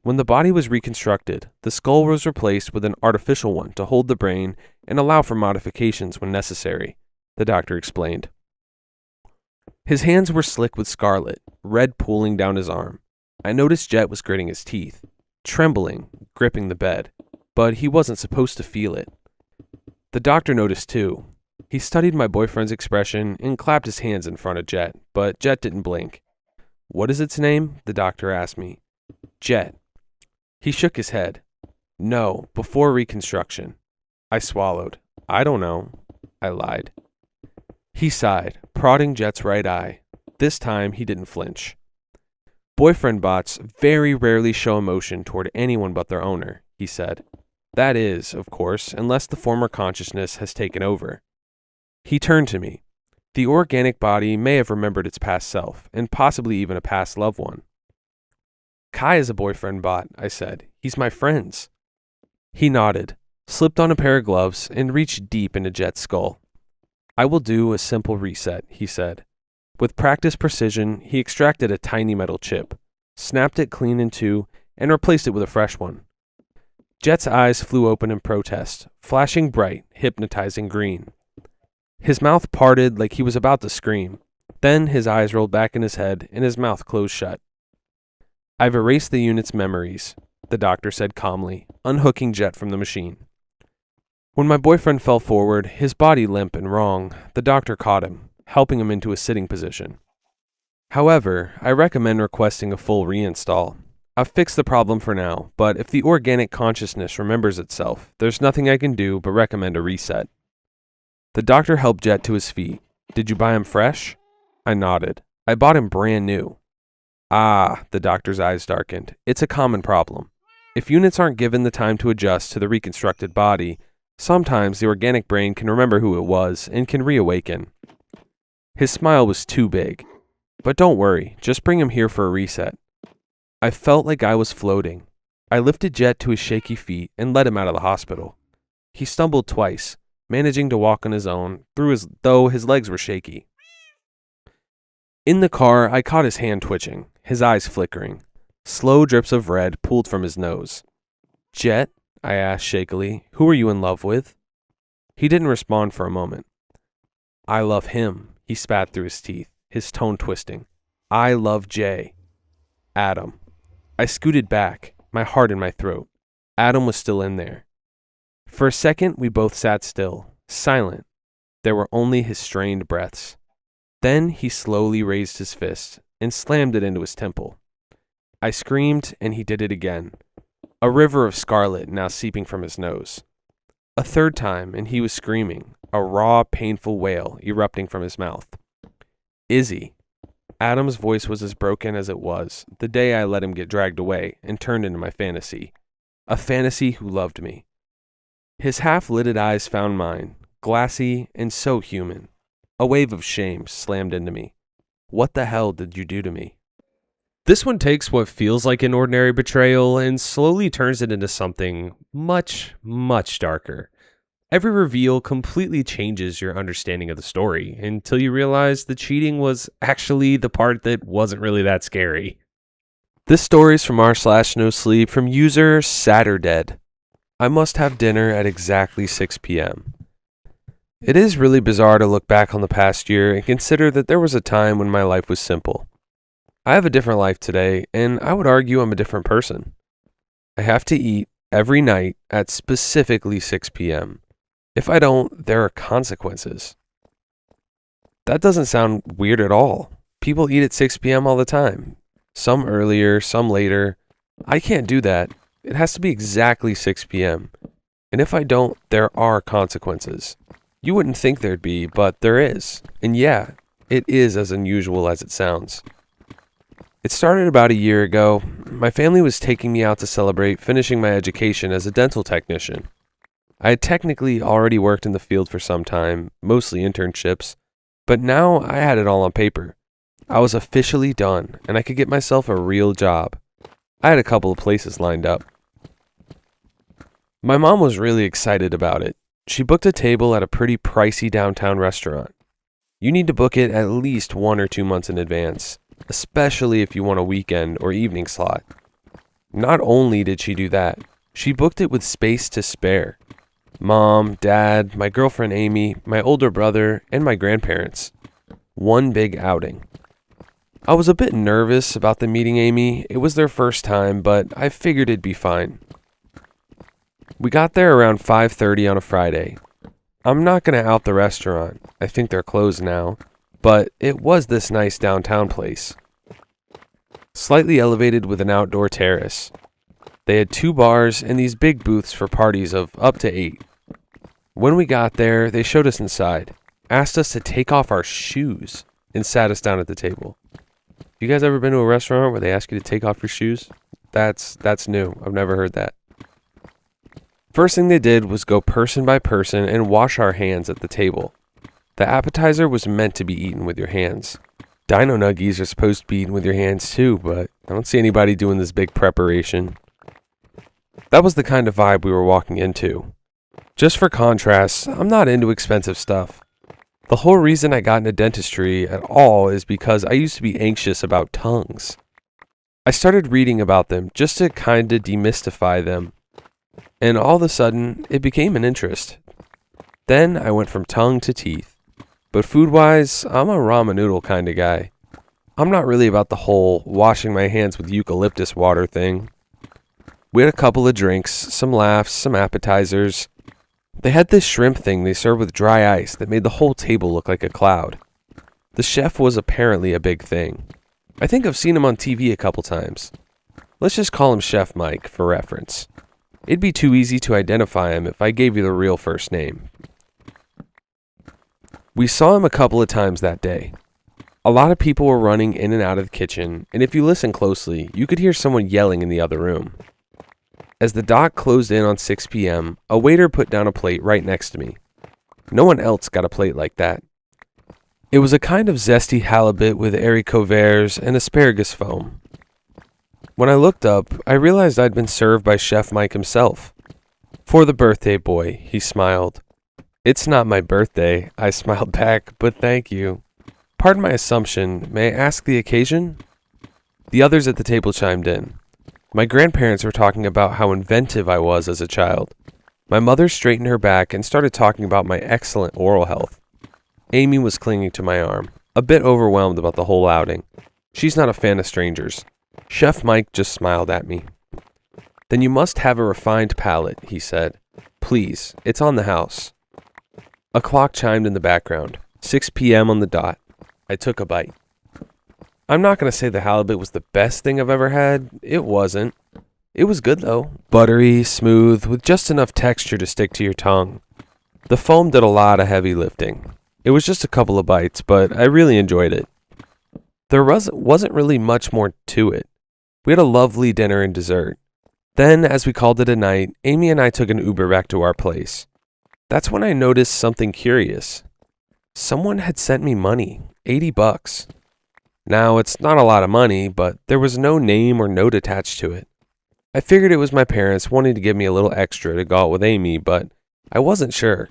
When the body was reconstructed, the skull was replaced with an artificial one to hold the brain and allow for modifications when necessary, the doctor explained. His hands were slick with scarlet, red pooling down his arm. I noticed Jet was gritting his teeth, trembling, gripping the bed, but he wasn't supposed to feel it. The doctor noticed too. He studied my boyfriend's expression and clapped his hands in front of Jet, but Jet didn't blink. "What is its name?" the doctor asked me. "Jet." He shook his head. "No, before reconstruction." I swallowed. "I don't know." I lied. He sighed, prodding Jet's right eye. This time he didn't flinch. "Boyfriend bots very rarely show emotion toward anyone but their owner," he said. "That is, of course, unless the former consciousness has taken over." He turned to me. The organic body may have remembered its past self, and possibly even a past loved one. "Kai is a boyfriend bot," I said. "He's my friend's." He nodded, slipped on a pair of gloves, and reached deep into Jet's skull. "I will do a simple reset," he said. With practiced precision, he extracted a tiny metal chip, snapped it clean in two, and replaced it with a fresh one. Jet's eyes flew open in protest, flashing bright, hypnotizing green. His mouth parted like he was about to scream. Then his eyes rolled back in his head and his mouth closed shut. "I've erased the unit's memories," the doctor said calmly, unhooking Jet from the machine. When my boyfriend fell forward, his body limp and wrong, the doctor caught him, helping him into a sitting position. "However, I recommend requesting a full reinstall. I've fixed the problem for now, but if the organic consciousness remembers itself, there's nothing I can do but recommend a reset." The doctor helped Jet to his feet. "Did you buy him fresh?" I nodded. "I bought him brand new." "Ah," the doctor's eyes darkened. "It's a common problem. If units aren't given the time to adjust to the reconstructed body, sometimes the organic brain can remember who it was and can reawaken." His smile was too big. "But don't worry, just bring him here for a reset." I felt like I was floating. I lifted Jet to his shaky feet and led him out of the hospital. He stumbled twice, managing to walk on his own, though his legs were shaky. In the car, I caught his hand twitching, his eyes flickering. Slow drips of red pooled from his nose. "Jet," I asked shakily, "who are you in love with?" He didn't respond for a moment. "I love him," he spat through his teeth, his tone twisting. "I love Jay. Adam." I scooted back, my heart in my throat. Adam was still in there. For a second, we both sat still, silent. There were only his strained breaths. Then he slowly raised his fist and slammed it into his temple. I screamed, and he did it again. A river of scarlet now seeping from his nose. A third time, and he was screaming, a raw, painful wail erupting from his mouth. "Izzy." Adam's voice was as broken as it was the day I let him get dragged away and turned into my fantasy. A fantasy who loved me. His half-lidded eyes found mine, glassy and so human. A wave of shame slammed into me. What the hell did you do to me? This one takes what feels like an ordinary betrayal and slowly turns it into something much, much darker. Every reveal completely changes your understanding of the story until you realize the cheating was actually the part that wasn't really that scary. This story is from r/no-sleep from user Saturdead. I must have dinner at exactly 6 p.m. It is really bizarre to look back on the past year and consider that there was a time when my life was simple. I have a different life today, and I would argue I'm a different person. I have to eat every night at specifically 6 p.m. If I don't, there are consequences. That doesn't sound weird at all. People eat at 6 p.m. all the time. Some earlier, some later. I can't do that. It has to be exactly 6 p.m. And if I don't, there are consequences. You wouldn't think there'd be, but there is. And yeah, it is as unusual as it sounds. It started about a year ago. My family was taking me out to celebrate finishing my education as a dental technician. I had technically already worked in the field for some time, mostly internships, but now I had it all on paper. I was officially done, and I could get myself a real job. I had a couple of places lined up. My mom was really excited about it. She booked a table at a pretty pricey downtown restaurant. You need to book it at least 1 or 2 months in advance, especially if you want a weekend or evening slot. Not only did she do that, she booked it with space to spare. Mom, Dad, my girlfriend Amy, my older brother, and my grandparents. One big outing. I was a bit nervous about the meeting Amy. It was their first time, but I figured it'd be fine. We got there around 5:30 on a Friday. I'm not going to out the restaurant. I think they're closed now. But it was this nice downtown place. Slightly elevated with an outdoor terrace. They had 2 bars and these big booths for parties of up to 8. When we got there, they showed us inside, asked us to take off our shoes, and sat us down at the table. You guys ever been to a restaurant where they ask you to take off your shoes? That's new. I've never heard that. First thing they did was go person by person and wash our hands at the table. The appetizer was meant to be eaten with your hands. Dino nuggies are supposed to be eaten with your hands too, but I don't see anybody doing this big preparation. That was the kind of vibe we were walking into. Just for contrast, I'm not into expensive stuff. The whole reason I got into dentistry at all is because I used to be anxious about tongues. I started reading about them just to kind of demystify them, and all of a sudden, it became an interest. Then I went from tongue to teeth. But food-wise, I'm a ramen noodle kind of guy. I'm not really about the whole washing my hands with eucalyptus water thing. We had a couple of drinks, some laughs, some appetizers. They had this shrimp thing they served with dry ice that made the whole table look like a cloud. The chef was apparently a big thing. I think I've seen him on TV a couple times. Let's just call him Chef Mike for reference. It'd be too easy to identify him if I gave you the real first name. We saw him a couple of times that day. A lot of people were running in and out of the kitchen, and if you listen closely, you could hear someone yelling in the other room. As the dot closed in on 6 p.m., a waiter put down a plate right next to me. No one else got a plate like that. It was a kind of zesty halibut with haricots verts and asparagus foam. When I looked up, I realized I'd been served by Chef Mike himself. "For the birthday boy," he smiled. "It's not my birthday," I smiled back, "but thank you. Pardon my assumption, may I ask the occasion?" The others at the table chimed in. My grandparents were talking about how inventive I was as a child. My mother straightened her back and started talking about my excellent oral health. Amy was clinging to my arm, a bit overwhelmed about the whole outing. She's not a fan of strangers. Chef Mike just smiled at me. "Then you must have a refined palate," he said. "Please, it's on the house." A clock chimed in the background. 6 p.m. on the dot. I took a bite. I'm not going to say the halibut was the best thing I've ever had. It wasn't. It was good though. Buttery, smooth, with just enough texture to stick to your tongue. The foam did a lot of heavy lifting. It was just a couple of bites, but I really enjoyed it. There wasn't really much more to it. We had a lovely dinner and dessert. Then, as we called it a night, Amy and I took an Uber back to our place. That's when I noticed something curious. Someone had sent me money, $80. Now, it's not a lot of money, but there was no name or note attached to it. I figured it was my parents wanting to give me a little extra to go out with Amy, but I wasn't sure.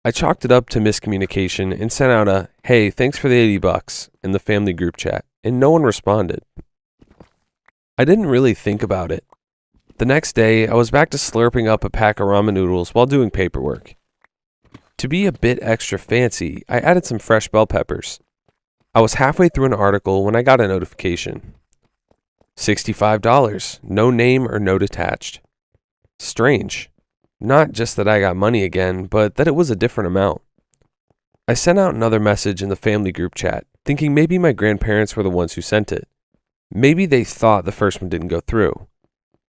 I chalked it up to miscommunication and sent out a, "Hey, thanks for the $80 in the family group chat, and no one responded. I didn't really think about it. The next day, I was back to slurping up a pack of ramen noodles while doing paperwork. To be a bit extra fancy, I added some fresh bell peppers. I was halfway through an article when I got a notification. $65, no name or note attached. Strange. Not just that I got money again, but that it was a different amount. I sent out another message in the family group chat, thinking maybe my grandparents were the ones who sent it. Maybe they thought the first one didn't go through.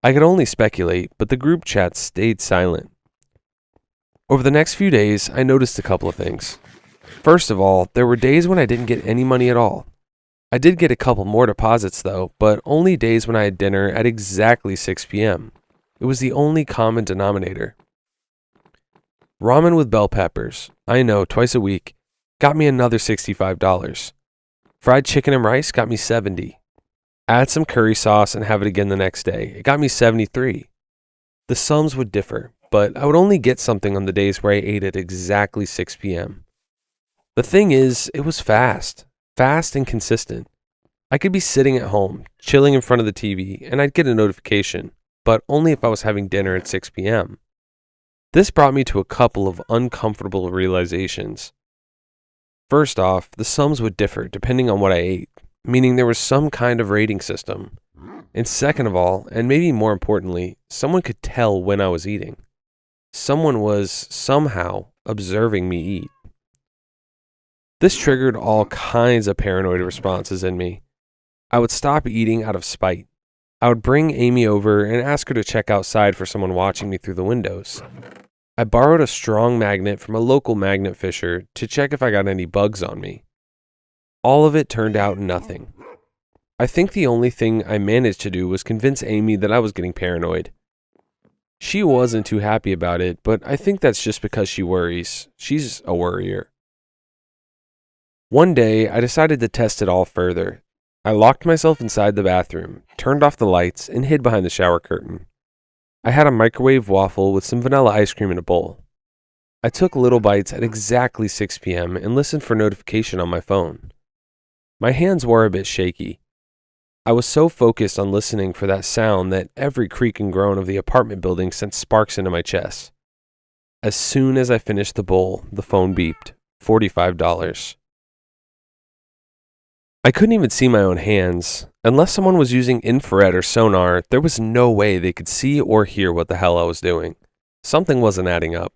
I could only speculate, but the group chat stayed silent. Over the next few days, I noticed a couple of things. First of all, there were days when I didn't get any money at all. I did get a couple more deposits though, but only days when I had dinner at exactly 6 p.m. It was the only common denominator. Ramen with bell peppers, I know, twice a week, got me another $65. Fried chicken and rice got me $70. Add some curry sauce and have it again the next day. It got me $73. The sums would differ, but I would only get something on the days where I ate at exactly 6 p.m. The thing is, it was fast and consistent. I could be sitting at home, chilling in front of the TV, and I'd get a notification, but only if I was having dinner at 6 p.m. This brought me to a couple of uncomfortable realizations. First off, the sums would differ depending on what I ate, meaning there was some kind of rating system. And second of all, and maybe more importantly, someone could tell when I was eating. Someone was somehow observing me eat. This triggered all kinds of paranoid responses in me. I would stop eating out of spite. I would bring Amy over and ask her to check outside for someone watching me through the windows. I borrowed a strong magnet from a local magnet fisher to check if I got any bugs on me. All of it turned out nothing. I think the only thing I managed to do was convince Amy that I was getting paranoid. She wasn't too happy about it, but I think that's just because she worries. She's a worrier. One day, I decided to test it all further. I locked myself inside the bathroom, turned off the lights, and hid behind the shower curtain. I had a microwave waffle with some vanilla ice cream in a bowl. I took little bites at exactly 6 p.m. and listened for notification on my phone. My hands were a bit shaky. I was so focused on listening for that sound that every creak and groan of the apartment building sent sparks into my chest. As soon as I finished the bowl, the phone beeped. $45. I couldn't even see my own hands. Unless someone was using infrared or sonar, there was no way they could see or hear what the hell I was doing. Something wasn't adding up.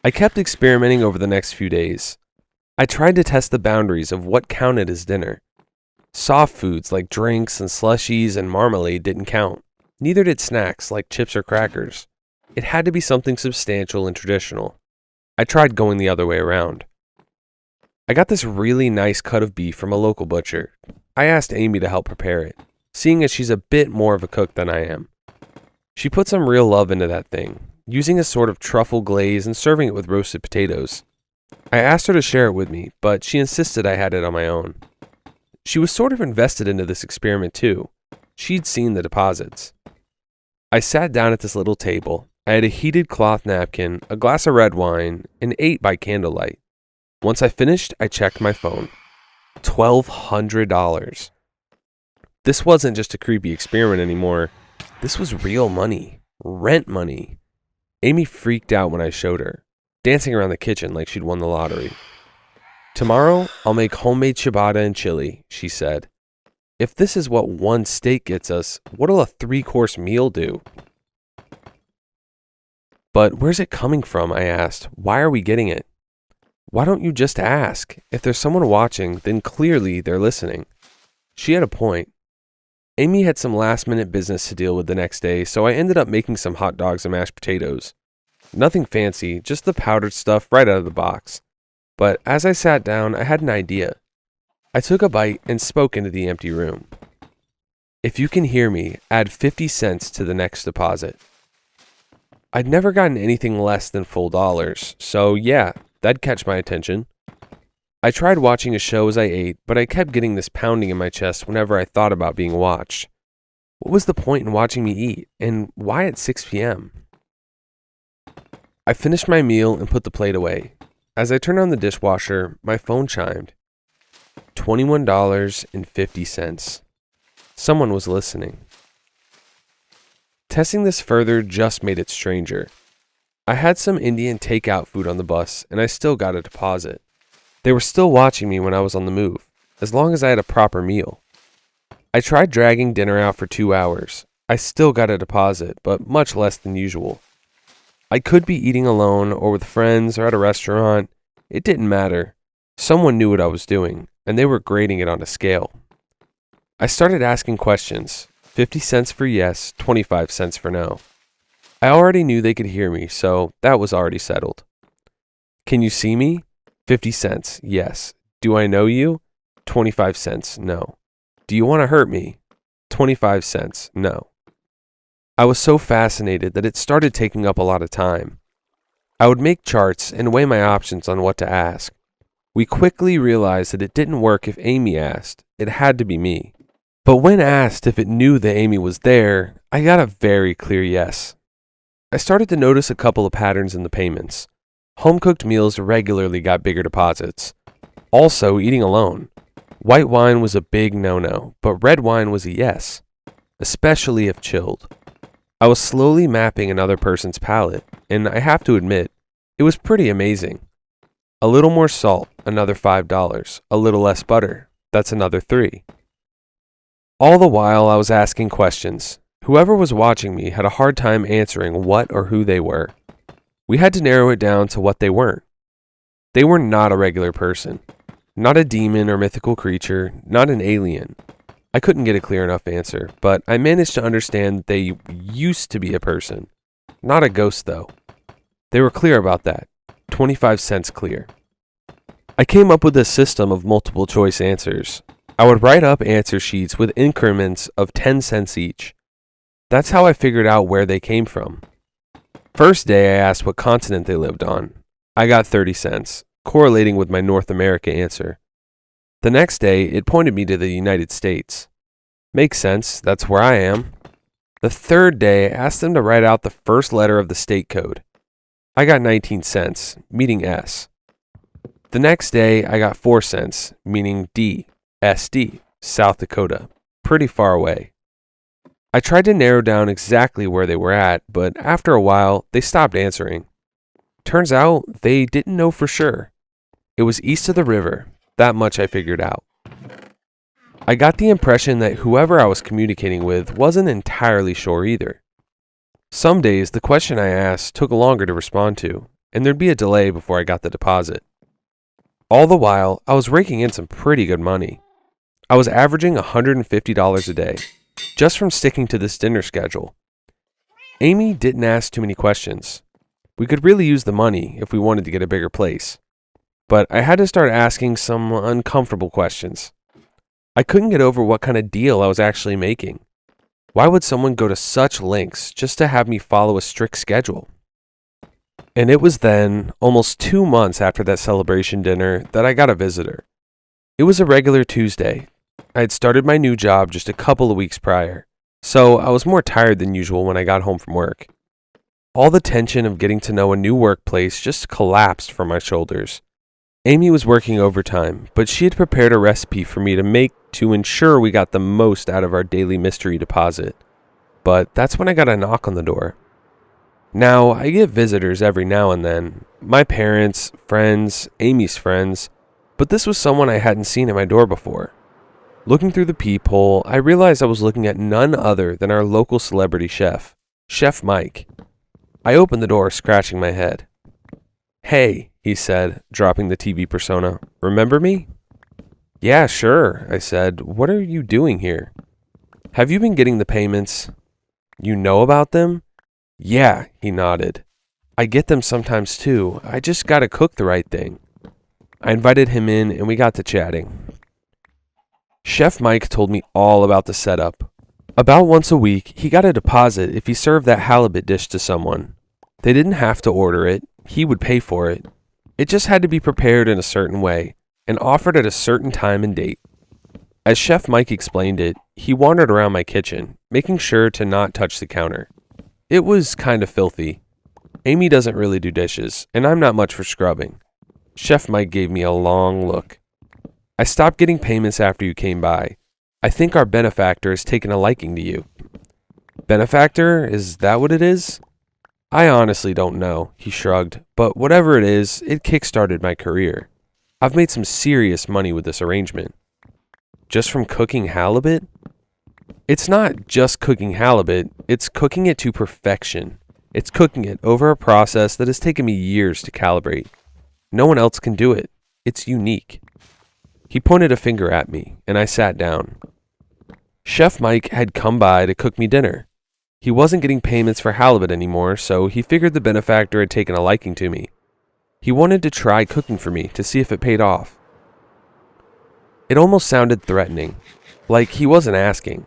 I kept experimenting over the next few days. I tried to test the boundaries of what counted as dinner. Soft foods like drinks and slushies and marmalade didn't count. Neither did snacks like chips or crackers. It had to be something substantial and traditional. I tried going the other way around. I got this really nice cut of beef from a local butcher. I asked Amy to help prepare it, seeing as she's a bit more of a cook than I am. She put some real love into that thing, using a sort of truffle glaze and serving it with roasted potatoes. I asked her to share it with me, but she insisted I had it on my own. She was sort of invested into this experiment too. She'd seen the deposits. I sat down at this little table. I had a heated cloth napkin, a glass of red wine, and ate by candlelight. Once I finished, I checked my phone. $1,200. This wasn't just a creepy experiment anymore. This was real money. Rent money. Amy freaked out when I showed her, dancing around the kitchen like she'd won the lottery. Tomorrow, I'll make homemade ciabatta and chili, she said. If this is what one steak gets us, what'll a 3-course meal do? But where's it coming from? I asked. Why are we getting it? Why don't you just ask? If there's someone watching, then clearly they're listening. She had a point. Amy had some last-minute business to deal with the next day, so I ended up making some hot dogs and mashed potatoes. Nothing fancy, just the powdered stuff right out of the box. But as I sat down, I had an idea. I took a bite and spoke into the empty room. If you can hear me, add 50 cents to the next deposit. I'd never gotten anything less than full dollars, so yeah, that'd catch my attention. I tried watching a show as I ate, but I kept getting this pounding in my chest whenever I thought about being watched. What was the point in watching me eat, and why at 6 p.m.? I finished my meal and put the plate away. As I turned on the dishwasher, my phone chimed. $21.50. Someone was listening. Testing this further just made it stranger. I had some Indian takeout food on the bus, and I still got a deposit. They were still watching me when I was on the move, as long as I had a proper meal. I tried dragging dinner out for 2 hours. I still got a deposit, but much less than usual. I could be eating alone or with friends or at a restaurant. It didn't matter. Someone knew what I was doing, and they were grading it on a scale. I started asking questions. 50 cents for yes, 25 cents for no. I already knew they could hear me, so that was already settled. Can you see me? 50 cents, yes. Do I know you? 25 cents, no. Do you want to hurt me? 25 cents, no. I was so fascinated that it started taking up a lot of time. I would make charts and weigh my options on what to ask. We quickly realized that it didn't work if Amy asked. It had to be me. But when asked if it knew that Amy was there, I got a very clear yes. I started to notice a couple of patterns in the payments. Home-cooked meals regularly got bigger deposits. Also, eating alone. White wine was a big no-no, but red wine was a yes, especially if chilled. I was slowly mapping another person's palate, and I have to admit, it was pretty amazing. A little more salt, another $5. A little less butter, that's another $3. All the while I was asking questions. Whoever was watching me had a hard time answering what or who they were. We had to narrow it down to what they weren't. They were not a regular person. Not a demon or mythical creature, not an alien. I couldn't get a clear enough answer, but I managed to understand that they used to be a person. Not a ghost, though. They were clear about that. 25 cents clear. I came up with a system of multiple choice answers. I would write up answer sheets with increments of 10 cents each. That's how I figured out where they came from. First day I asked what continent they lived on. I got 30 cents, correlating with my North America answer. The next day, it pointed me to the United States. Makes sense, that's where I am. The third day, I asked them to write out the first letter of the state code. I got 19 cents, meaning S. The next day, I got 4 cents, meaning D, SD, South Dakota, pretty far away. I tried to narrow down exactly where they were at, but after a while, they stopped answering. Turns out, they didn't know for sure. It was east of the river. That much I figured out. I got the impression that whoever I was communicating with wasn't entirely sure either. Some days, the question I asked took longer to respond to, and there'd be a delay before I got the deposit. All the while, I was raking in some pretty good money. I was averaging $150 a day, just from sticking to this dinner schedule. Amy didn't ask too many questions. We could really use the money if we wanted to get a bigger place. But I had to start asking some uncomfortable questions. I couldn't get over what kind of deal I was actually making. Why would someone go to such lengths just to have me follow a strict schedule? And it was then, almost 2 months after that celebration dinner, that I got a visitor. It was a regular Tuesday. I had started my new job just a couple of weeks prior, so I was more tired than usual when I got home from work. All the tension of getting to know a new workplace just collapsed from my shoulders. Amy was working overtime, but she had prepared a recipe for me to make to ensure we got the most out of our daily mystery deposit. But that's when I got a knock on the door. Now, I get visitors every now and then. My parents, friends, Amy's friends, but this was someone I hadn't seen at my door before. Looking through the peephole, I realized I was looking at none other than our local celebrity chef, Chef Mike. I opened the door, scratching my head. "Hey," he said, dropping the TV persona. "Remember me?" "Yeah, sure," I said. "What are you doing here?" "Have you been getting the payments?" "You know about them?" "Yeah," he nodded. "I get them sometimes too. I just gotta cook the right thing." I invited him in and we got to chatting. Chef Mike told me all about the setup. About once a week, he got a deposit if he served that halibut dish to someone. They didn't have to order it. He would pay for it. It just had to be prepared in a certain way and offered at a certain time and date. As Chef Mike explained it, he wandered around my kitchen, making sure to not touch the counter. It was kind of filthy. Amy doesn't really do dishes, and I'm not much for scrubbing. Chef Mike gave me a long look. "I stopped getting payments after you came by. I think our benefactor has taken a liking to you." "Benefactor? Is that what it is?" "I honestly don't know," he shrugged, "but whatever it is, it kickstarted my career. I've made some serious money with this arrangement." "Just from cooking halibut?" "It's not just cooking halibut, it's cooking it to perfection. It's cooking it over a process that has taken me years to calibrate. No one else can do it. It's unique." He pointed a finger at me, and I sat down. Chef Mike had come by to cook me dinner. He wasn't getting payments for halibut anymore, so he figured the benefactor had taken a liking to me. He wanted to try cooking for me to see if it paid off. It almost sounded threatening, like he wasn't asking.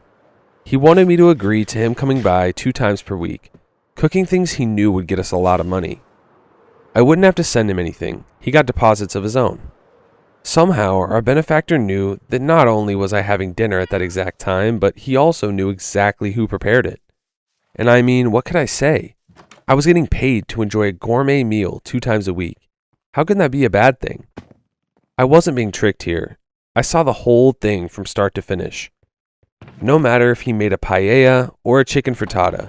He wanted me to agree to him coming by 2 times per week, cooking things he knew would get us a lot of money. I wouldn't have to send him anything. He got deposits of his own. Somehow, our benefactor knew that not only was I having dinner at that exact time, but he also knew exactly who prepared it. And I mean, what could I say? I was getting paid to enjoy a gourmet meal 2 times a week. How can that be a bad thing? I wasn't being tricked here. I saw the whole thing from start to finish. No matter if he made a paella or a chicken frittata,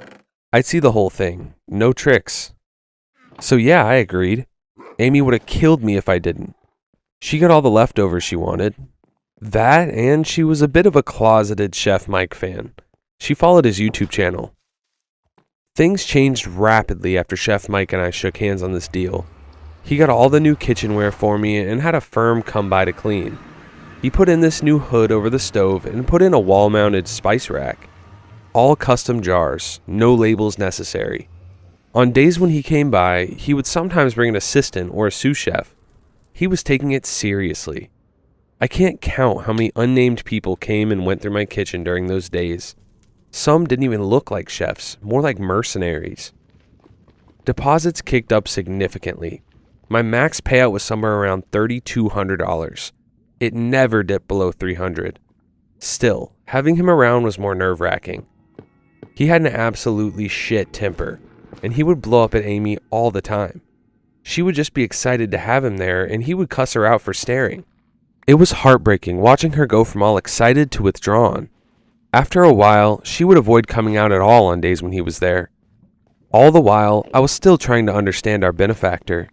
I'd see the whole thing. No tricks. So yeah, I agreed. Amy would have killed me if I didn't. She got all the leftovers she wanted. That, and she was a bit of a closeted Chef Mike fan. She followed his YouTube channel. Things changed rapidly after Chef Mike and I shook hands on this deal. He got all the new kitchenware for me and had a firm come by to clean. He put in this new hood over the stove and put in a wall-mounted spice rack. All custom jars, no labels necessary. On days when he came by, he would sometimes bring an assistant or a sous chef. He was taking it seriously. I can't count how many unnamed people came and went through my kitchen during those days. Some didn't even look like chefs, more like mercenaries. Deposits kicked up significantly. My max payout was somewhere around $3,200. It never dipped below $300. Still, having him around was more nerve-wracking. He had an absolutely shit temper, and he would blow up at Amy all the time. She would just be excited to have him there, and he would cuss her out for staring. It was heartbreaking watching her go from all excited to withdrawn. After a while, she would avoid coming out at all on days when he was there. All the while, I was still trying to understand our benefactor.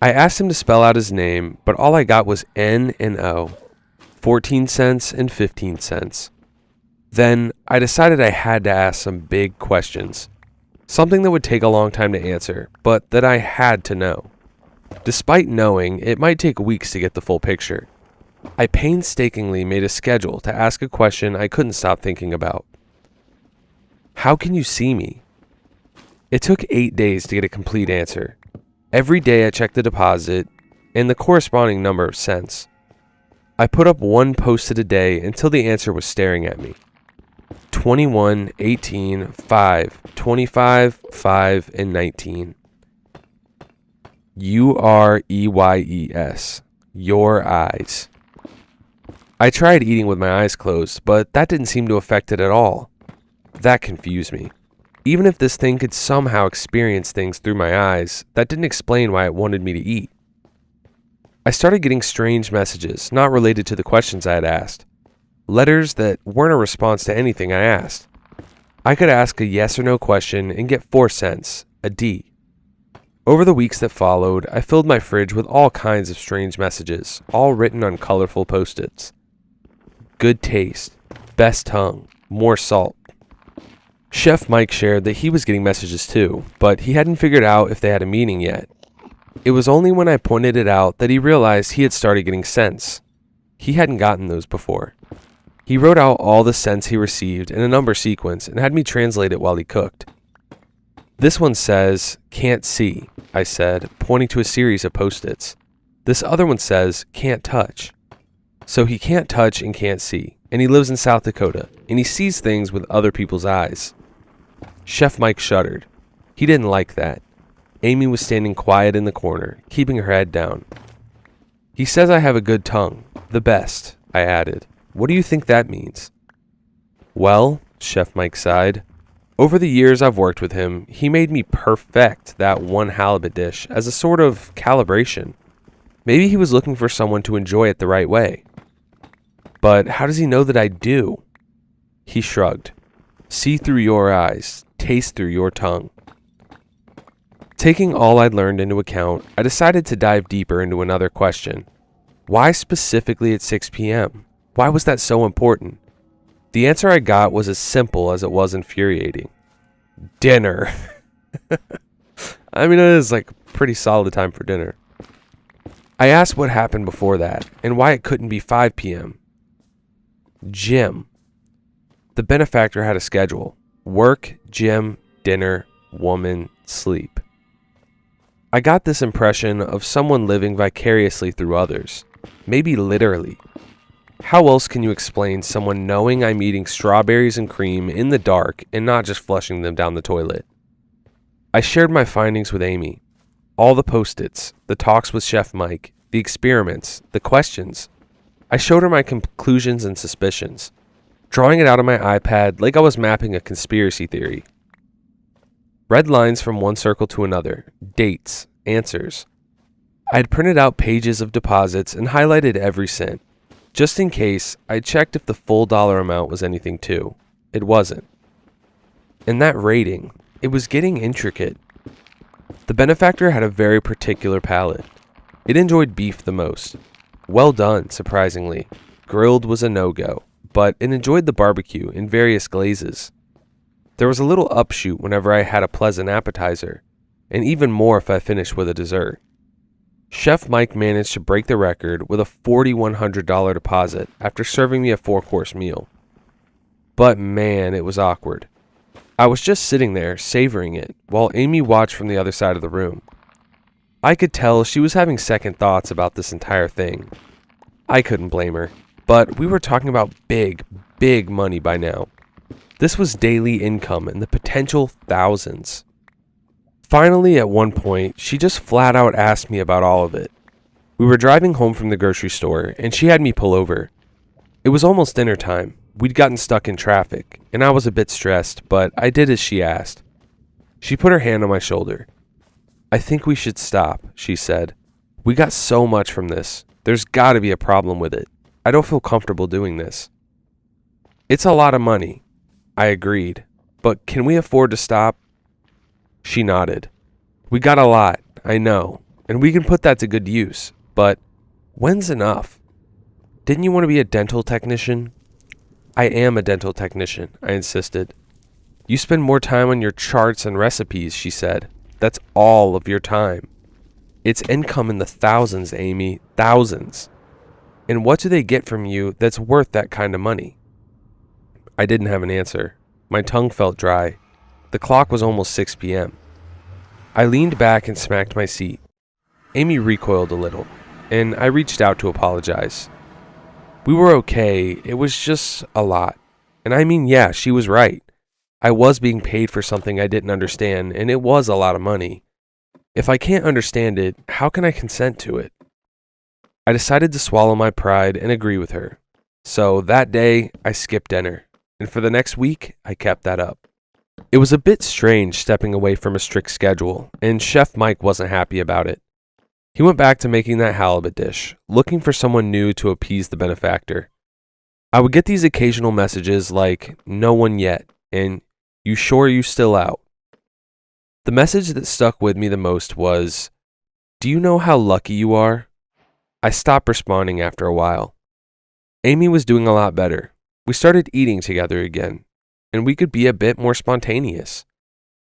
I asked him to spell out his name, but all I got was N and O, 14 cents and 15 cents. Then I decided I had to ask some big questions, something that would take a long time to answer, but that I had to know. Despite knowing it might take weeks to get the full picture, I painstakingly made a schedule to ask a question I couldn't stop thinking about. How can you see me? It took 8 days to get a complete answer. Every day I checked the deposit and the corresponding number of cents. I put up one posted a day until the answer was staring at me. 21, 18, 5, 25, 5, and 19. UREYES. Your eyes. I tried eating with my eyes closed, but that didn't seem to affect it at all. That confused me. Even if this thing could somehow experience things through my eyes, that didn't explain why it wanted me to eat. I started getting strange messages not related to the questions I had asked. Letters that weren't a response to anything I asked. I could ask a yes or no question and get 4 cents, a D. Over the weeks that followed, I filled my fridge with all kinds of strange messages, all written on colorful post-its. Good taste, best tongue, more salt. Chef Mike shared that he was getting messages too, but he hadn't figured out if they had a meaning yet. It was only when I pointed it out that he realized he had started getting cents. He hadn't gotten those before. He wrote out all the cents he received in a number sequence and had me translate it while he cooked. This one says, "Can't see," I said, pointing to a series of post-its. This other one says, "Can't touch." So he can't touch and can't see, and he lives in South Dakota, and he sees things with other people's eyes. Chef Mike shuddered. He didn't like that. Amy was standing quiet in the corner, keeping her head down. He says I have a good tongue. The best, I added. What do you think that means? Well, Chef Mike sighed. Over the years I've worked with him, he made me perfect that one halibut dish as a sort of calibration. Maybe he was looking for someone to enjoy it the right way. But how does he know that I do? He shrugged. See through your eyes, taste through your tongue. Taking all I'd learned into account, I decided to dive deeper into another question. Why specifically at 6 p.m.? Why was that so important? The answer I got was as simple as it was infuriating. Dinner. I mean, it is like a pretty solid time for dinner. I asked what happened before that, and why it couldn't be 5 p.m. Gym. The benefactor had a schedule. Work, gym, dinner, woman, sleep. I got this impression of someone living vicariously through others. Maybe literally. How else can you explain someone knowing I'm eating strawberries and cream in the dark and not just flushing them down the toilet? I shared my findings with Amy. All the post-its, the talks with Chef Mike, the experiments, the questions. I showed her my conclusions and suspicions, drawing it out on my iPad like I was mapping a conspiracy theory. Red lines from one circle to another, dates, answers. I had printed out pages of deposits and highlighted every cent. Just in case, I checked if the full dollar amount was anything too. It wasn't. And that rating, it was getting intricate. The benefactor had a very particular palate. It enjoyed beef the most. Well done, surprisingly. Grilled was a no-go, but it enjoyed the barbecue in various glazes. There was a little upshoot whenever I had a pleasant appetizer, and even more if I finished with a dessert. Chef Mike managed to break the record with a $4,100 deposit after serving me a 4-course meal. But man, it was awkward. I was just sitting there, savoring it, while Amy watched from the other side of the room. I could tell she was having second thoughts about this entire thing. I couldn't blame her, but we were talking about big, big money by now. This was daily income in the potential thousands. Finally, at one point, she just flat out asked me about all of it. We were driving home from the grocery store, and she had me pull over. It was almost dinner time. We'd gotten stuck in traffic, and I was a bit stressed, but I did as she asked. She put her hand on my shoulder. I think we should stop, she said. We got so much from this. There's got to be a problem with it. I don't feel comfortable doing this. It's a lot of money. I agreed. But can we afford to stop? She nodded. We got a lot, I know. and we can put that to good use, but when's enough? Didn't you want to be a dental technician? I am a dental technician, I insisted. You spend more time on your charts and recipes, she said. That's all of your time. It's income in the thousands, Amy, thousands. And what do they get from you that's worth that kind of money? I didn't have an answer. My tongue felt dry. The clock was almost 6 p.m. I leaned back and smacked my seat. Amy recoiled a little, and I reached out to apologize. We were okay, it was just a lot. And I mean, yeah, she was right. I was being paid for something I didn't understand, and it was a lot of money. If I can't understand it, how can I consent to it? I decided to swallow my pride and agree with her. So that day, I skipped dinner, and for the next week, I kept that up. It was a bit strange stepping away from a strict schedule, and Chef Mike wasn't happy about it. He went back to making that halibut dish, looking for someone new to appease the benefactor. I would get these occasional messages like, "No one yet," and "You sure you still out?" The message that stuck with me the most was, "Do you know how lucky you are?" I stopped responding after a while. Amy was doing a lot better. We started eating together again, and we could be a bit more spontaneous.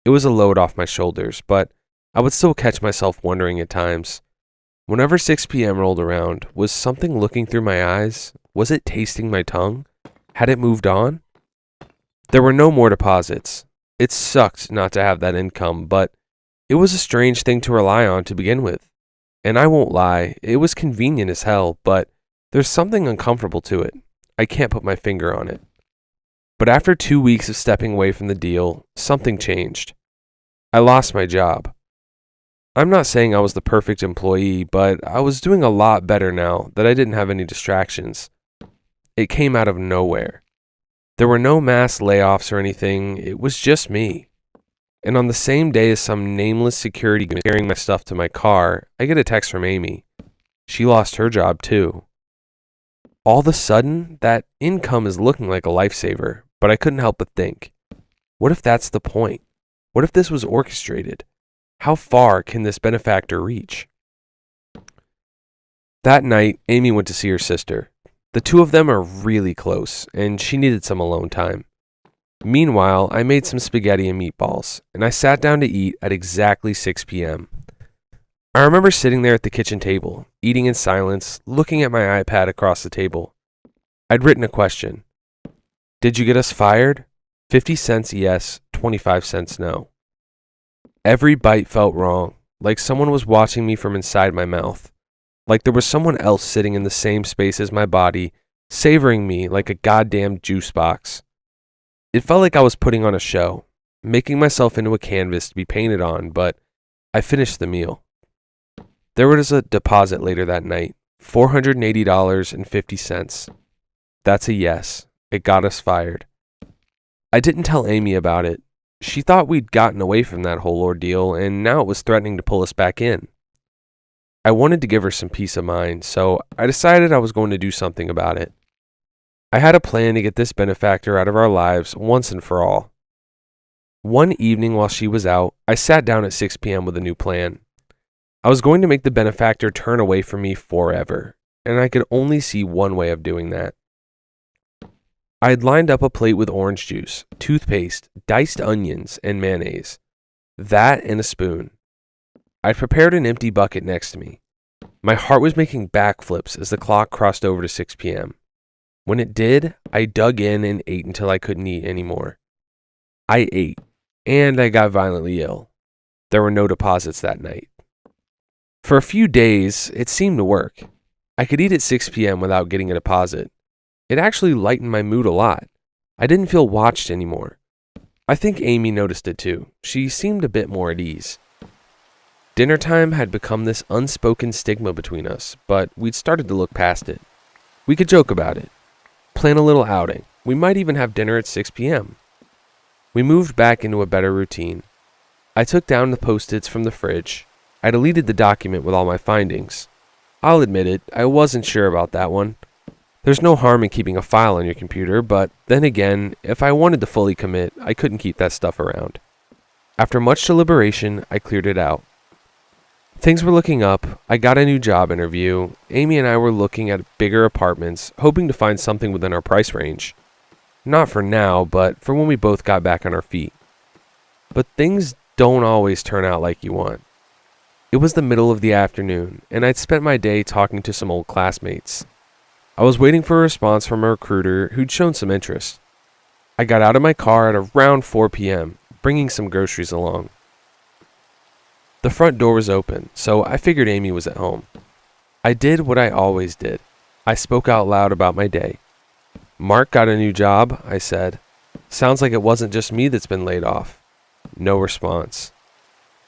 It was a load off my shoulders, but I would still catch myself wondering at times. Whenever 6 p.m. rolled around, was something looking through my eyes? Was it tasting my tongue? Had it moved on? There were no more deposits. It sucked not to have that income, but it was a strange thing to rely on to begin with. And I won't lie, it was convenient as hell, but there's something uncomfortable to it. I can't put my finger on it. But after 2 weeks of stepping away from the deal, something changed. I lost my job. I'm not saying I was the perfect employee, but I was doing a lot better now that I didn't have any distractions. It came out of nowhere. There were no mass layoffs or anything, it was just me. And on the same day as some nameless security carrying my stuff to my car, I get a text from Amy. She lost her job too. All of a sudden, that income is looking like a lifesaver, but I couldn't help but think, what if that's the point? What if this was orchestrated? How far can this benefactor reach? That night, Amy went to see her sister. The two of them are really close, and she needed some alone time. Meanwhile, I made some spaghetti and meatballs, and I sat down to eat at exactly 6 p.m. I remember sitting there at the kitchen table, eating in silence, looking at my iPad across the table. I'd written a question. Did you get us fired? 50 cents yes, 25 cents no. Every bite felt wrong, like someone was watching me from inside my mouth. Like there was someone else sitting in the same space as my body, savoring me like a goddamn juice box. It felt like I was putting on a show, making myself into a canvas to be painted on, but I finished the meal. There was a deposit later that night, $480.50. That's a yes. It got us fired. I didn't tell Amy about it. She thought we'd gotten away from that whole ordeal, and now it was threatening to pull us back in. I wanted to give her some peace of mind, so I decided I was going to do something about it. I had a plan to get this benefactor out of our lives once and for all. One evening while she was out, I sat down at 6 p.m. with a new plan. I was going to make the benefactor turn away from me forever, and I could only see one way of doing that. I had lined up a plate with orange juice, toothpaste, diced onions, and mayonnaise. That and a spoon. I'd prepared an empty bucket next to me. My heart was making backflips as the clock crossed over to 6 p.m. When it did, I dug in and ate until I couldn't eat anymore. I ate, and I got violently ill. There were no deposits that night. For a few days, it seemed to work. I could eat at 6 p.m. without getting a deposit. It actually lightened my mood a lot. I didn't feel watched anymore. I think Amy noticed it too. She seemed a bit more at ease. Dinner time had become this unspoken stigma between us, but we'd started to look past it. We could joke about it, plan a little outing. We might even have dinner at 6 p.m. We moved back into a better routine. I took down the Post-its from the fridge. I deleted the document with all my findings. I'll admit it, I wasn't sure about that one. There's no harm in keeping a file on your computer, but then again, if I wanted to fully commit, I couldn't keep that stuff around. After much deliberation, I cleared it out. Things were looking up. I got a new job interview. Amy and I were looking at bigger apartments, hoping to find something within our price range. Not for now, but for when we both got back on our feet. But things don't always turn out like you want. It was the middle of the afternoon, and I'd spent my day talking to some old classmates. I was waiting for a response from a recruiter who'd shown some interest. I got out of my car at around 4 p.m., bringing some groceries along. The front door was open, so I figured Amy was at home. I did what I always did. I spoke out loud about my day. "Mark got a new job," I said. "Sounds like it wasn't just me that's been laid off." No response.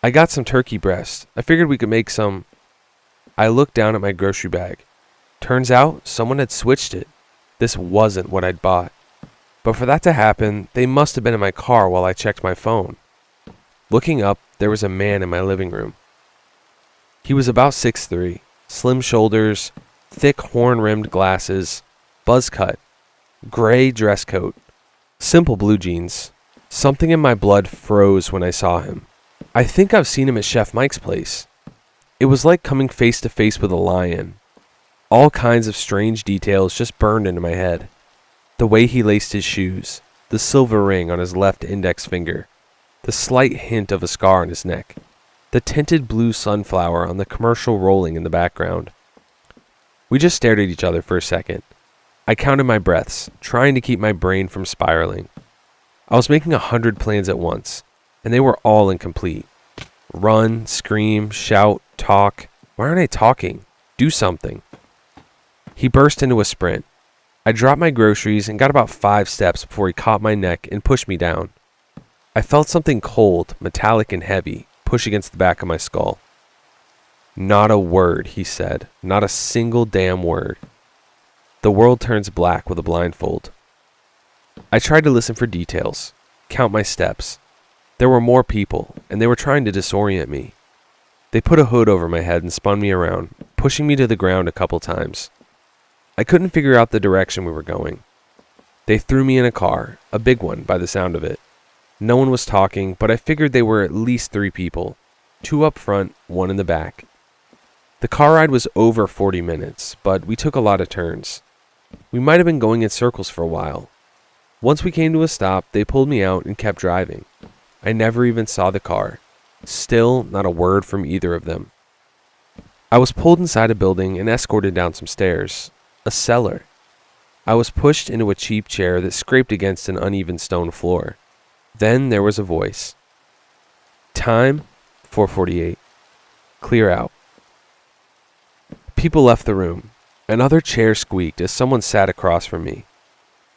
"I got some turkey breast. I figured we could make some." I looked down at my grocery bag. Turns out someone had switched it. This wasn't what I'd bought. But for that to happen, they must have been in my car while I checked my phone. Looking up, there was a man in my living room. He was about 6'3", slim shoulders, thick horn-rimmed glasses, buzz cut, gray dress coat, simple blue jeans. Something in my blood froze when I saw him. I think I've seen him at Chef Mike's place. It was like coming face to face with a lion. All kinds of strange details just burned into my head. The way he laced his shoes, the silver ring on his left index finger, the slight hint of a scar on his neck, the tinted blue sunflower on the commercial rolling in the background. We just stared at each other for a second. I counted my breaths, trying to keep my brain from spiraling. I was making 100 plans at once, and they were all incomplete. Run, scream, shout, talk. Why aren't I talking? Do something. He burst into a sprint. I dropped my groceries and got about 5 steps before he caught my neck and pushed me down. I felt something cold, metallic and heavy, push against the back of my skull. "Not a word," he said. "Not a single damn word." The world turns black with a blindfold. I tried to listen for details, count my steps. There were more people, and they were trying to disorient me. They put a hood over my head and spun me around, pushing me to the ground a couple times. I couldn't figure out the direction we were going. They threw me in a car, a big one by the sound of it. No one was talking, but I figured they were at least 3 people, 2 up front, 1 in the back. The car ride was over 40 minutes, but we took a lot of turns. We might have been going in circles for a while. Once we came to a stop, they pulled me out and kept driving. I never even saw the car. Still, not a word from either of them. I was pulled inside a building and escorted down some stairs. A cellar. I was pushed into a cheap chair that scraped against an uneven stone floor. Then there was a voice. "Time, 4:48. Clear out." People left the room. Another chair squeaked as someone sat across from me.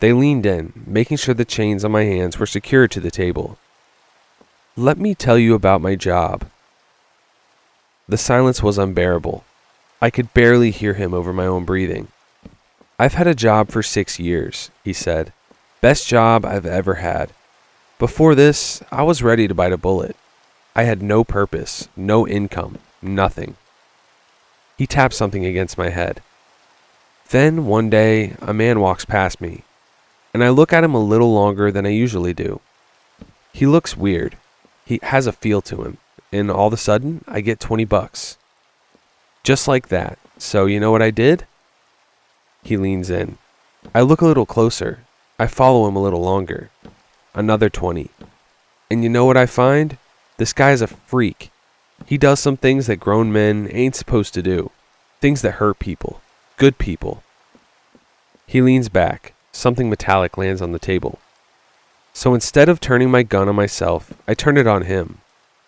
They leaned in, making sure the chains on my hands were secured to the table. "Let me tell you about my job." The silence was unbearable. I could barely hear him over my own breathing. "I've had a job for 6 years," he said. "Best job I've ever had. Before this, I was ready to bite a bullet. I had no purpose, no income, nothing." He tapped something against my head. Then, one day, a man walks past me, and I look at him a little longer than I usually do. He looks weird. He has a feel to him, and all of a sudden, I get $20. Just like that. So you know what I did? He leans in. I look a little closer. I follow him a little longer. Another 20. And you know what I find? This guy is a freak. He does some things that grown men ain't supposed to do. Things that hurt people. Good people. He leans back. Something metallic lands on the table. So instead of turning my gun on myself, I turn it on him.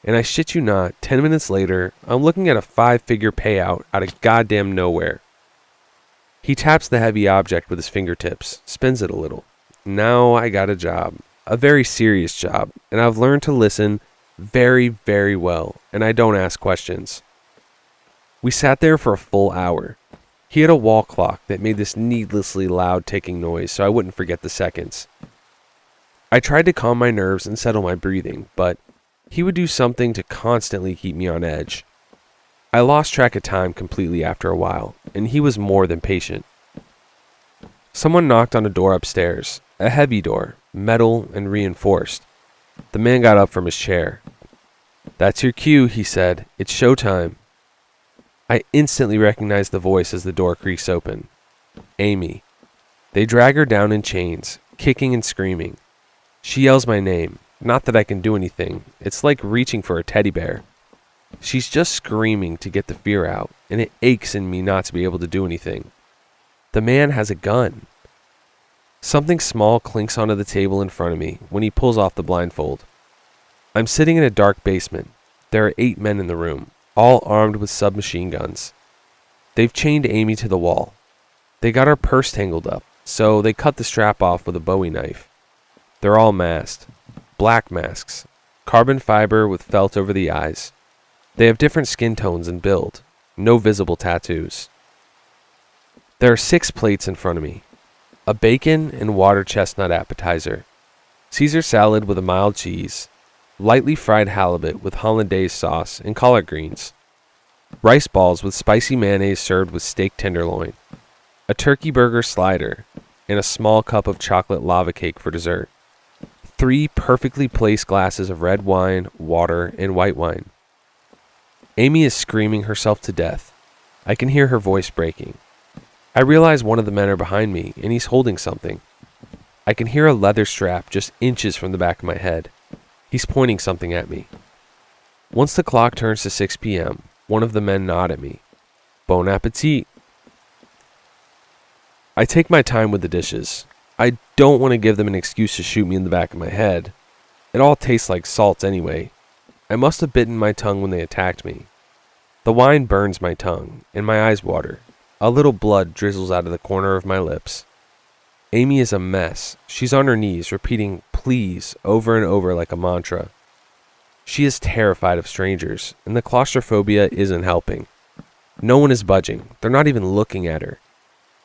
And I shit you not, 10 minutes later, I'm looking at a 5-figure payout out of goddamn nowhere. He taps the heavy object with his fingertips, spins it a little. Now I got a job. A very serious job, and I've learned to listen very, very well, and I don't ask questions. We sat there for a full hour. He had a wall clock that made this needlessly loud ticking noise so I wouldn't forget the seconds. I tried to calm my nerves and settle my breathing, but he would do something to constantly keep me on edge. I lost track of time completely after a while, and he was more than patient. Someone knocked on a door upstairs, a heavy door, metal and reinforced. The man got up from his chair. "That's your cue," he said. "It's showtime." I instantly recognize the voice as the door creaks open. Amy. They drag her down in chains, kicking and screaming. She yells my name. Not that I can do anything. It's like reaching for a teddy bear. She's just screaming to get the fear out, and it aches in me not to be able to do anything. The man has a gun. Something small clinks onto the table in front of me when he pulls off the blindfold. I'm sitting in a dark basement. There are 8 men in the room, all armed with submachine guns. They've chained Amy to the wall. They got her purse tangled up, so they cut the strap off with a Bowie knife. They're all masked. Black masks. Carbon fiber with felt over the eyes. They have different skin tones and build. No visible tattoos. There are 6 plates in front of me. A bacon and water chestnut appetizer. Caesar salad with a mild cheese. Lightly fried halibut with hollandaise sauce and collard greens. Rice balls with spicy mayonnaise served with steak tenderloin. A turkey burger slider. And a small cup of chocolate lava cake for dessert. 3 perfectly placed glasses of red wine, water, and white wine. Amy is screaming herself to death. I can hear her voice breaking. I realize one of the men are behind me, and he's holding something. I can hear a leather strap just inches from the back of my head. He's pointing something at me. Once the clock turns to 6 p.m., one of the men nod at me. Bon appetit. I take my time with the dishes. I don't want to give them an excuse to shoot me in the back of my head. It all tastes like salt anyway. I must have bitten my tongue when they attacked me. The wine burns my tongue, and my eyes water. A little blood drizzles out of the corner of my lips. Amy is a mess. She's on her knees, repeating please over and over like a mantra. She is terrified of strangers, and the claustrophobia isn't helping. No one is budging. They're not even looking at her.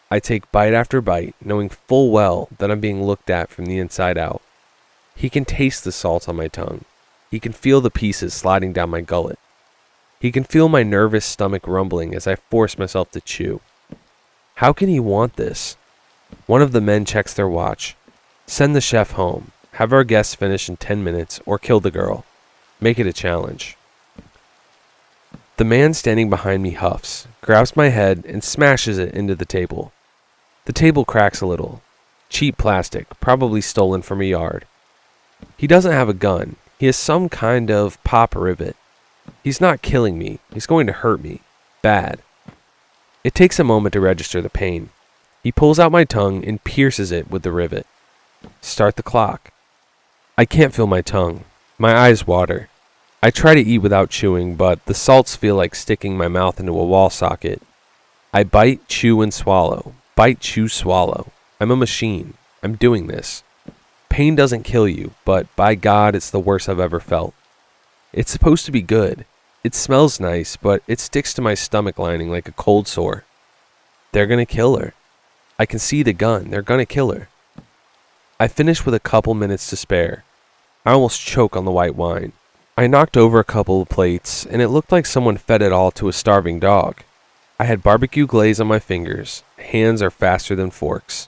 I take bite after bite, knowing full well that I'm being looked at from the inside out. He can taste the salt on my tongue. He can feel the pieces sliding down my gullet. He can feel my nervous stomach rumbling as I force myself to chew. How can he want this? One of the men checks their watch. Send the chef home. Have our guests finish in 10 minutes or kill the girl. Make it a challenge. The man standing behind me huffs, grabs my head, and smashes it into the table. The table cracks a little. Cheap plastic, probably stolen from a yard. He doesn't have a gun. He has some kind of pop rivet. He's not killing me. He's going to hurt me. Bad. It takes a moment to register the pain. He pulls out my tongue and pierces it with the rivet. Start the clock. I can't feel my tongue. My eyes water. I try to eat without chewing, but the salts feel like sticking my mouth into a wall socket. I bite, chew, and swallow. Bite, chew, swallow. I'm a machine. I'm doing this. Pain doesn't kill you, but by God, it's the worst I've ever felt. It's supposed to be good. It smells nice, but it sticks to my stomach lining like a cold sore. They're gonna kill her. I can see the gun. They're gonna kill her. I finish with a couple minutes to spare. I almost choke on the white wine. I knocked over a couple of plates, and it looked like someone fed it all to a starving dog. I had barbecue glaze on my fingers. Hands are faster than forks.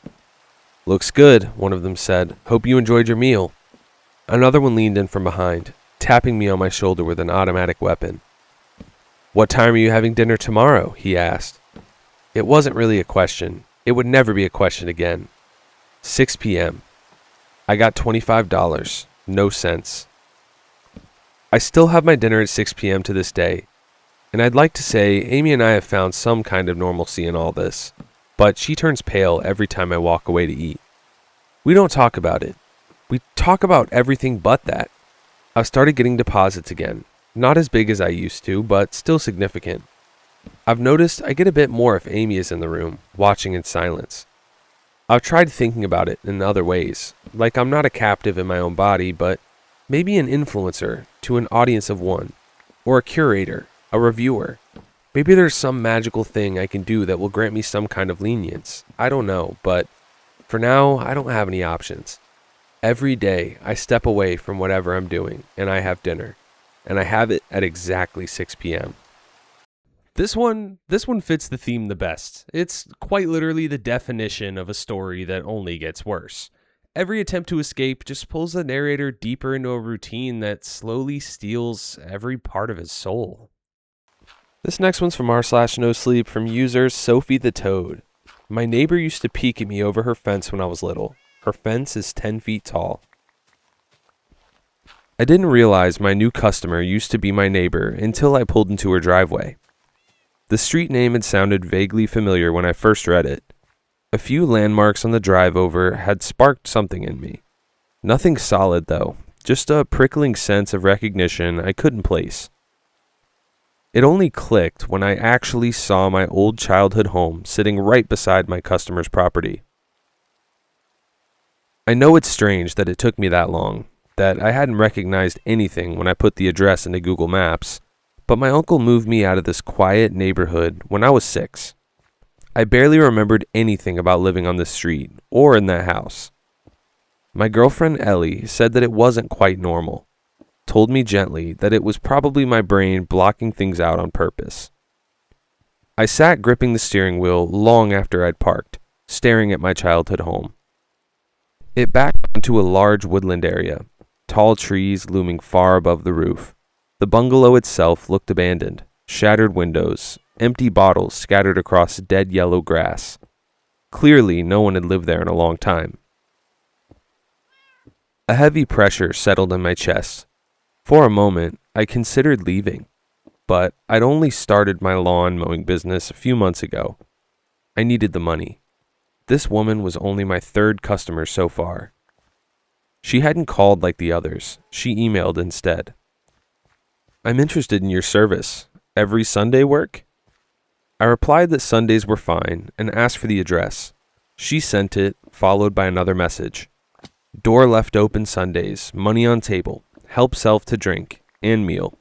Looks good, one of them said. Hope you enjoyed your meal. Another one leaned in from behind, tapping me on my shoulder with an automatic weapon. What time are you having dinner tomorrow? He asked. It wasn't really a question. It would never be a question again. 6 p.m. I got $25. No cents. I still have my dinner at 6 p.m. to this day. And I'd like to say Amy and I have found some kind of normalcy in all this. But she turns pale every time I walk away to eat. We don't talk about it. We talk about everything but that. I've started getting deposits again. Not as big as I used to, but still significant. I've noticed I get a bit more if Amy is in the room, watching in silence. I've tried thinking about it in other ways, like I'm not a captive in my own body, but maybe an influencer to an audience of one, or a curator, a reviewer. Maybe there's some magical thing I can do that will grant me some kind of lenience. I don't know, but for now, I don't have any options. Every day, I step away from whatever I'm doing, and I have dinner. And I have it at exactly 6 p.m. This one fits the theme the best. It's quite literally the definition of a story that only gets worse. Every attempt to escape just pulls the narrator deeper into a routine that slowly steals every part of his soul. This next one's from r/no sleep from user Sophie the Toad. My neighbor used to peek at me over her fence when I was little. Her fence is 10 feet tall. I didn't realize my new customer used to be my neighbor until I pulled into her driveway. The street name had sounded vaguely familiar when I first read it. A few landmarks on the drive over had sparked something in me. Nothing solid though, just a prickling sense of recognition I couldn't place. It only clicked when I actually saw my old childhood home sitting right beside my customer's property. I know it's strange that it took me that long, that I hadn't recognized anything when I put the address into Google Maps, but my uncle moved me out of this quiet neighborhood when I was 6. I barely remembered anything about living on this street or in that house. My girlfriend Ellie said that it wasn't quite normal, told me gently that it was probably my brain blocking things out on purpose. I sat gripping the steering wheel long after I'd parked, staring at my childhood home. It backed onto a large woodland area, tall trees looming far above the roof. The bungalow itself looked abandoned, shattered windows, empty bottles scattered across dead yellow grass. Clearly, no one had lived there in a long time. A heavy pressure settled in my chest. For a moment, I considered leaving, but I'd only started my lawn mowing business a few months ago. I needed the money. This woman was only my 3rd customer so far. She hadn't called like the others. She emailed instead. I'm interested in your service. Every Sunday work? I replied that Sundays were fine and asked for the address. She sent it, followed by another message. Door left open Sundays, money on table, help self to drink, and meal.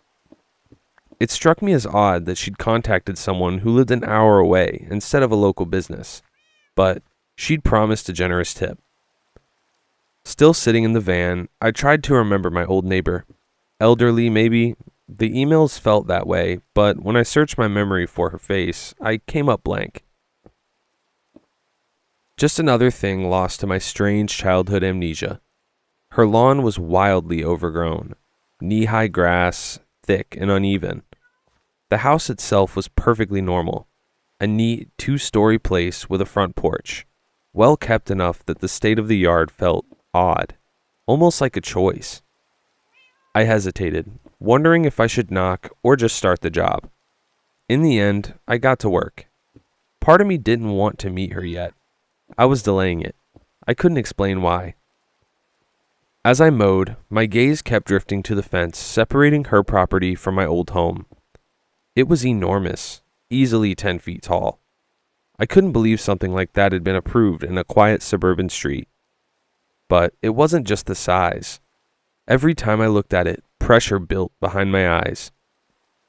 It struck me as odd that she'd contacted someone who lived an hour away instead of a local business, but she'd promised a generous tip. Still sitting in the van, I tried to remember my old neighbor. Elderly, maybe. The emails felt that way, but when I searched my memory for her face, I came up blank. Just another thing lost to my strange childhood amnesia. Her lawn was wildly overgrown, knee-high grass, thick and uneven. The house itself was perfectly normal, a neat 2-story place with a front porch, well kept enough that the state of the yard felt odd, almost like a choice. I hesitated, wondering if I should knock or just start the job. In the end, I got to work. Part of me didn't want to meet her yet. I was delaying it. I couldn't explain why. As I mowed, my gaze kept drifting to the fence separating her property from my old home. It was enormous, easily 10 feet tall. I couldn't believe something like that had been approved in a quiet suburban street. But it wasn't just the size. Every time I looked at it, pressure built behind my eyes.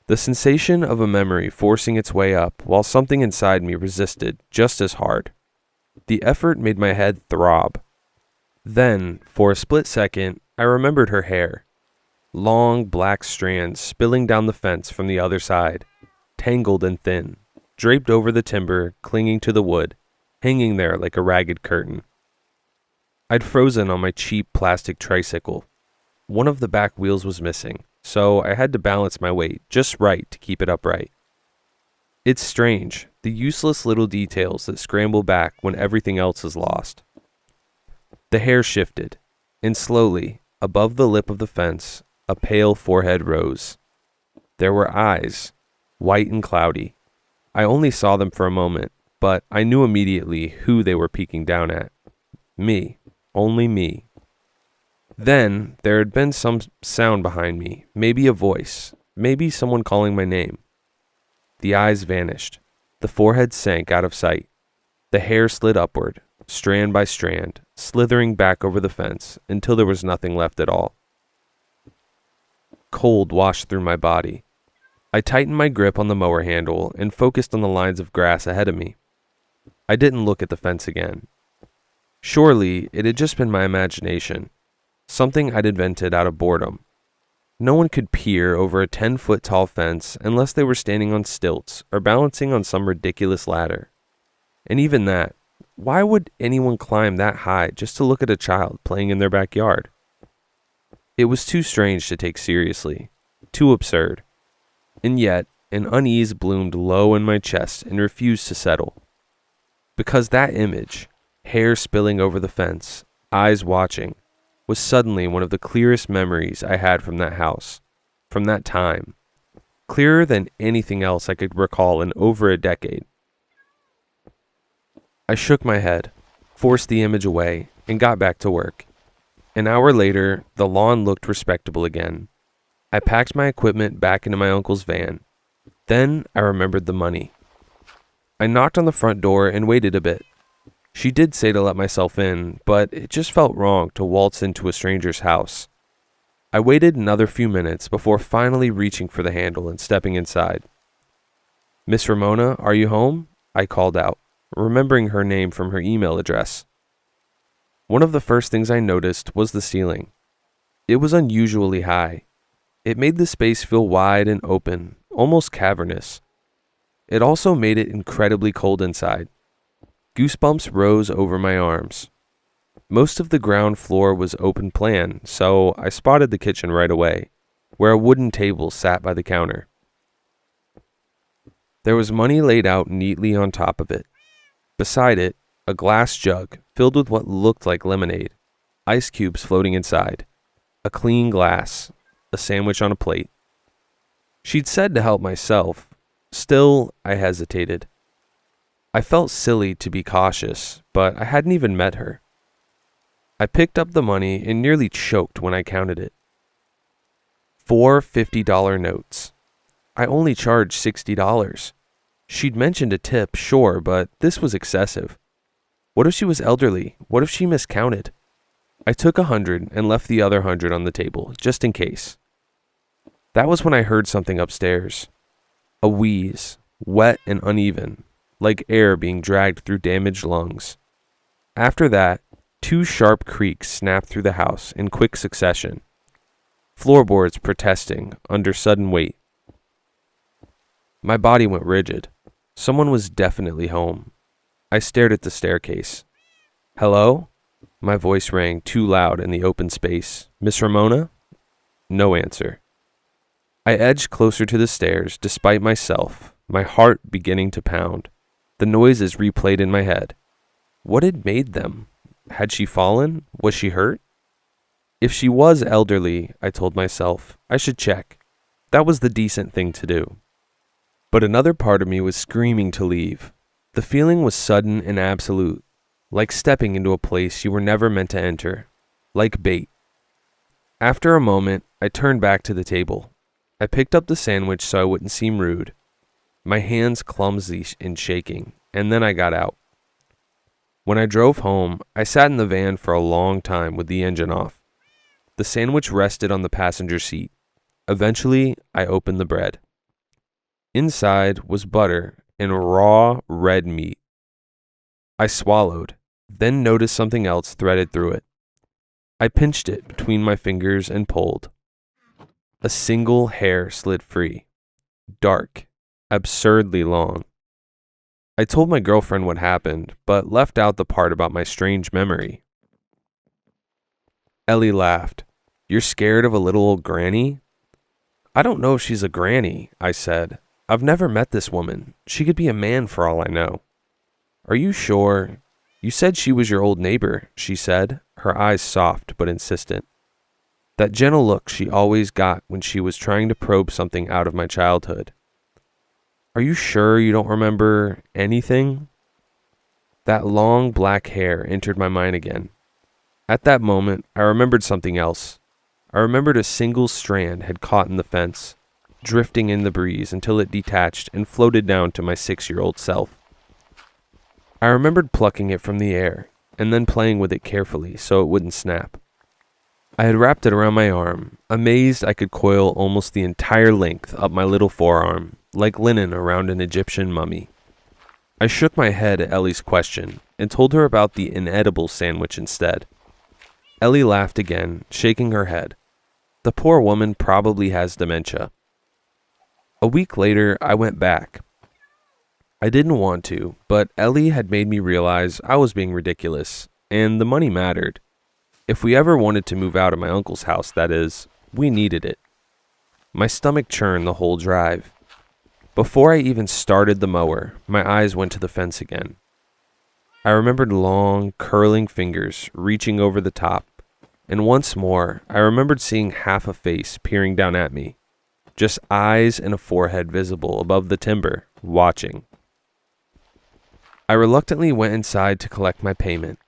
The sensation of a memory forcing its way up while something inside me resisted just as hard. The effort made my head throb. Then, for a split second, I remembered her hair. Long black strands spilling down the fence from the other side, tangled and thin, draped over the timber, clinging to the wood, hanging there like a ragged curtain. I'd frozen on my cheap plastic tricycle. One of the back wheels was missing, so I had to balance my weight just right to keep it upright. It's strange, the useless little details that scramble back when everything else is lost. The hair shifted, and slowly, above the lip of the fence, a pale forehead rose. There were eyes, white and cloudy. I only saw them for a moment, but I knew immediately who they were peeking down at. Me. Only me. Then there had been some sound behind me, maybe a voice, maybe someone calling my name. The eyes vanished. The forehead sank out of sight. The hair slid upward, strand by strand, slithering back over the fence until there was nothing left at all. Cold washed through my body. I tightened my grip on the mower handle and focused on the lines of grass ahead of me. I didn't look at the fence again. Surely it had just been my imagination, something I'd invented out of boredom. No one could peer over a 10-foot tall fence unless they were standing on stilts or balancing on some ridiculous ladder. And even that, why would anyone climb that high just to look at a child playing in their backyard? It was too strange to take seriously, too absurd. And yet, An unease bloomed low in my chest and refused to settle. Because that image, hair spilling over the fence, eyes watching, was suddenly one of the clearest memories I had from that house, from that time. Clearer than anything else I could recall in over a decade. I shook my head, forced the image away, and got back to work. An hour later, the lawn looked respectable again. I packed my equipment back into my uncle's van. Then I remembered the money. I knocked on the front door and waited a bit. She did say to let myself in, but it just felt wrong to waltz into a stranger's house. I waited another few minutes before finally reaching for the handle and stepping inside. "Miss Ramona, are you home?" I called out, remembering her name from her email address. One of the first things I noticed was the ceiling. It was unusually high. It made the space feel wide and open, almost cavernous. It also made it incredibly cold inside. Goosebumps rose over my arms. Most of the ground floor was open plan, so I spotted the kitchen right away, where a wooden table sat by the counter. There was money laid out neatly on top of it. Beside it, a glass jug filled with what looked like lemonade, ice cubes floating inside, a clean glass, a sandwich on a plate. She'd said to help myself. Still, I hesitated. I felt silly to be cautious, but I hadn't even met her. I picked up the money and nearly choked when I counted it. 4 $50 notes. I only charged $60. She'd mentioned a tip, sure, but this was excessive. What if she was elderly? What if she miscounted? I took 100 and left the other 100 on the table, just in case. That was when I heard something upstairs. A wheeze, wet and uneven, like air being dragged through damaged lungs. After that, 2 sharp creaks snapped through the house in quick succession, floorboards protesting under sudden weight. My body went rigid. Someone was definitely home. I stared at the staircase. "Hello?" My voice rang too loud in the open space. "Miss Ramona?" No answer. I edged closer to the stairs despite myself, my heart beginning to pound. The noises replayed in my head. What had made them? Had she fallen? Was she hurt? If she was elderly, I told myself, I should check. That was the decent thing to do. But another part of me was screaming to leave. The feeling was sudden and absolute, like stepping into a place you were never meant to enter, like bait. After a moment, I turned back to the table. I picked up the sandwich so I wouldn't seem rude, my hands clumsy and shaking, and then I got out. When I drove home, I sat in the van for a long time with the engine off. The sandwich rested on the passenger seat. Eventually, I opened the bread. Inside was butter and raw red meat. I swallowed, then noticed something else threaded through it. I pinched it between my fingers and pulled. A single hair slid free, dark, absurdly long. I told my girlfriend what happened, but left out the part about my strange memory. Ellie laughed. "You're scared of a little old granny?" "I don't know if she's a granny," I said. "I've never met this woman. She could be a man for all I know." "Are you sure? You said she was your old neighbor," she said, her eyes soft but insistent. That gentle look she always got when she was trying to probe something out of my childhood. "Are you sure you don't remember anything?" That long black hair entered my mind again. At that moment, I remembered something else. I remembered a single strand had caught in the fence, drifting in the breeze until it detached and floated down to my 6-year-old self. I remembered plucking it from the air and then playing with it carefully so it wouldn't snap. I had wrapped it around my arm, amazed I could coil almost the entire length up my little forearm, like linen around an Egyptian mummy. I shook my head at Ellie's question and told her about the inedible sandwich instead. Ellie laughed again, shaking her head. The poor woman probably has dementia. A week later, I went back. I didn't want to, but Ellie had made me realize I was being ridiculous, and the money mattered. If we ever wanted to move out of my uncle's house, that is, we needed it. My stomach churned the whole drive. Before I even started the mower, my eyes went to the fence again. I remembered long, curling fingers reaching over the top, and once more, I remembered seeing half a face peering down at me, just eyes and a forehead visible above the timber, watching. I reluctantly went inside to collect my payment.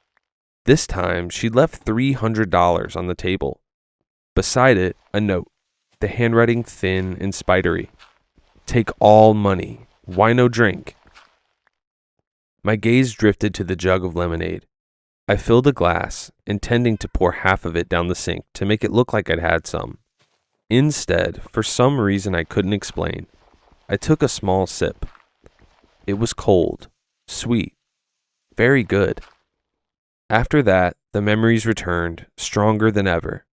This time, she'd left $300 on the table. Beside it, a note, the handwriting thin and spidery. Take all money. Why no drink? My gaze drifted to the jug of lemonade. I filled a glass, intending to pour half of it down the sink to make it look like I'd had some. Instead, for some reason I couldn't explain, I took a small sip. It was cold, sweet, very good. After that, the memories returned, stronger than ever.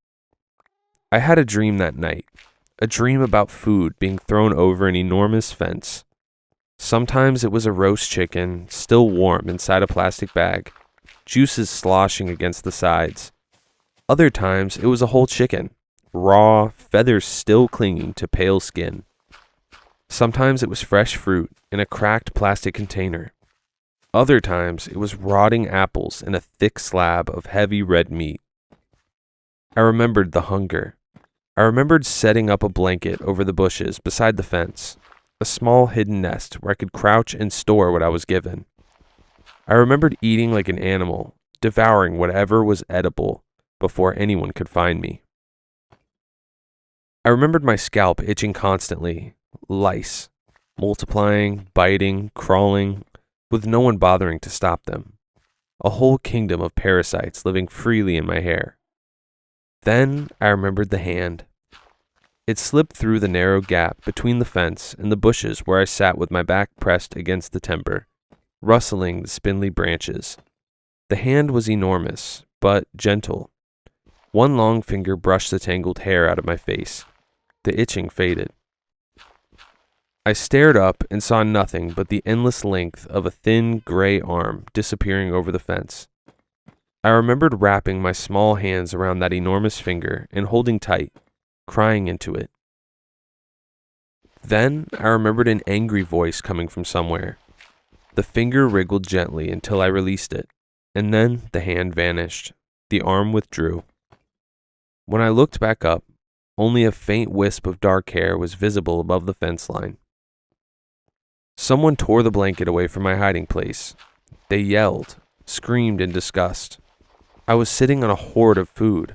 I had a dream that night, a dream about food being thrown over an enormous fence. Sometimes it was a roast chicken, still warm inside a plastic bag, juices sloshing against the sides. Other times it was a whole chicken, raw, feathers still clinging to pale skin. Sometimes it was fresh fruit in a cracked plastic container. Other times it was rotting apples in a thick slab of heavy red meat. I remembered the hunger. I remembered setting up a blanket over the bushes beside the fence, a small hidden nest where I could crouch and store what I was given. I remembered eating like an animal, devouring whatever was edible before anyone could find me. I remembered my scalp itching constantly, lice, multiplying, biting, crawling, with no one bothering to stop them. A whole kingdom of parasites living freely in my hair. Then I remembered the hand. It slipped through the narrow gap between the fence and the bushes where I sat with my back pressed against the timber, rustling the spindly branches. The hand was enormous, but gentle. One long finger brushed the tangled hair out of my face. The itching faded. I stared up and saw nothing but the endless length of a thin gray arm disappearing over the fence. I remembered wrapping my small hands around that enormous finger and holding tight, crying into it. Then I remembered an angry voice coming from somewhere. The finger wriggled gently until I released it, and then the hand vanished. The arm withdrew. When I looked back up, only a faint wisp of dark hair was visible above the fence line. Someone tore the blanket away from my hiding place. They yelled, screamed in disgust. I was sitting on a hoard of food.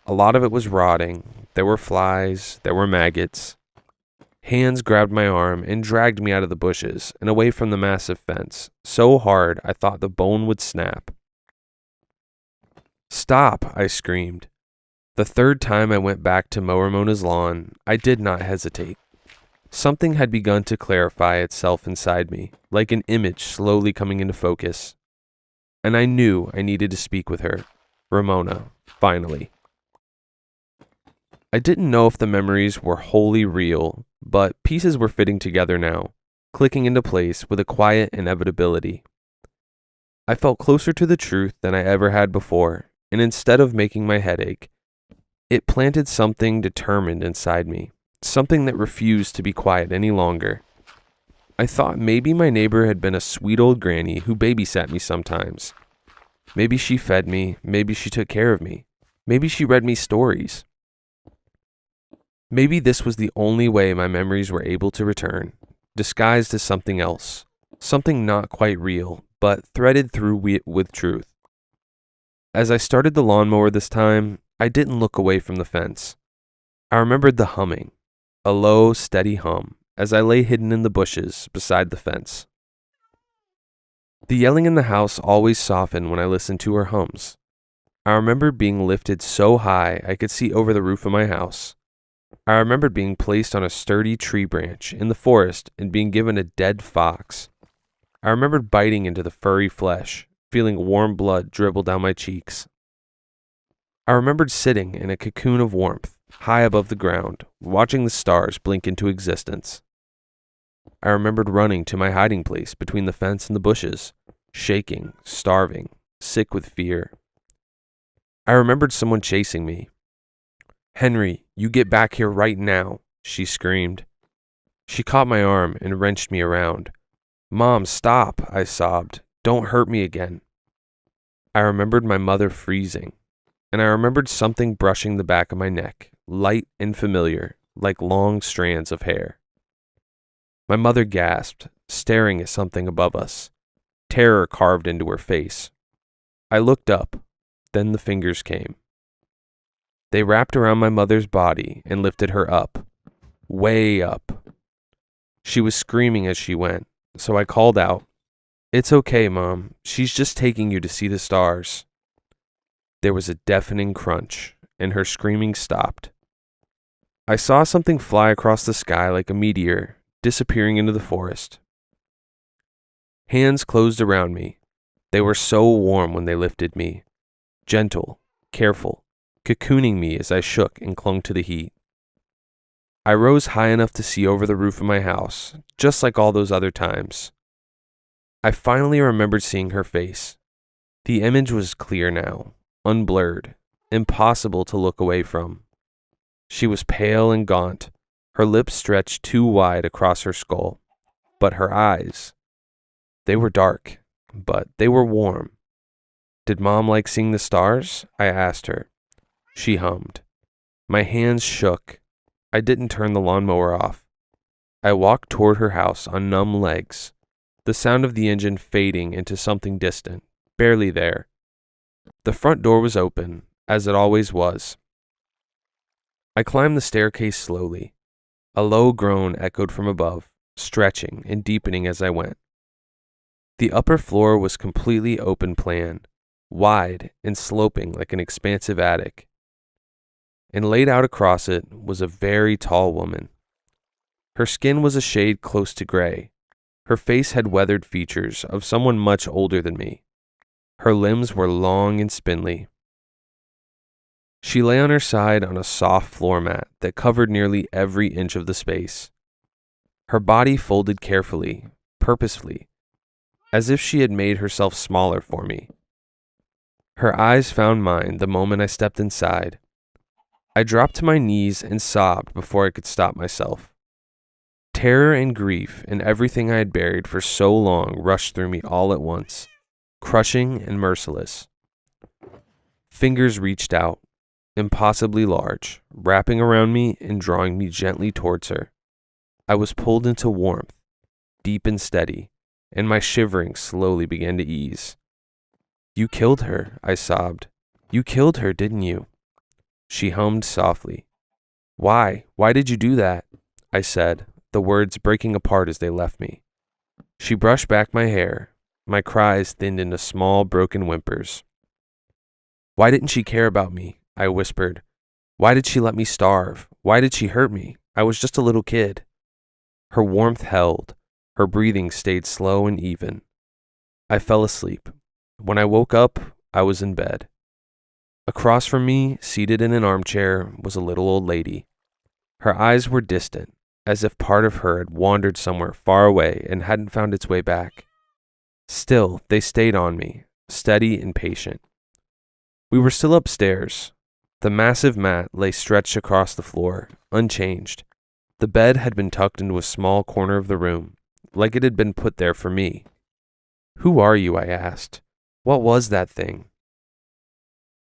A lot of it was rotting. There were flies. There were maggots. Hands grabbed my arm and dragged me out of the bushes and away from the massive fence, so hard I thought the bone would snap. "Stop!" I screamed. The third time I went back to mow Ramona's lawn, I did not hesitate. Something had begun to clarify itself inside me, like an image slowly coming into focus. And I knew I needed to speak with her, Ramona, finally. I didn't know if the memories were wholly real, but pieces were fitting together now, clicking into place with a quiet inevitability. I felt closer to the truth than I ever had before, and instead of making my head ache, it planted something determined inside me. Something that refused to be quiet any longer. I thought maybe my neighbor had been a sweet old granny who babysat me sometimes. Maybe she fed me, maybe she took care of me, maybe she read me stories. Maybe this was the only way my memories were able to return, disguised as something else, something not quite real, but threaded through with truth. As I started the lawnmower this time, I didn't look away from the fence. I remembered the humming. A low, steady hum, as I lay hidden in the bushes beside the fence. The yelling in the house always softened when I listened to her hums. I remembered being lifted so high I could see over the roof of my house. I remembered being placed on a sturdy tree branch in the forest and being given a dead fox. I remembered biting into the furry flesh, feeling warm blood dribble down my cheeks. I remembered sitting in a cocoon of warmth, high above the ground, watching the stars blink into existence. I remembered running to my hiding place between the fence and the bushes, shaking, starving, sick with fear. I remembered someone chasing me. "Henry, you get back here right now," she screamed. She caught my arm and wrenched me around. "Mom, stop," I sobbed. "Don't hurt me again." I remembered my mother freezing, and I remembered something brushing the back of my neck, light and familiar, like long strands of hair. My mother gasped, staring at something above us, terror carved into her face. I looked up, then the fingers came. They wrapped around my mother's body and lifted her up, way up. She was screaming as she went, so I called out, "It's okay, Mom. She's just taking you to see the stars." There was a deafening crunch, and her screaming stopped. I saw something fly across the sky like a meteor, disappearing into the forest. Hands closed around me. They were so warm when they lifted me, gentle, careful, cocooning me as I shook and clung to the heat. I rose high enough to see over the roof of my house, just like all those other times. I finally remembered seeing her face. The image was clear now, unblurred, impossible to look away from. She was pale and gaunt, her lips stretched too wide across her skull, but her eyes, they were dark, but they were warm. "Did Mom like seeing the stars?" I asked her. She hummed. My hands shook. I didn't turn the lawnmower off. I walked toward her house on numb legs, the sound of the engine fading into something distant, barely there. The front door was open, as it always was. I climbed the staircase slowly. A low groan echoed from above, stretching and deepening as I went. The upper floor was completely open plan, wide and sloping like an expansive attic. And laid out across it was a very tall woman. Her skin was a shade close to gray. Her face had weathered features of someone much older than me. Her limbs were long and spindly. She lay on her side on a soft floor mat that covered nearly every inch of the space. Her body folded carefully, purposefully, as if she had made herself smaller for me. Her eyes found mine the moment I stepped inside. I dropped to my knees and sobbed before I could stop myself. Terror and grief and everything I had buried for so long rushed through me all at once, crushing and merciless. Fingers reached out, impossibly large, wrapping around me and drawing me gently towards her. I was pulled into warmth, deep and steady, and my shivering slowly began to ease. "You killed her," I sobbed. "You killed her, didn't you?" She hummed softly. "Why? Why did you do that?" I said, the words breaking apart as they left me. She brushed back my hair. My cries thinned into small, broken whimpers. "Why didn't she care about me?" I whispered. "Why did she let me starve? Why did she hurt me? I was just a little kid." Her warmth held. Her breathing stayed slow and even. I fell asleep. When I woke up, I was in bed. Across from me, seated in an armchair, was a little old lady. Her eyes were distant, as if part of her had wandered somewhere far away and hadn't found its way back. Still, they stayed on me, steady and patient. We were still upstairs. The massive mat lay stretched across the floor, unchanged. The bed had been tucked into a small corner of the room, like it had been put there for me. "Who are you?" I asked. "What was that thing?"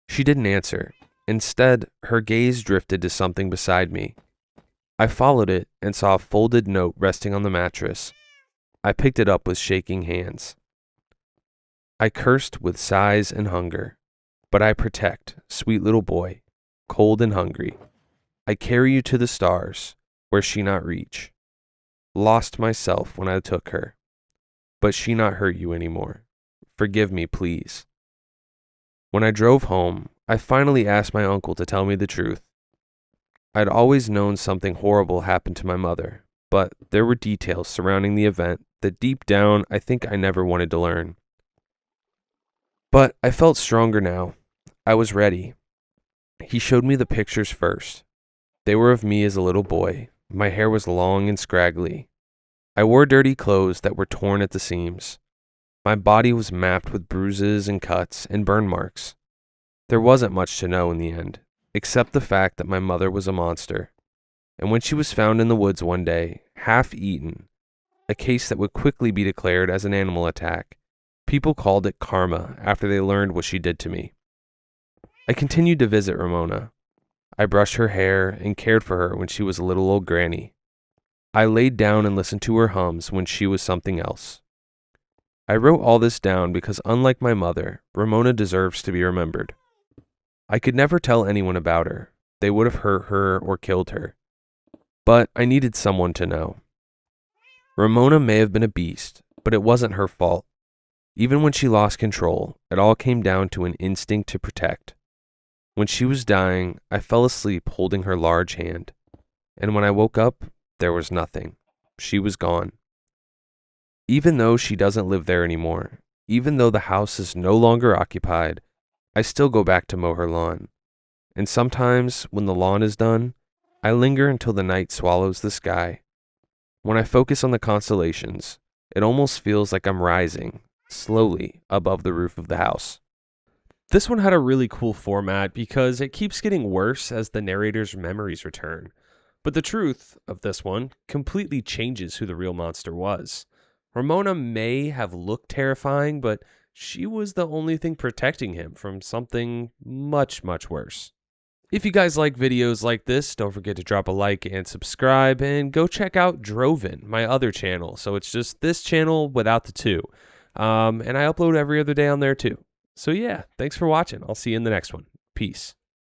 She didn't answer. Instead, her gaze drifted to something beside me. I followed it and saw a folded note resting on the mattress. I picked it up with shaking hands. I cursed with sighs and hunger. "But I protect, sweet little boy, cold and hungry. I carry you to the stars, where she not reach. Lost myself when I took her, but she not hurt you anymore. Forgive me, please." When I drove home, I finally asked my uncle to tell me the truth. I'd always known something horrible happened to my mother, but there were details surrounding the event that deep down I think I never wanted to learn. But I felt stronger now. I was ready. He showed me the pictures first. They were of me as a little boy. My hair was long and scraggly. I wore dirty clothes that were torn at the seams. My body was mapped with bruises and cuts and burn marks. There wasn't much to know in the end, except the fact that my mother was a monster. And when she was found in the woods one day, half eaten, a case that would quickly be declared as an animal attack. People called it karma after they learned what she did to me. I continued to visit Ramona. I brushed her hair and cared for her when she was a little old granny. I laid down and listened to her hums when she was something else. I wrote all this down because, unlike my mother, Ramona deserves to be remembered. I could never tell anyone about her. They would have hurt her or killed her. But I needed someone to know. Ramona may have been a beast, but it wasn't her fault. Even when she lost control, it all came down to an instinct to protect. When she was dying, I fell asleep holding her large hand. And when I woke up, there was nothing. She was gone. Even though she doesn't live there anymore, even though the house is no longer occupied, I still go back to mow her lawn. And sometimes, when the lawn is done, I linger until the night swallows the sky. When I focus on the constellations, it almost feels like I'm rising, slowly, above the roof of the house. This one had a really cool format because it keeps getting worse as the narrator's memories return. But the truth of this one completely changes who the real monster was. Ramona may have looked terrifying, but she was the only thing protecting him from something much, much worse. If you guys like videos like this, don't forget to drop a like and subscribe, and go check out Droven, my other channel. So it's just this channel without the two. And I upload every other day on there too. So yeah, thanks for watching. I'll see you in the next one. Peace.